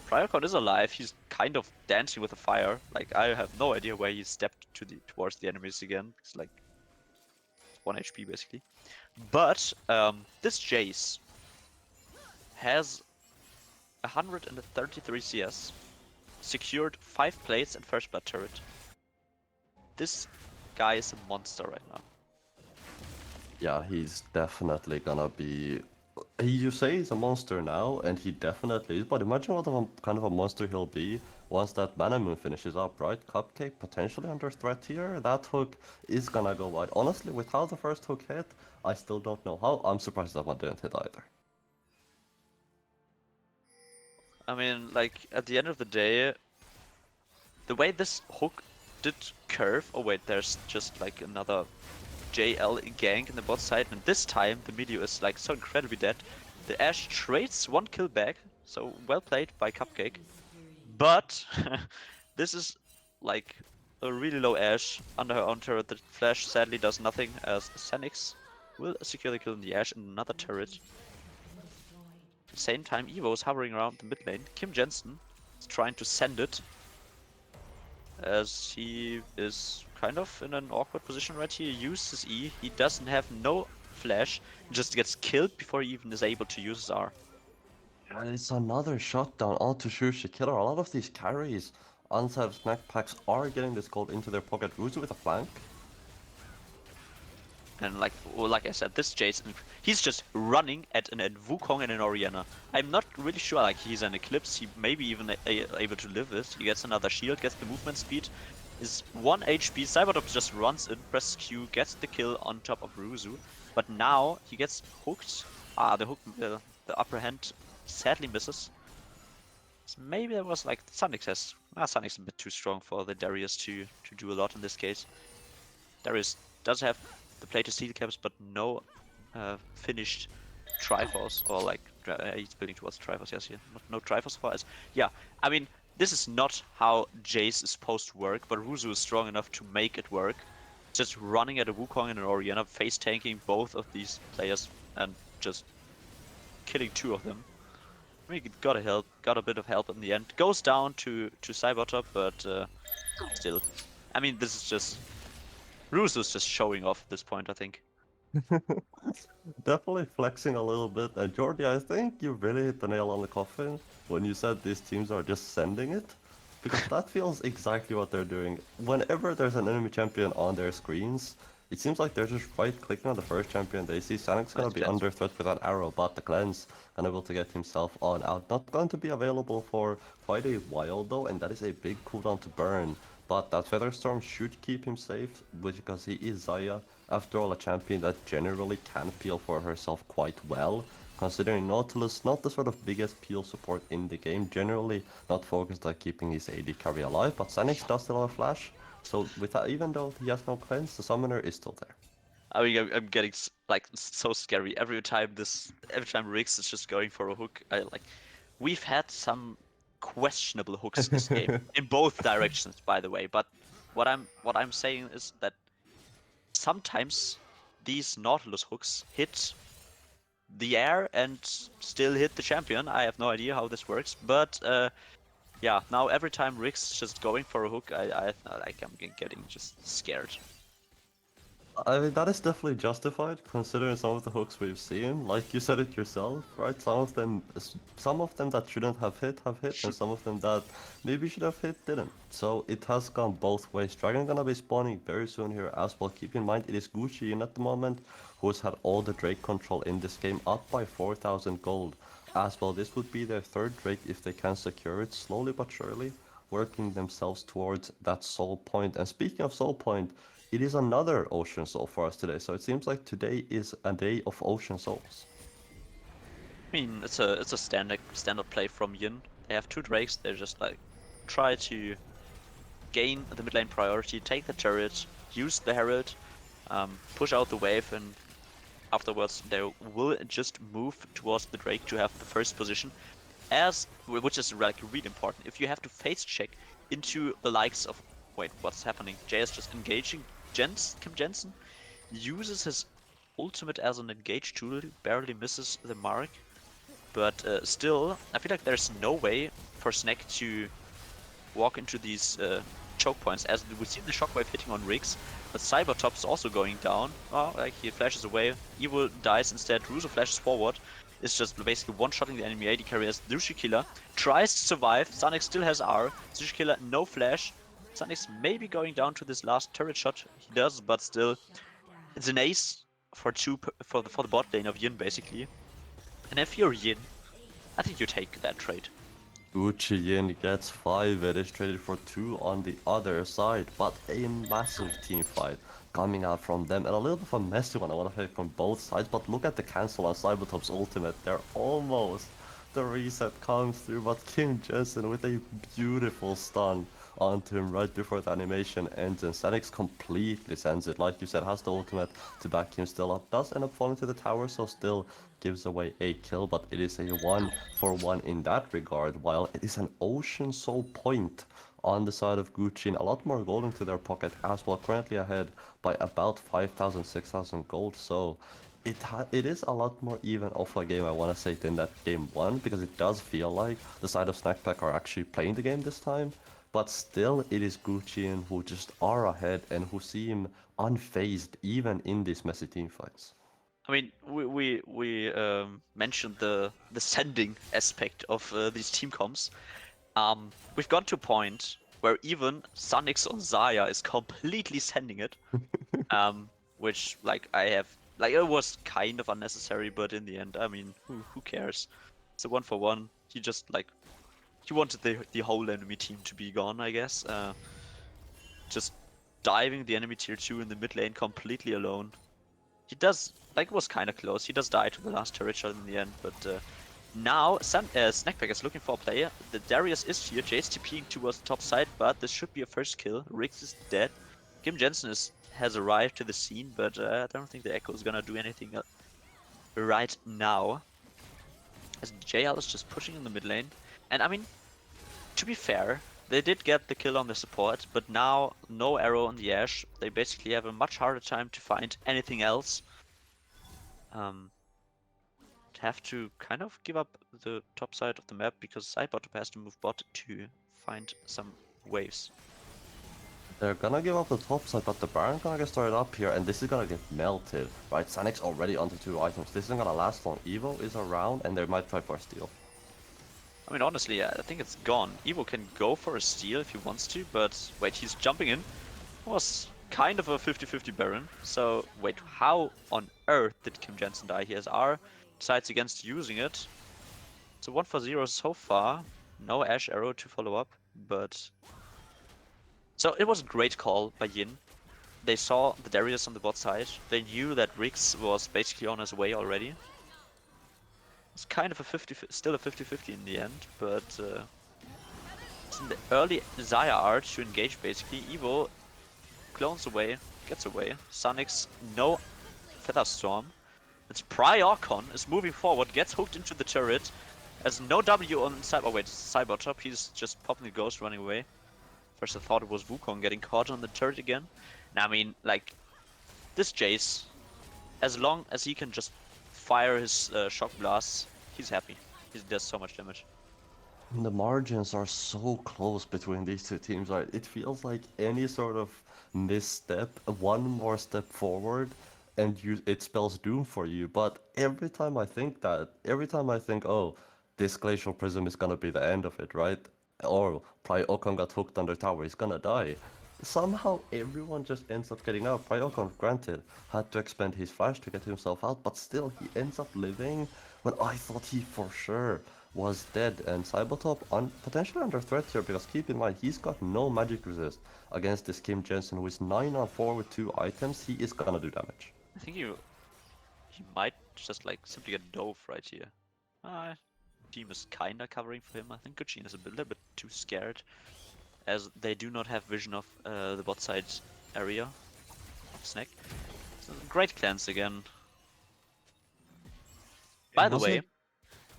Priorcon is alive. He's kind of dancing with the fire. Like I have no idea where he stepped towards the enemies again. It's like 1 HP basically. But this Jace has 133 CS, secured 5 plates and first blood turret. This guy is a monster right now. Yeah, he's definitely gonna be. You say he's a monster now, and he definitely is. But imagine what of a kind of a monster he'll be once that Mana Moon finishes up, right? Cupcake potentially under threat here. That hook is gonna go wide. Honestly, with how the first hook hit, I still don't know how. I'm surprised that one didn't hit either. I mean, like, at the end of the day, the way this hook did curve... Oh wait, there's just like another JL gank in the bot side, and this time the Meteor is like so incredibly dead. The Ashe trades 1 kill back, so well played by Cupcake. But this is like a really low Ashe under her own turret. The flash sadly does nothing, as Snek will secure the kill in the Ashe and another turret. At the same time, Evo is hovering around the mid lane. Kim Jensen is trying to send it, as he is kind of in an awkward position right here. He used his E, he doesn't have no flash, he just gets killed before he even is able to use his R. And it's another shutdown onto Shushi Killer. A lot of these carries outside of Snek packs are getting this gold into their pocket. Ruzu with a flank. And like I said, this Jason, he's just running at an Wukong and an Orianna. I'm not really sure, like he's an Eclipse, he may be even able to live this. He gets another shield, gets the movement speed, is 1 HP, Cyberdop just runs in, presses Q, gets the kill on top of Ruzu. But now he gets hooked. Ah, the hook, the upper hand sadly misses. So maybe there was like, Snek has, Senek's a bit too strong for the Darius to do a lot in this case. Darius does have the play to steel caps, but no finished Triforce, or like he's building towards Triforce. Yes, here, no Triforce for us. Yeah, I mean, this is not how Jace is supposed to work, but Ruzu is strong enough to make it work. Just running at a Wukong and an Orianna, face tanking both of these players and just killing 2 of them. I mean, got a bit of help in the end. Goes down to Cybertop, but still, I mean, this is just. Ruzu's just showing off at this point, I think. Definitely flexing a little bit. And Jordi, I think you really hit the nail on the coffin when you said these teams are just sending it. Because that feels exactly what they're doing. Whenever there's an enemy champion on their screens, it seems like they're just right-clicking on the first champion they see. Senek's gonna be under threat with that arrow, but the cleanse unable to get himself on out. Not going to be available for quite a while though, and that is a big cooldown to burn. But that Featherstorm should keep him safe, because he is Xayah. After all, a champion that generally can peel for herself quite well. Considering Nautilus not the sort of biggest peel support in the game, generally not focused on keeping his AD carry alive, but Snek does still have a flash, so with that, even though he has no cleanse, the summoner is still there. I mean, I'm getting like so scary every time Rix is just going for a hook. We've had some questionable hooks this game in both directions, by the way. But what I'm saying is that sometimes these Nautilus hooks hit the air and still hit the champion. I have no idea how this works, but yeah, now every time Rix is just going for a hook, I'm getting just scared. I mean, that is definitely justified, considering some of the hooks we've seen. Like you said it yourself, right? Some of them that shouldn't have hit, and some of them that maybe should have hit, didn't. So it has gone both ways. Dragon gonna be spawning very soon here as well. Keep in mind, it is Gucci in at the moment, who's had all the Drake control in this game, up by 4,000 gold. As well, this would be their 3rd Drake if they can secure it, slowly but surely, working themselves towards that soul point. And speaking of soul point, it is another Ocean Soul for us today, so it seems like today is a day of Ocean Souls. I mean, it's a standard play from Yin. They have 2 Drakes. They just like try to gain the mid lane priority, take the turret, use the Herald, push out the wave, and afterwards they will just move towards the Drake to have the first position. Which is like really important. If you have to face check into the likes of, wait, what's happening? Jay is just engaging Kim Jensen uses his ultimate as an engage tool, barely misses the mark, but still, I feel like there's no way for Snek to walk into these choke points, as we see the shockwave hitting on Riggs, but Cybertop is also going down. Oh, like he flashes away, Evo dies instead, Russo flashes forward, is just basically one-shotting the enemy AD carrier as Sushi Killer tries to survive, Sonic still has R, Sushi Killer no flash, Sonic's maybe going down to this last turret shot, he does, but still, it's an ace for for the bot lane of Yin basically. And if you're Yin, I think you take that trade. Gucci Yin gets 5, it is traded for 2 on the other side, but a massive team fight coming out from them, and a little bit of a messy one, I want to say, from both sides, but look at the cancel on Cybertop's ultimate, they're almost, the reset comes through, but Kim Jensen with a beautiful stun onto him right before the animation ends, and Senix completely sends it, like you said, has the ultimate to back him still up, does end up falling to the tower, so still gives away a kill, but it is a 1-for-1 in that regard, while it is an Ocean Soul point on the side of Gucci, and a lot more gold into their pocket as well, currently ahead by about 5,000, 6,000 gold, so it is a lot more even of a game, I want to say, than that game 1, because it does feel like the side of Snackpack are actually playing the game this time, but still it is Gucci who just are ahead and who seem unfazed even in these messy team fights. I mean, we mentioned the sending aspect of these team comps. We've got to a point where even Sonix on Zaya is completely sending it, which like it was kind of unnecessary, but in the end, I mean, who cares? It's a 1-for-1. He wanted the whole enemy team to be gone, I guess. Just diving the enemy tier 2 in the mid lane completely alone. He does, it was kind of close. He does die to the last turret shot in the end, but now Snackpack is looking for a player. The Darius is here, Jace TPing towards the top side, but this should be a first kill. Riggs is dead. Kim Jensen has arrived to the scene, but I don't think the Echo is gonna do anything right now. As JL is just pushing in the mid lane. And I mean, to be fair, they did get the kill on the support, but now no arrow on the Ashe. They basically have a much harder time to find anything else. Have to kind of give up the top side of the map because Sidebottom has to move bot to find some waves. They're gonna give up the top side, but the Baron gonna get started up here, and this is gonna get melted, right? Sanix already onto 2 items. This isn't gonna last long. Evo is around, and they might try for a steal. I mean, honestly, I think it's gone. Evo can go for a steal if he wants to, but wait, he's jumping in. Was kind of a 50-50 Baron. So wait, how on earth did Kim Jensen die? He has R, decides against using it. So 1-for-0 so far. No Ashe arrow to follow up, but... So it was a great call by Yin. They saw the Darius on the bot side. They knew that Riggs was basically on his way already. It's kind of a still a 50-50 in the end, but it's in the early Zaya art to engage basically. Evo clones away, gets away. Sonix, no Feather Storm. It's Priorcon is moving forward, gets hooked into the turret. Has no W on Cybertop, he's just popping the ghost, running away. First I thought it was Wukong getting caught on the turret again. Now I mean, like, this Jace, as long as he can just fire his shock blasts, he's happy. He does so much damage. The margins are so close between these two teams, right? It feels like any sort of misstep, one more step forward, and it spells doom for you. But every time I think, oh, this Glacial Prism is gonna be the end of it, right? Or Priokon got hooked under tower, he's gonna die. Somehow everyone just ends up getting out. Priokon, granted, had to expend his flash to get himself out, but still he ends up living when I thought he for sure was dead. And Cybertop potentially under threat here, because keep in mind, he's got no magic resist against this Kim Jensen, who is 9-on-4 with 2 items. He is gonna do damage. I think he might just like simply get dove right here. Team is kinda covering for him. I think Gucci is a little bit too scared, as they do not have vision of the bot side area of Snek. So great cleanse again. By the way,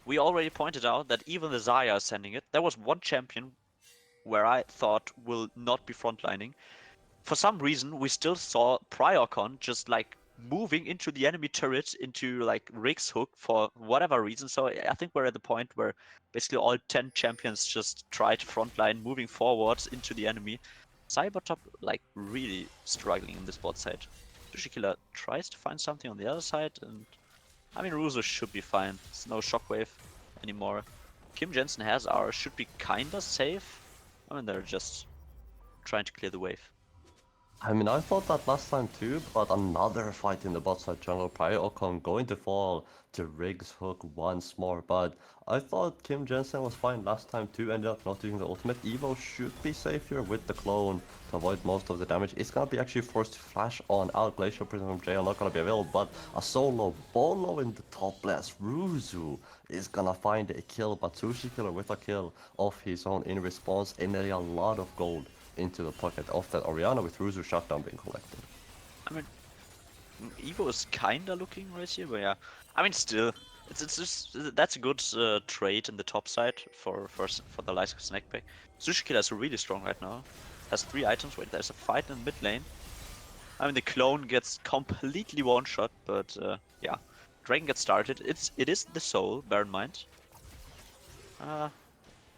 we already pointed out that even the Zaya is sending it. There was one champion where I thought will not be frontlining. for some reason, we still saw Priorcon just like moving into the enemy turret into like Rick's hook for whatever reason. So I think we're at the point where basically all 10 champions just tried frontline moving forwards into the enemy. Cybertop like really struggling in this bot side. Sushi Killer tries to find something on the other side, and I mean Ruzo should be fine. There's no shockwave anymore. Kim Jensen has ours, should be kinda safe. I mean they're just trying to clear the wave. I mean, I thought that last time too, but another fight in the bot side jungle. Priorcon going to fall to Riggs hook once more, but I thought Kim Jensen was fine last time too, ended up not using the ultimate. Evo should be safe here with the clone to avoid most of the damage. It's gonna be actually forced to flash on out. Glacial Prism from JL not gonna be available, but a solo Bolo in the top left. Ruzu is gonna find a kill, but Sushi Killer with a kill of his own in response, and a lot of gold into the pocket of that Orianna with Ruzu shutdown being collected. I mean, Evo is kinda looking right here, but yeah. I mean, still, it's just that's a good trade in the top side for the likes of Snek. Sushi Killer is really strong right now. Has 3 items. Wait, there's a fight in mid lane. I mean, the clone gets completely one shot, but yeah, Dragon gets started. It is the soul. Bear in mind.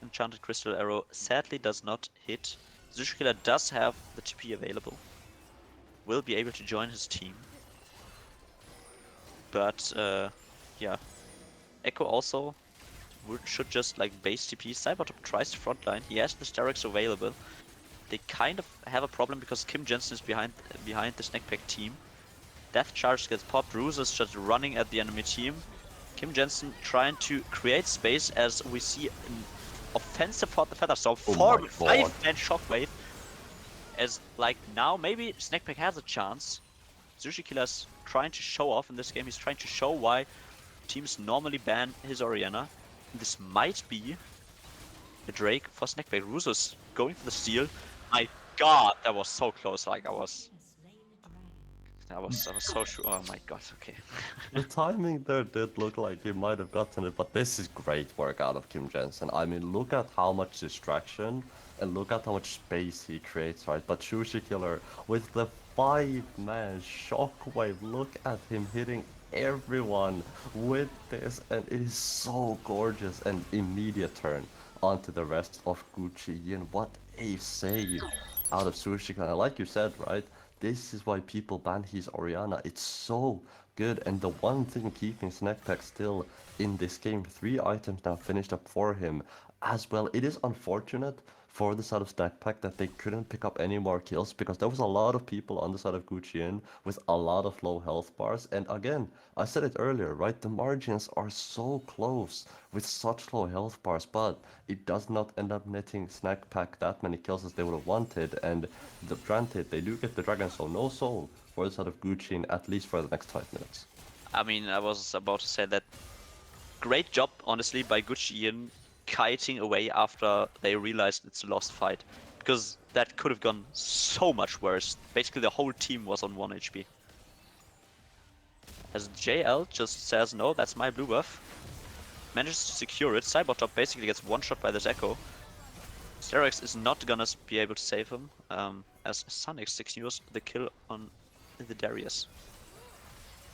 Enchanted Crystal Arrow sadly does not hit. Sushi Killer does have the TP available. Will be able to join his team. But yeah, Echo also should just like base TP. Cybertop tries to frontline. He has the Sterex available. They kind of have a problem because Kim Jensen is behind the Snakepack team. Death Charge gets popped. Ruse is just running at the enemy team. Kim Jensen trying to create space as we see an offensive for the Feather Storm. 5-man shockwave. As like now maybe Snakepack has a chance. Sushi Killer's trying to show off in this game. He's trying to show why teams normally ban his Orianna. This might be a Drake for Snakepack. Ruzo's going for the steal. My god, that was so close. Like I was so sure. Oh my god, okay. The timing there did look like he might have gotten it, but this is great work out of Kim Jensen. I mean, look at how much distraction and look at how much space he creates, right? But Sushi Killer with the 5-man shockwave, look at him hitting everyone with this, and it is so gorgeous. And immediate turn onto the rest of Gucci, and what a save out of Sushi Killer. Like you said, right? This is why people ban his Orianna. It's so good, and the one thing keeping Snakepack still in this game, 3 items now finished up for him as well. It is unfortunate for the side of Snakepack that they couldn't pick up any more kills, because there was a lot of people on the side of Gucci with a lot of low health bars. And again, I said it earlier, right? The margins are so close with such low health bars, but it does not end up netting Snakepack that many kills as they would have wanted. And granted, they do get the dragon, so no soul for the side of Gucci at least for the next 5 minutes. I mean, I was about to say that great job, honestly, by Gucci kiting away after they realized it's a lost fight, because that could have gone so much worse. Basically the whole team was on 1 HP. As JL just says, no, that's my blue buff. Manages to secure it. Cybertop basically gets one shot by this Echo. Sterex is not gonna be able to save him, as Snek secures the kill on the Darius.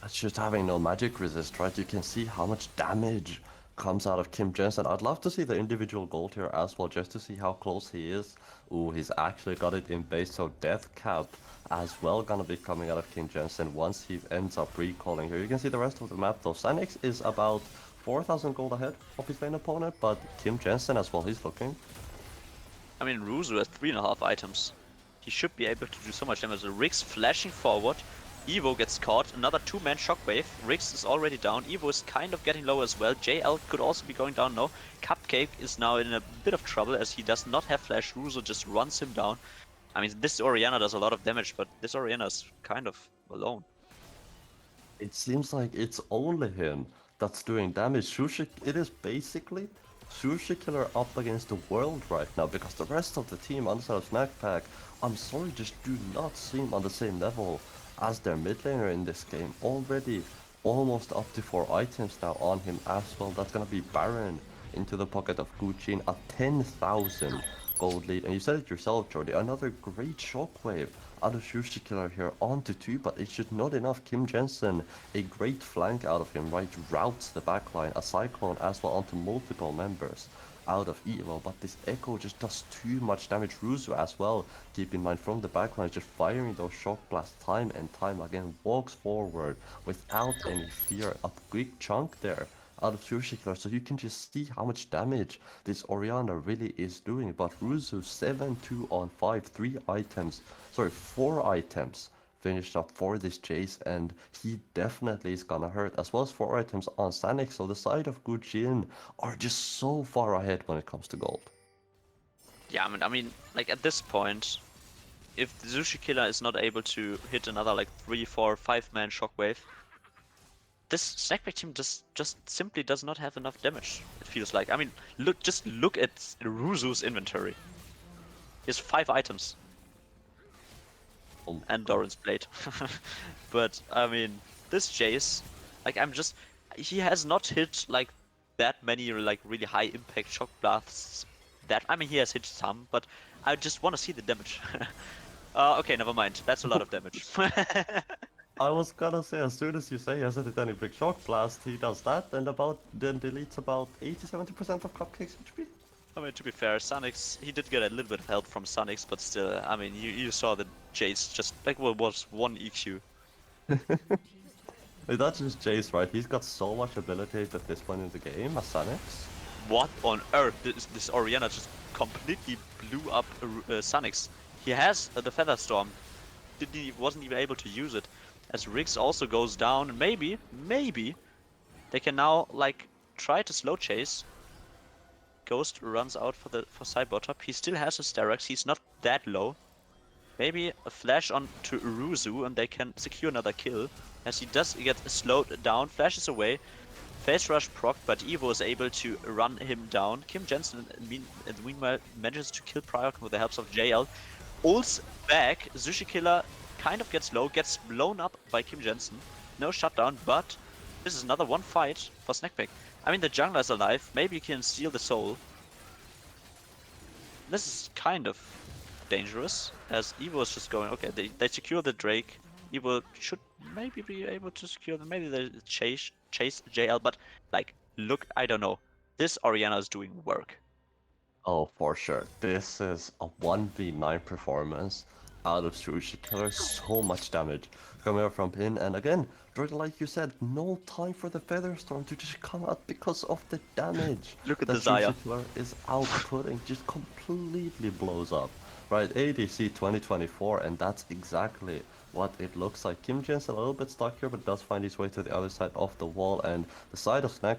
That's just having no magic resist, right? You can see how much damage comes out of Kim Jensen. I'd love to see the individual gold here as well, just to see how close he is. Ooh, he's actually got it in base, so Death Cap as well gonna be coming out of Kim Jensen once he ends up recalling here. You can see the rest of the map though. Snek is about 4,000 gold ahead of his main opponent, but Kim Jensen as well, he's looking. I mean, Ruzu has 3.5 items. He should be able to do so much damage. Riggs flashing forward. Evo gets caught, another 2-man shockwave. Riggs is already down. Evo is kind of getting low as well. JL could also be going down now. Cupcake is now in a bit of trouble as he does not have flash. Ruzo just runs him down. I mean, this Orianna does a lot of damage, but this Orianna is kind of alone. It seems like it's only him that's doing damage. It is basically Sushi Killer up against the world right now, because the rest of the team on the side of Snakepack, I'm sorry, just do not seem on the same level as their mid laner in this game. Already almost up to 4 items now on him as well. That's gonna be Baron into the pocket of Gucci, a 10,000 gold lead, and you said it yourself, Jordy, another great shockwave out of Sushi Killer here onto 2, but it's just not enough. Kim Jensen, a great flank out of him, right, routes the backline, a Cyclone as well onto multiple members out of Evo, but this Echo just does too much damage. Ruzu as well, keep in mind, from the backline, just firing those shock blasts time and time again, walks forward without any fear. A big chunk there out of Sushi Killer, so you can just see how much damage this Orianna really is doing. But Ruzu 7-2 on 5, 4 items finished up for this chase, and he definitely is gonna hurt, as well as 4 items on Snek. So the side of Gucci are just so far ahead when it comes to gold. Yeah, I mean, like at this point, if the Sushi Killer is not able to hit another like 3, 4, 5-man shockwave, this Snek team just simply does not have enough damage. It feels like. I mean, just look at Ruzu's inventory. He has 5 items. And Doran's Blade. But I mean, this Jace, like he has not hit like that many like really high impact shock blasts. I mean, he has hit some, but I just want to see the damage. Okay, never mind. That's a lot of damage. I was gonna say, as soon as you say he hasn't hit any big shock blast, he does that and then deletes about 80-70% of Cupcake's HP. I mean, to be fair, Sanix, he did get a little bit of help from Sanix, but still, I mean, you saw that Jace just, like, was 1 EQ. That's just Jace, right? He's got so much ability at this point in the game, as Sanix. What on earth? This Orianna just completely blew up Sanix. He has the Feather Storm. Wasn't even able to use it. As Riggs also goes down, and maybe they can now, like, try to slow chase. Ghost runs out for Cybot top. He still has his Sterak's. He's not that low. Maybe a flash on to Ruzu and they can secure another kill. As he does get slowed down, flashes away. Face rush proc, but Evo is able to run him down. Kim Jensen meanwhile manages to kill Priok with the help of JL. Ults back. Sushi Killer kind of gets low, gets blown up by Kim Jensen. No shutdown, but this is another one fight for Snek. I mean, the jungler is alive. Maybe you can steal the soul. This is kind of dangerous, as Evo is just going, okay, they secure the Drake. Evo should maybe be able to secure them. Maybe they chase JL, but, like, look, I don't know. This Orianna is doing work. Oh, for sure. This is a 1v9 performance out of Sushi Killer. So much damage coming out from Pin, and again, like you said, no time for the Feather Storm to just come out because of the damage. Look at that the Zaya. Sushi Killer is outputting, just completely blows up. Right, ADC 2024, and that's exactly what it looks like. Kim Jensen a little bit stuck here, but does find his way to the other side of the wall, and the side of Snek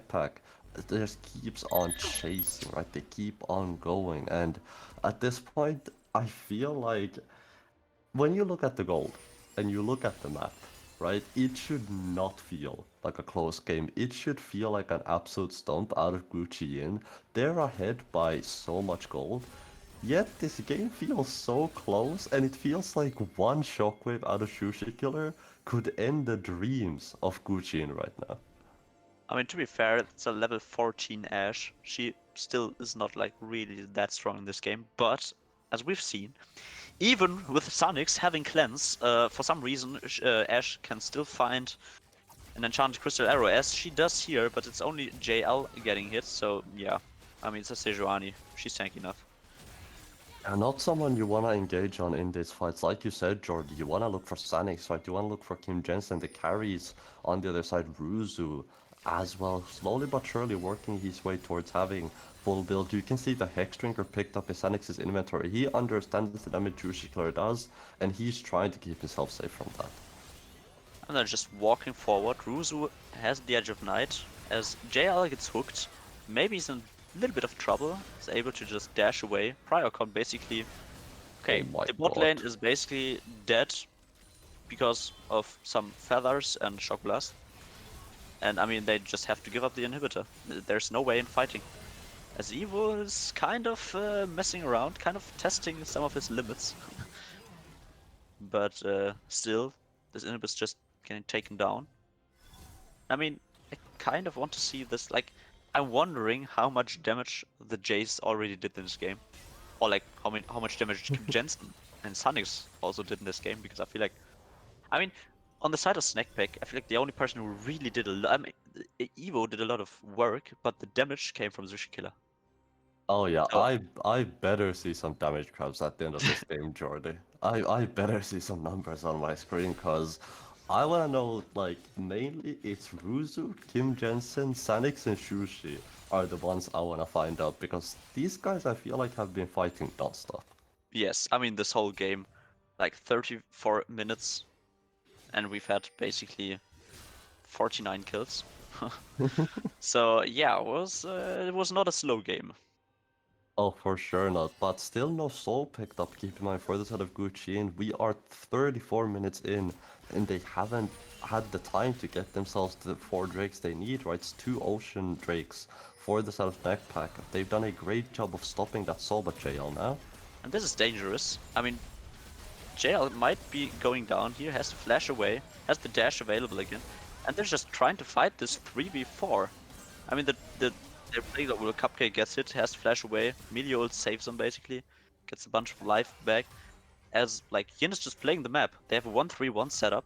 just keeps on chasing, right? They keep on going, and at this point, I feel like when you look at the gold and you look at the map, right, it should not feel like a close game. It should feel like an absolute stomp out of Gucci. They're ahead by so much gold, yet this game feels so close, and it feels like one shockwave out of Sushi Killer could end the dreams of Gucci right now. I mean, to be fair, it's a level 14 Ashe. She still is not, like, really that strong in this game, but as we've seen, even with Sanix having cleanse, for some reason Ashe can still find an enchanted crystal arrow, as she does here, but it's only JL getting hit, so yeah. I mean, it's a Sejuani. She's tanky enough. Not someone you want to engage on in these fights. Like you said, Jordy, you want to look for Sanix, right? You want to look for Kim Jensen, the carries on the other side, Ruzu as well, slowly but surely working his way towards having full build. You can see the Hexdrinker picked up his Sanix's inventory. He understands the damage Sushi Killer does, and he's trying to keep himself safe from that. And then just walking forward, Ruzu has the Edge of Night, as JL gets hooked. Maybe he's in a little bit of trouble. He's able to just dash away. Priorcon basically... Okay, Oh the bot God. lane is basically dead because of some feathers and shock blast. And I mean, they just have to give up the inhibitor. There's no way in fighting. As Evo is kind of messing around, kind of testing some of his limits. But still, this inhibit's just getting taken down. I mean, I kind of want to see this, like, I'm wondering how much damage the Jace already did in this game. Or like, how much damage Kim Jensen and Sanix also did in this game, because I feel like, I mean, on the side of Snackpack, I feel like the only person who really did a lot, I mean, Evo did a lot of work, but the damage came from Sushi Killer. Oh yeah, So I better see some damage crabs at the end of this game, Jordy. I better see some numbers on my screen, cause I wanna know, like, mainly it's Ruzu, Kim Jensen, Sanix, and Shushi are the ones I wanna find out, because these guys I feel like have been fighting non-stop. yes, I mean this whole game, like 34 minutes, and we've had basically 49 kills. So yeah, it was not a slow game. Oh, for sure not, but still no soul picked up, keep in mind, for the side of Gucci, and we are 34 minutes in, and they haven't had the time to get themselves the 4 drakes they need, right? It's 2 ocean drakes for the side of Backpack. They've done a great job of stopping that soul, but JL now. And this is dangerous. I mean, JL might be going down here, has to flash away, has the dash available again, and they're just trying to fight this 3v4. I mean, they're playing that well, Cupcake gets hit, has to flash away, melee ult saves him basically, gets a bunch of life back. As, like, Yin is just playing the map. They have a 1-3-1 setup.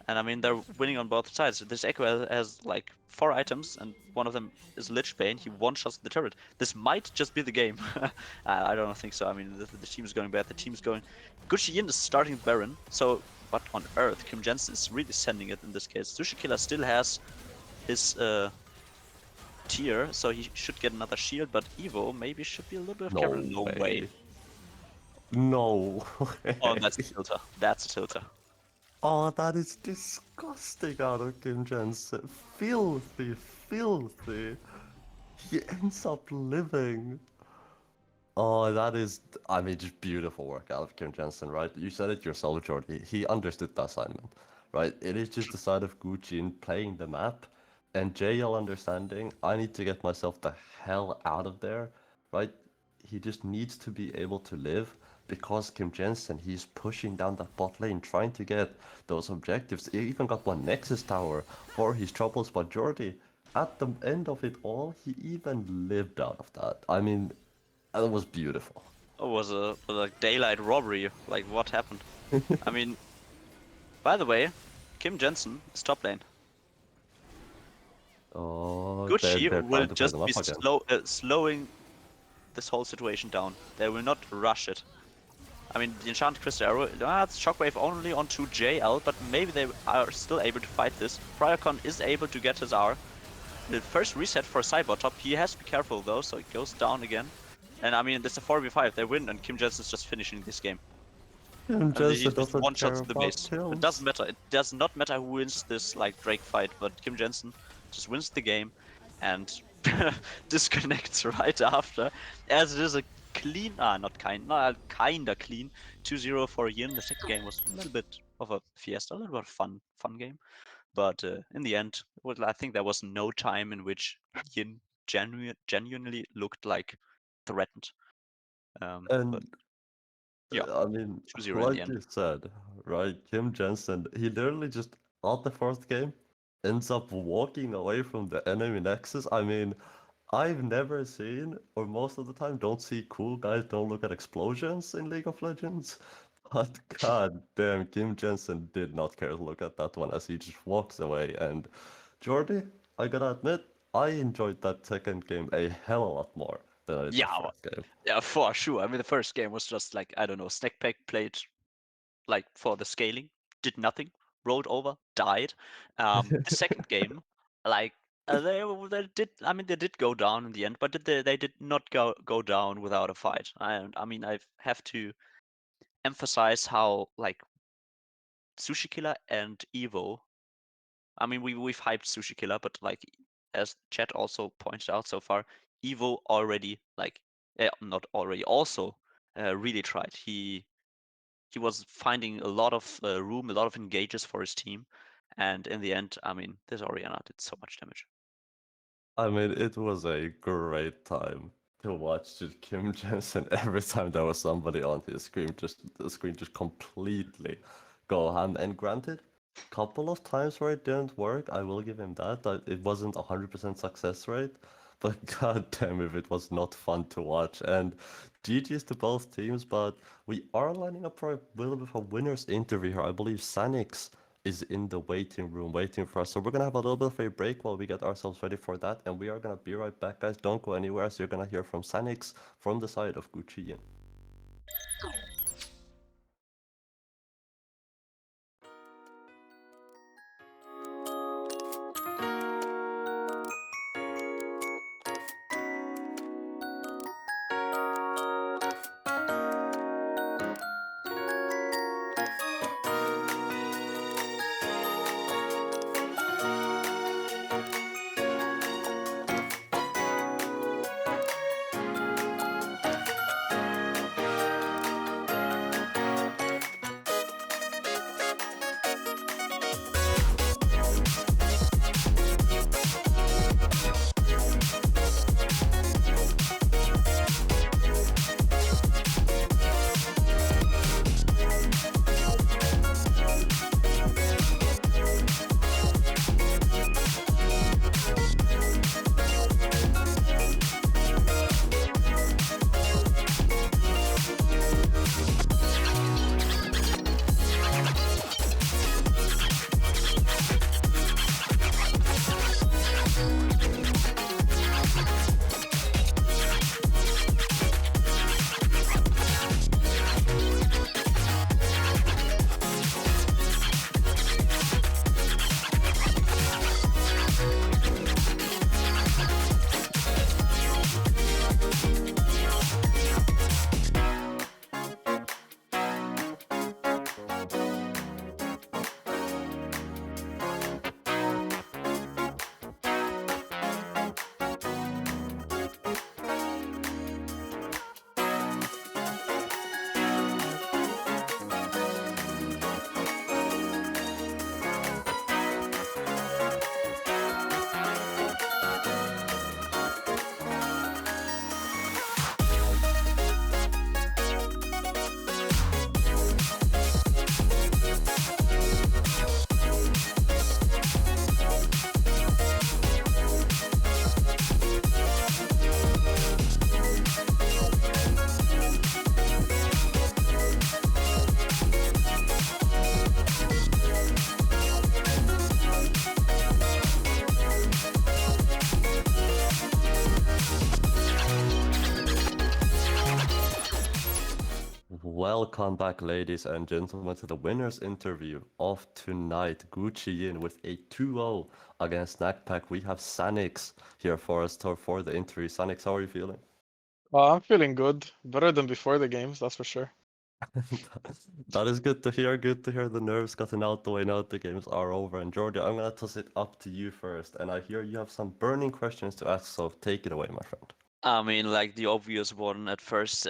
And I mean, they're winning on both sides. This Echo has like 4 items, and one of them is Lich Bane. He one-shots the turret. This might just be the game. I don't think so. I mean, the team's going bad. The team's going... Gucci Yin is starting Baron, so... What on earth? Kim Jensen is really sending it in this case. Sushi Killer still has his tier, so he should get another shield, but Evo maybe should be a little bit of careful. No way. No way. Oh, that's a tilter. That's a tilter. Oh, that is disgusting out of Kim Jensen. Filthy, filthy. He ends up living. Oh, that is, I mean, just beautiful work out of Kim Jensen, right? You said it yourself, Jordy. He understood the assignment, right? It is just the side of Gucci in playing the map and JL understanding, I need to get myself the hell out of there, right? He just needs to be able to live because Kim Jensen, he's pushing down that bot lane, trying to get those objectives. He even got one Nexus tower for his troubles, but Jordy, at the end of it all, he even lived out of that. I mean, that was beautiful. It was a daylight robbery. Like, what happened? I mean, by the way, Kim Jensen is top lane. Oh, Gucci they're will trying to play just them up be again. slowing this whole situation down. They will not rush it. I mean, the Enchanted Crystal Arrow, it's Shockwave only onto JL, but maybe they are still able to fight this. Priorcon is able to get his R. The first reset for Cybot top, he has to be careful though, so it goes down again. And I mean, it's a 4v5, they win, and Kim Jensen's just finishing this game. Kim And he Jensen just doesn't one-shots care the about base. kills. It doesn't matter. It does not matter who wins this like Drake fight, but Kim Jensen just wins the game and disconnects right after, as it is a clean, kinda clean 2-0 for Yin. The second game was a little bit of a fiesta, a little bit of fun game, but in the end, I think there was no time in which Yin genuinely looked like threatened. But And yeah, I mean, 2-0 in the like end. you said, right? Kim Jensen, he literally just out the first game ends up walking away from the enemy nexus. I mean, I've never seen, or most of the time, don't see cool guys don't look at explosions in League of Legends. But god damn, Kim Jensen did not care to look at that one as he just walks away. And Jordy, I gotta admit, I enjoyed that second game a hell of a lot more than I did the Yeah, first game. yeah, for sure. I mean, the first game was just like, I don't know, Snackpack played like for the scaling, did nothing, rolled over, died. The second game, like they did. I mean, they did go down in the end, but they did not go down without a fight. I mean, I have to emphasize how like Sushi Killer and Evo. I mean, we've hyped Sushi Killer, but like as chat also pointed out so far, Evo already like not already also really tried. He was finding a lot of room, a lot of engages for his team, and in the end, I mean, this Orianna did so much damage. I mean, it was a great time to watch just Kim Jensen every time there was somebody on his screen, just the screen just completely go ham. And granted, couple of times where it didn't work, I will give him that. It wasn't 100% success rate, but god damn if it was not fun to watch. And GG's to both teams, but we are lining up for a little bit of a winner's interview here. I believe Sanix is in the waiting room waiting for us. So we're gonna have a little bit of a break while we get ourselves ready for that, and we are gonna be right back, guys. Don't go anywhere, so you're gonna hear from Sanix from the side of Gucci. Welcome back, ladies and gentlemen, to the winner's interview of tonight. Gucci Yin with a 2-0 against Snackpack. We have Sanix here for us for the interview. Sanix, how are you feeling? I'm feeling good. Better than before the games, that's for sure. That is good to hear. Good to hear the nerves gotten out the way now the games are over. And Jordi, I'm gonna toss it up to you first. And I hear you have some burning questions to ask, so take it away, my friend. I mean, like the obvious one at first.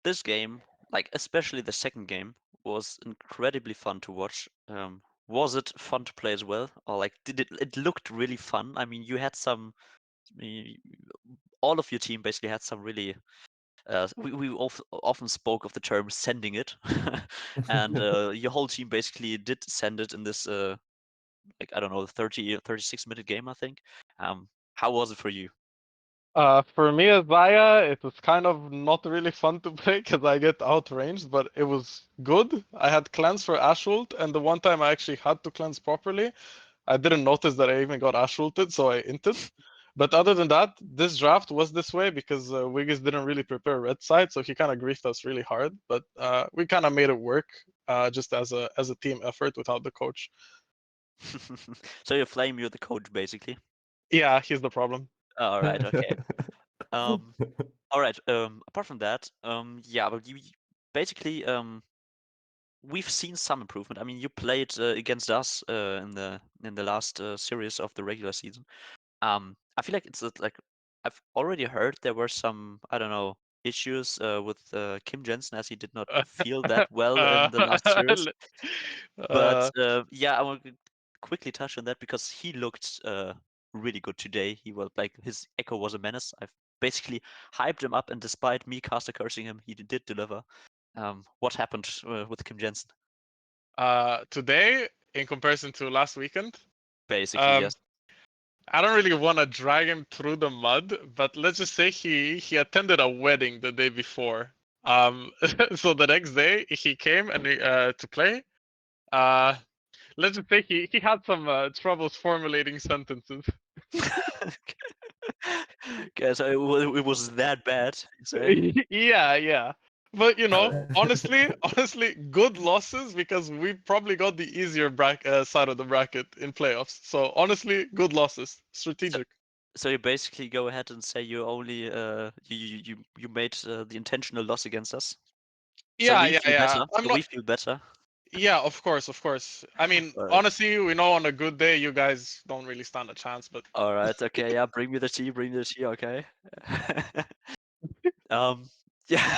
This game, like especially the second game, was incredibly fun to watch. Was it fun to play as well, or like did it? It looked really fun. I mean, you had some. y- All of your team basically had some really. We often spoke of the term sending it, and your whole team basically did send it in this like I don't know 36-minute game, I think. How was it for you? For me as Zaya, it was kind of not really fun to play because I get outranged, but it was good. I had cleanse for Ash ult, and the one time I actually had to cleanse properly, I didn't notice that I even got Ash ulted, so I inted. But other than that, this draft was this way because Wiggins didn't really prepare red side, so he kind of griefed us really hard. But we kind of made it work just as a team effort without the coach. So you flame, you're the coach basically. Yeah, he's the problem. All right, okay. Um, all right. Apart from that, yeah, but you basically we've seen some improvement. I mean, you played against us in the last series of the regular season. I feel like it's like I've already heard there were some, I don't know, issues with Kim Jensen as he did not feel that well in the last series. But yeah, I want to quickly touch on that because he looked really good today. He was like his echo was a menace. I've basically hyped him up, and despite me caster cursing him, he did deliver. What happened with Kim Jensen? Today, in comparison to last weekend, Basically, um, yes. I don't really want to drag him through the mud, but let's just say he attended a wedding the day before. So the next day he came and to play. Let's just say he had some troubles formulating sentences. Okay, so it was that bad, you say? Yeah. But honestly, good losses because we probably got the easier side of the bracket in playoffs. So honestly, good losses, strategic. So you basically go ahead and say you only you made the intentional loss against us. So Yeah, we yeah, feel yeah. better. I'm So not. we feel better. Yeah, of course, of course. I mean, All right. honestly, we know on a good day you guys don't really stand a chance, but All right. Okay. Yeah. Bring me the tea. Bring me the tea. Okay. um. Yeah.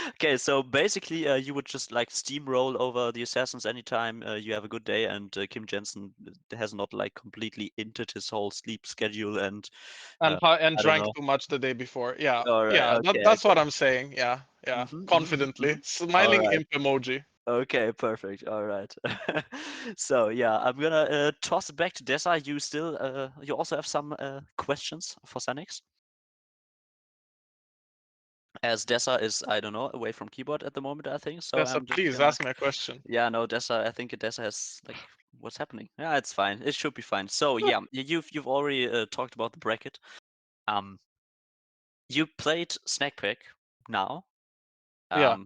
Okay. So basically, you would just like steamroll over the assassins anytime you have a good day, and Kim Jensen has not like completely entered his whole sleep schedule, and and I don't drank know. too much the day before. Yeah, All right. yeah. Okay. That's what Okay. I'm saying. Yeah, yeah. Confidently, All smiling right. imp emoji. Okay, perfect. All right. So yeah, I'm gonna toss it back to Dessa. You still you also have some questions for Sanix? As Dessa is, I don't know, away from keyboard at the moment, I think. So Yes, I'm just please gonna ask me a question. yeah, no, Dessa, I think Dessa has like what's happening? Yeah, it's fine. It should be fine. So yeah, you've already talked about the bracket. Um you played Snackpack now. Yeah,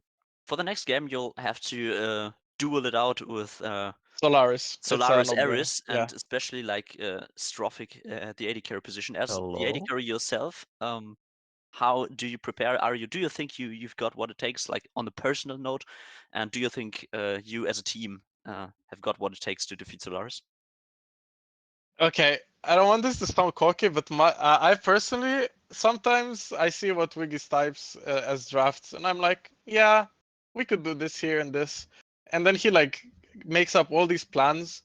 For the next game you'll have to duel it out with Solaris. It's a Solaris no-brainer. Eris, Yeah. and especially like Strophic at the AD carry position. As the AD Hello? carry yourself, how do you prepare? Do you think you've got what it takes, like on the personal note, and do you think you as a team have got what it takes to defeat Solaris? Okay, I don't want this to sound cocky, but I personally sometimes I see what Wiggy's types as drafts, and I'm like, yeah, we could do this here and this, and then he like makes up all these plans,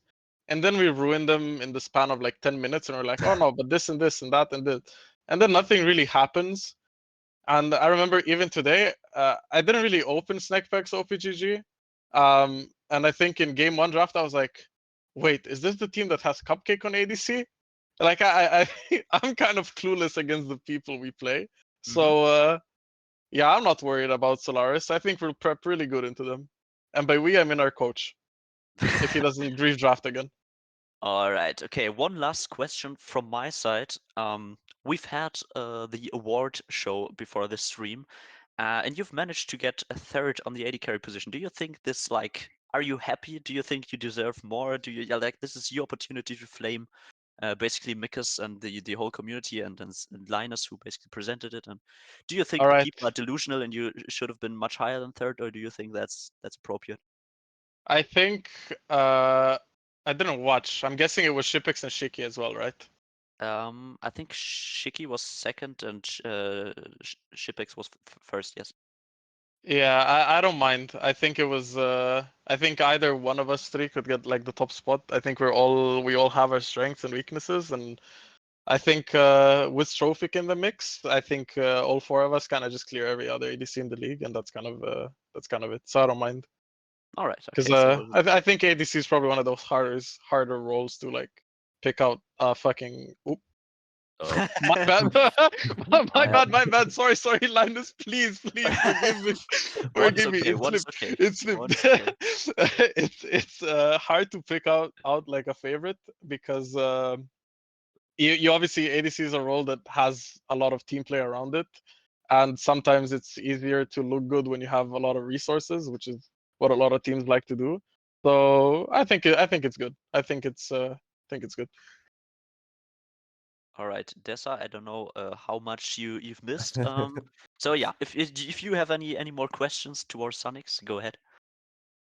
and then we ruin them in the span of like 10 minutes, and we're like, oh no, but this and this and that and this, and then nothing really happens. And I remember even today, I didn't really open Snackpack's OPGG, and I think in game one draft I was like, wait, is this the team that has Cupcake on ADC? Like I'm kind of clueless against the people we play. So yeah, I'm not worried about Solaris. I think we'll prep really good into them. And by we, I mean our coach, if he doesn't grief draft again. All right. Okay. One last question from my side. We've had the award show before this stream, and you've managed to get a third on the AD carry position. Do you think this like? Are you happy? Do you think you deserve more? Do you yeah, like this is your opportunity to flame basically Mikas and the whole community and Linus who basically presented it? And do you think All the right. people are delusional and you should have been much higher than third, or do you think that's appropriate? I think I didn't watch. I'm guessing it was Shipix and Shiki as well, right? I think Shiki was second and Shipex was first. Yes. Yeah, I don't mind. I think it was I think either one of us three could get like the top spot. I think we all have our strengths and weaknesses, and I think with Trophic in the mix, I think all four of us kind of just clear every other ADC in the league, and that's kind of it. So I don't mind All right. because Okay. So I think ADC is probably one of those harder roles to like pick out. Fucking oop, Oh. my bad, I my bad. Sorry, Linus. Please forgive me. one is Forgive me. okay. It One is slipped. okay. It slipped. One is okay. It's hard to pick out like a favorite because you obviously ADC is a role that has a lot of team play around it, and sometimes it's easier to look good when you have a lot of resources, which is what a lot of teams like to do. So I think it's good. I think it's good. All right, Dessa. I don't know how much you've missed. So yeah, if you have any more questions towards Sonix, go ahead.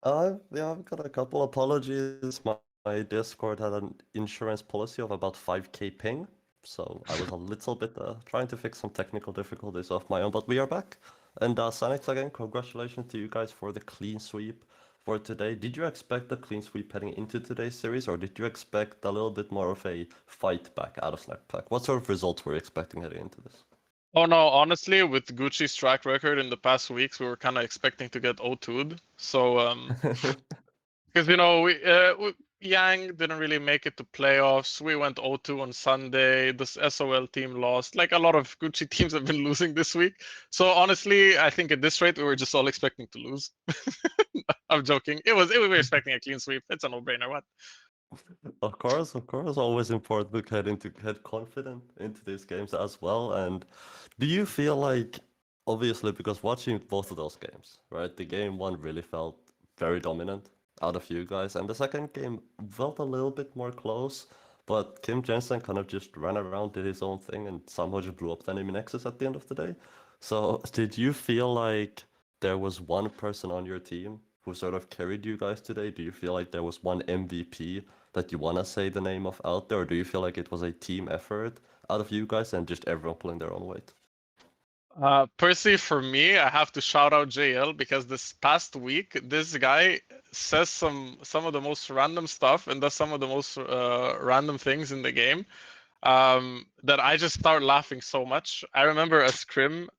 Yeah, I've got a couple apologies. My Discord had an insurance policy of about 5k ping, so I was a little bit trying to fix some technical difficulties of my own, but we are back. And Sanix, again, congratulations to you guys for the clean sweep for today. Did you expect the clean sweep heading into today's series, or did you expect a little bit more of a fight back out of Snackpack? What sort of results were you expecting heading into this? Oh no, honestly, with Gucci's track record in the past weeks, we were kind of expecting to get O2'd. So because Yang didn't really make it to playoffs. We went 0-2 on Sunday. This SOL team lost. Like a lot of Gucci teams have been losing this week. So honestly, I think at this rate we were just all expecting to lose. I'm joking. We were expecting a clean sweep. It's a no-brainer. What? Of course, always important to get confident into these games as well. And do you feel like, obviously, because watching both of those games, right? The game one really felt very dominant out of you guys, and the second game felt a little bit more close. But Kim Jensen kind of just ran around, did his own thing, and somehow just blew up the enemy nexus at the end of the day. So, did you feel like there was one person on your team who sort of carried you guys today? Do you feel like there was one MVP that you want to say the name of out there, or do you feel like it was a team effort out of you guys and just everyone pulling their own weight? Personally, for me, I have to shout out JL because this past week, this guy says some of the most random stuff and does some of the most random things in the game that I just start laughing so much. I remember a scrim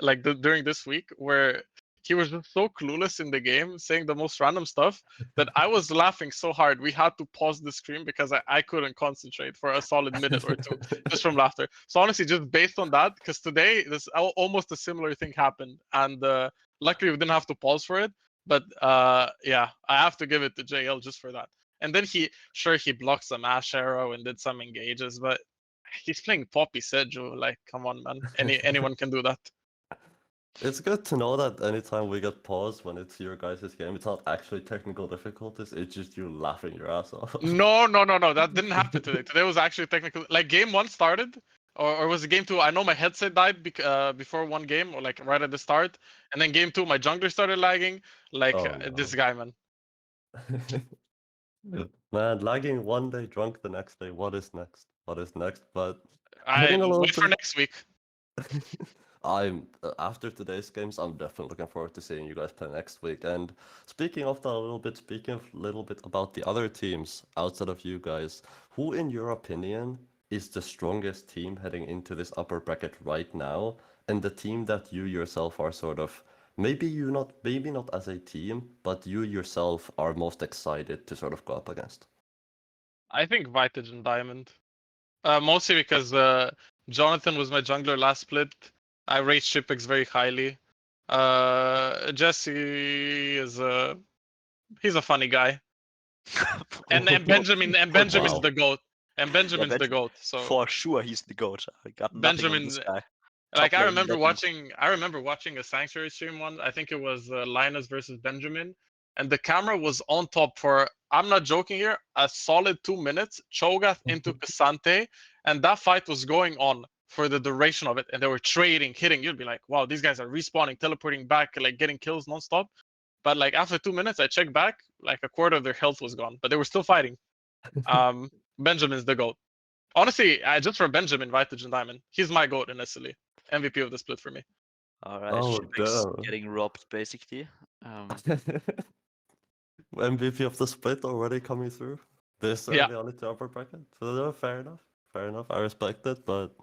like during this week where he was just so clueless in the game, saying the most random stuff that I was laughing so hard we had to pause the screen because I couldn't concentrate for a solid minute or two just from laughter. So honestly, just based on that, because today this almost a similar thing happened, and luckily we didn't have to pause for it. But yeah, I have to give it to JL just for that. And then he blocked some Ash Arrow and did some engages, but he's playing Poppy Seju. Like, come on, man. Anyone can do that. It's good to know that anytime we get paused when it's your guys' game, it's not actually technical difficulties, it's just you laughing your ass off. No. That didn't happen today. Today was actually technical. Like game one started, or was it game two? I know my headset died before one game, or like right at the start, and then game two, my jungler started lagging. Like Oh, this no. guy, man. Man, lagging one day, drunk the next day. What is next? What is next? But I getting a little wait for bit. next week. I'm after today's games, I'm definitely looking forward to seeing you guys play next week. And speaking of that a little bit, speaking of a little bit about the other teams outside of you guys, who in your opinion is the strongest team heading into this upper bracket right now? And the team that you yourself are sort of maybe not as a team, but you yourself are most excited to sort of go up against. I think Vitage and Diamond. Mostly because Jonathan was my jungler last split. I rate Shipex very highly. Jesse is he's a funny guy. And Benjamin's Wow. the goat. And Benjamin's the Benjamin, goat. So for sure, he's the goat. I got nothing on this Benjamin, guy. like Top lane legend. I remember watching a Sanctuary stream one. I think it was Linus versus Benjamin, and the camera was on top for, I'm not joking here, a solid 2 minutes. Cho'Gath into Cassante, and that fight was going on for the duration of it, and they were trading, hitting. You'd be like, wow, these guys are respawning, teleporting back, like getting kills nonstop. But like after 2 minutes, I checked back, like a quarter of their health was gone, but they were still fighting. Benjamin's the goat. Honestly, just for Benjamin, Vitage and Diamond, he's my goat in SLE. MVP of the split for me. Alright, Oh, Shipex damn. getting robbed basically. MVP of the split already coming through this Yeah. early on into upper bracket. So no, fair enough. Fair enough. I respect it, but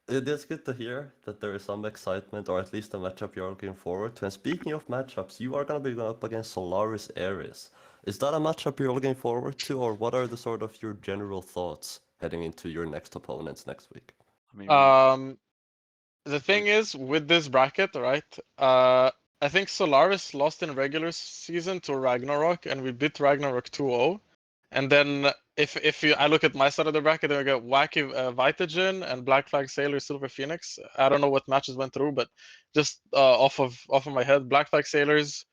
it is good to hear that there is some excitement, or at least a matchup you're looking forward to. And speaking of matchups, you are going to be going up against Solaris Ares. Is that a matchup you're looking forward to, or what are the sort of your general thoughts heading into your next opponents next week? I mean, The thing is with this bracket, right? I think Solaris lost in regular season to Ragnarok, and we beat Ragnarok 2-0. And then I look at my side of the bracket, then I got Wacky Vitagen and Black Flag Sailor Silver Phoenix. I don't know what matches went through, but just off of my head, Black Flag Sailors,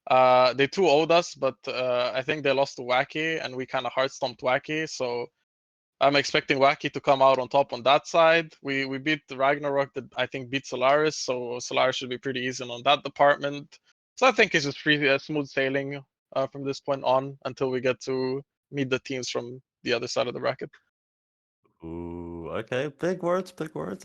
they 2-0'd us, but I think they lost to Wacky, and we kind of hard stomped Wacky. So I'm expecting Wacky to come out on top on that side. We beat the Ragnarok that I think beat Solaris, so Solaris should be pretty easy on that department. So I think it's just pretty smooth sailing from this point on until we get to meet the teams from the other side of the bracket. Ooh, okay, big words,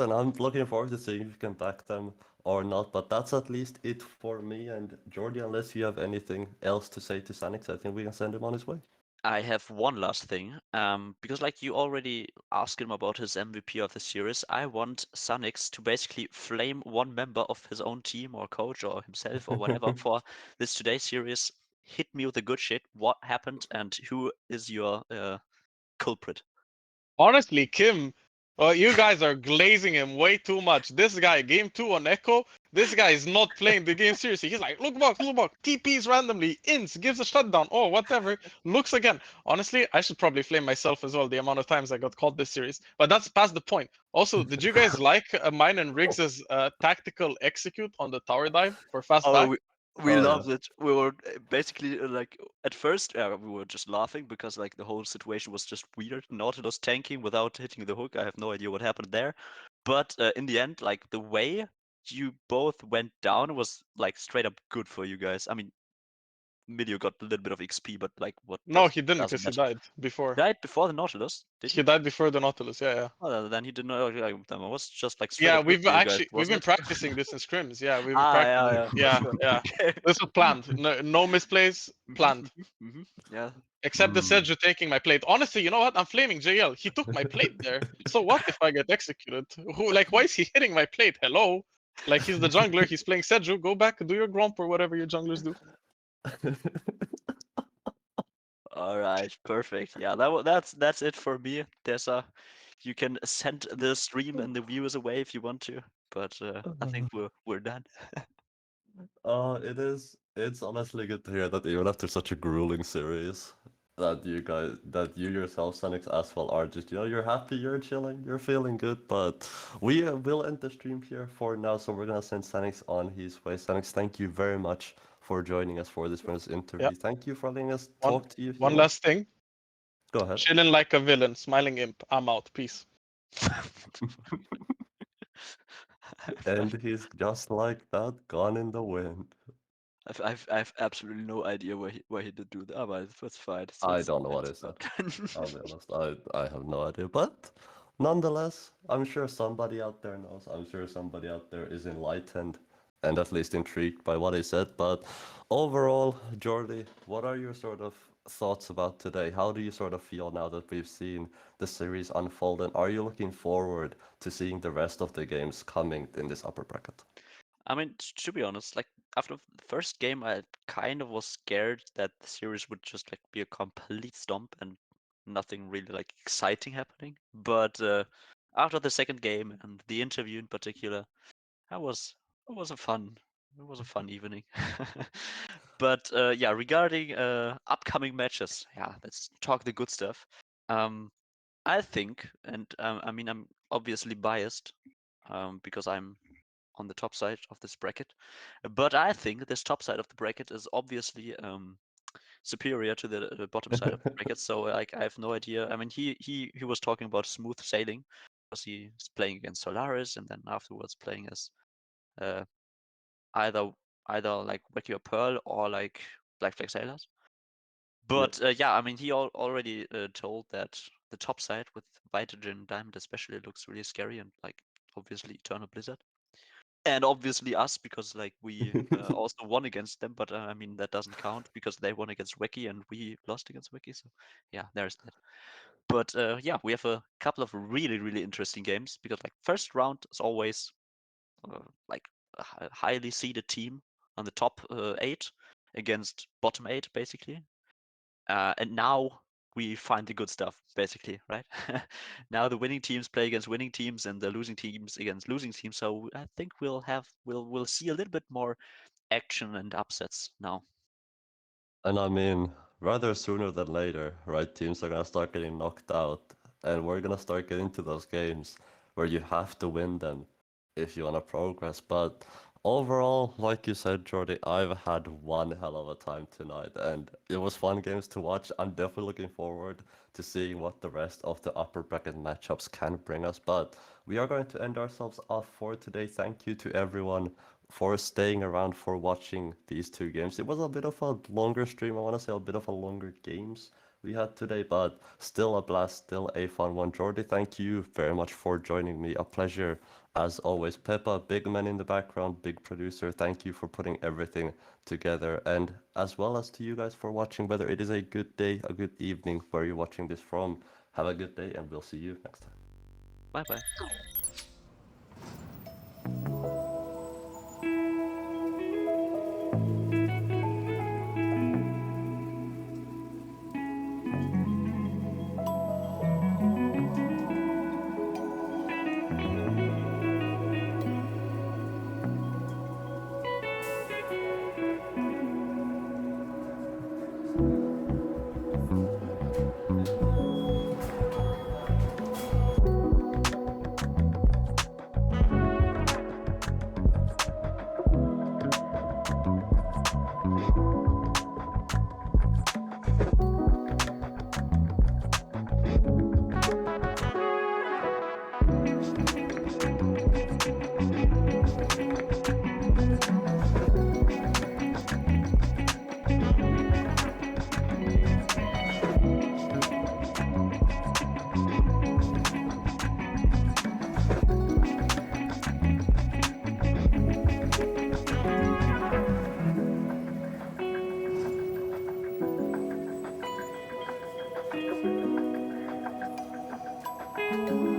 and I'm looking forward to seeing if you can back them or not. But that's at least it for me and Jordi. Unless you have anything else to say to Sanix, I think we can send him on his way. I have one last thing, because like you already asked him about his MVP of the series, I want Sanix to basically flame one member of his own team or coach or himself or whatever for this today's series. hit me with the good shit. What happened, and who is your culprit? Honestly, Kim, you guys are glazing him way too much. This guy, game 2 on Echo, this guy is not playing the game seriously. He's like, look box, TPs randomly, ints, gives a shutdown, oh, whatever, looks again. Honestly, I should probably flame myself as well, the amount of times I got caught this series. But that's past the point. Also, did you guys like mine and Riggs' tactical execute on the tower dive for fast back? We Oh, yeah. loved it. We were basically like at first we were just laughing because like the whole situation was just weird. Nautilus tanking without hitting the hook. I have no idea what happened there. But in the end, like the way you both went down was like straight up good for you guys. I mean, Midio got a little bit of XP, but like what No, he didn't, doesn't because he matter. died before. Died before the Nautilus, did He he? died before the Nautilus, yeah. Oh, then he didn't know. Then it was just like straight Yeah, up good for you guys, we've wasn't been it? practicing this in scrims. Yeah, we've been Ah, practicing. yeah, for Yeah, sure. yeah. Okay. This was planned. No misplays, planned. Yeah. Except the Mm. Sedge taking my plate. Honestly, you know what? I'm flaming JL. He took my plate there. So what if I get executed? Why is he hitting my plate? Hello? Like, he's the jungler. He's playing Seju. Go back, do your gromp or whatever your junglers do. All right, perfect. Yeah, that's it for me. You can send the stream and the viewers away if you want to, but I think we're done. It's honestly good to hear that even after such a grueling series, that you yourself, Snek, as well, are just, you're happy, you're chilling, you're feeling good. But we will end the stream here for now, so we're gonna send Snek on his way. Snek, thank you very much for joining us for this first interview. Yeah. Thank you for letting us One, talk to you. one last thing. Go ahead. Chilling like a villain, smiling imp. I'm out. Peace. And he's just like that, gone in the wind. I've absolutely no idea why he did do that, but it's fine. I don't know what is that. I'll be honest, I have no idea. But nonetheless, I'm sure somebody out there knows. I'm sure somebody out there is enlightened and at least intrigued by what I said. But overall, Jordy, what are your sort of thoughts about today? How do you sort of feel now that we've seen the series unfold? And are you looking forward to seeing the rest of the games coming in this upper bracket? I mean, to be honest, like after the first game, I kind of was scared that the series would just like be a complete stomp and nothing really like exciting happening. But after the second game and the interview in particular, that was it was a fun evening. But yeah, regarding upcoming matches, yeah, let's talk the good stuff. I think, and I mean, I'm obviously biased because I'm on the top side of this bracket. But I think this top side of the bracket is obviously superior to the bottom side of the bracket. So like I have no idea. I mean, he was talking about smooth sailing because he's playing against Solaris and then afterwards playing as uh, either like Wacky or Pearl or like Black Flag Sailors. But yeah, I mean, he already told that the top side with Vitagen Diamond especially looks really scary and like obviously Eternal Blizzard. And obviously us, because like we also won against them, but I mean that doesn't count because they won against Wacky and we lost against Wacky. So yeah, there's that. But yeah, we have a couple of really interesting games because like first round is always like a highly seeded team on the top 8 against bottom 8 basically. And now we find the good stuff, basically, right? Now the winning teams play against winning teams, and the losing teams against losing teams. So I think we'll see a little bit more action and upsets now. And I mean, rather sooner than later, right? Teams are gonna start getting knocked out, and we're gonna start getting to those games where you have to win them if you wanna progress. But overall, like you said, Jordy, I've had one hell of a time tonight, and it was fun games to watch. I'm definitely looking forward to seeing what the rest of the upper bracket matchups can bring us. But we are going to end ourselves off for today. Thank you to everyone for staying around for watching these two games. It was a bit of a longer stream, I want to say a bit of a longer games we had today, but still a blast, still a fun one. Jordy, thank you very much for joining me. A pleasure as always. Peppa, big man in the background, big producer, thank you for putting everything together. And as well as to you guys for watching, whether it is a good day, a good evening, where you're watching this from. Have a good day, and we'll see you next time. Bye bye. Thank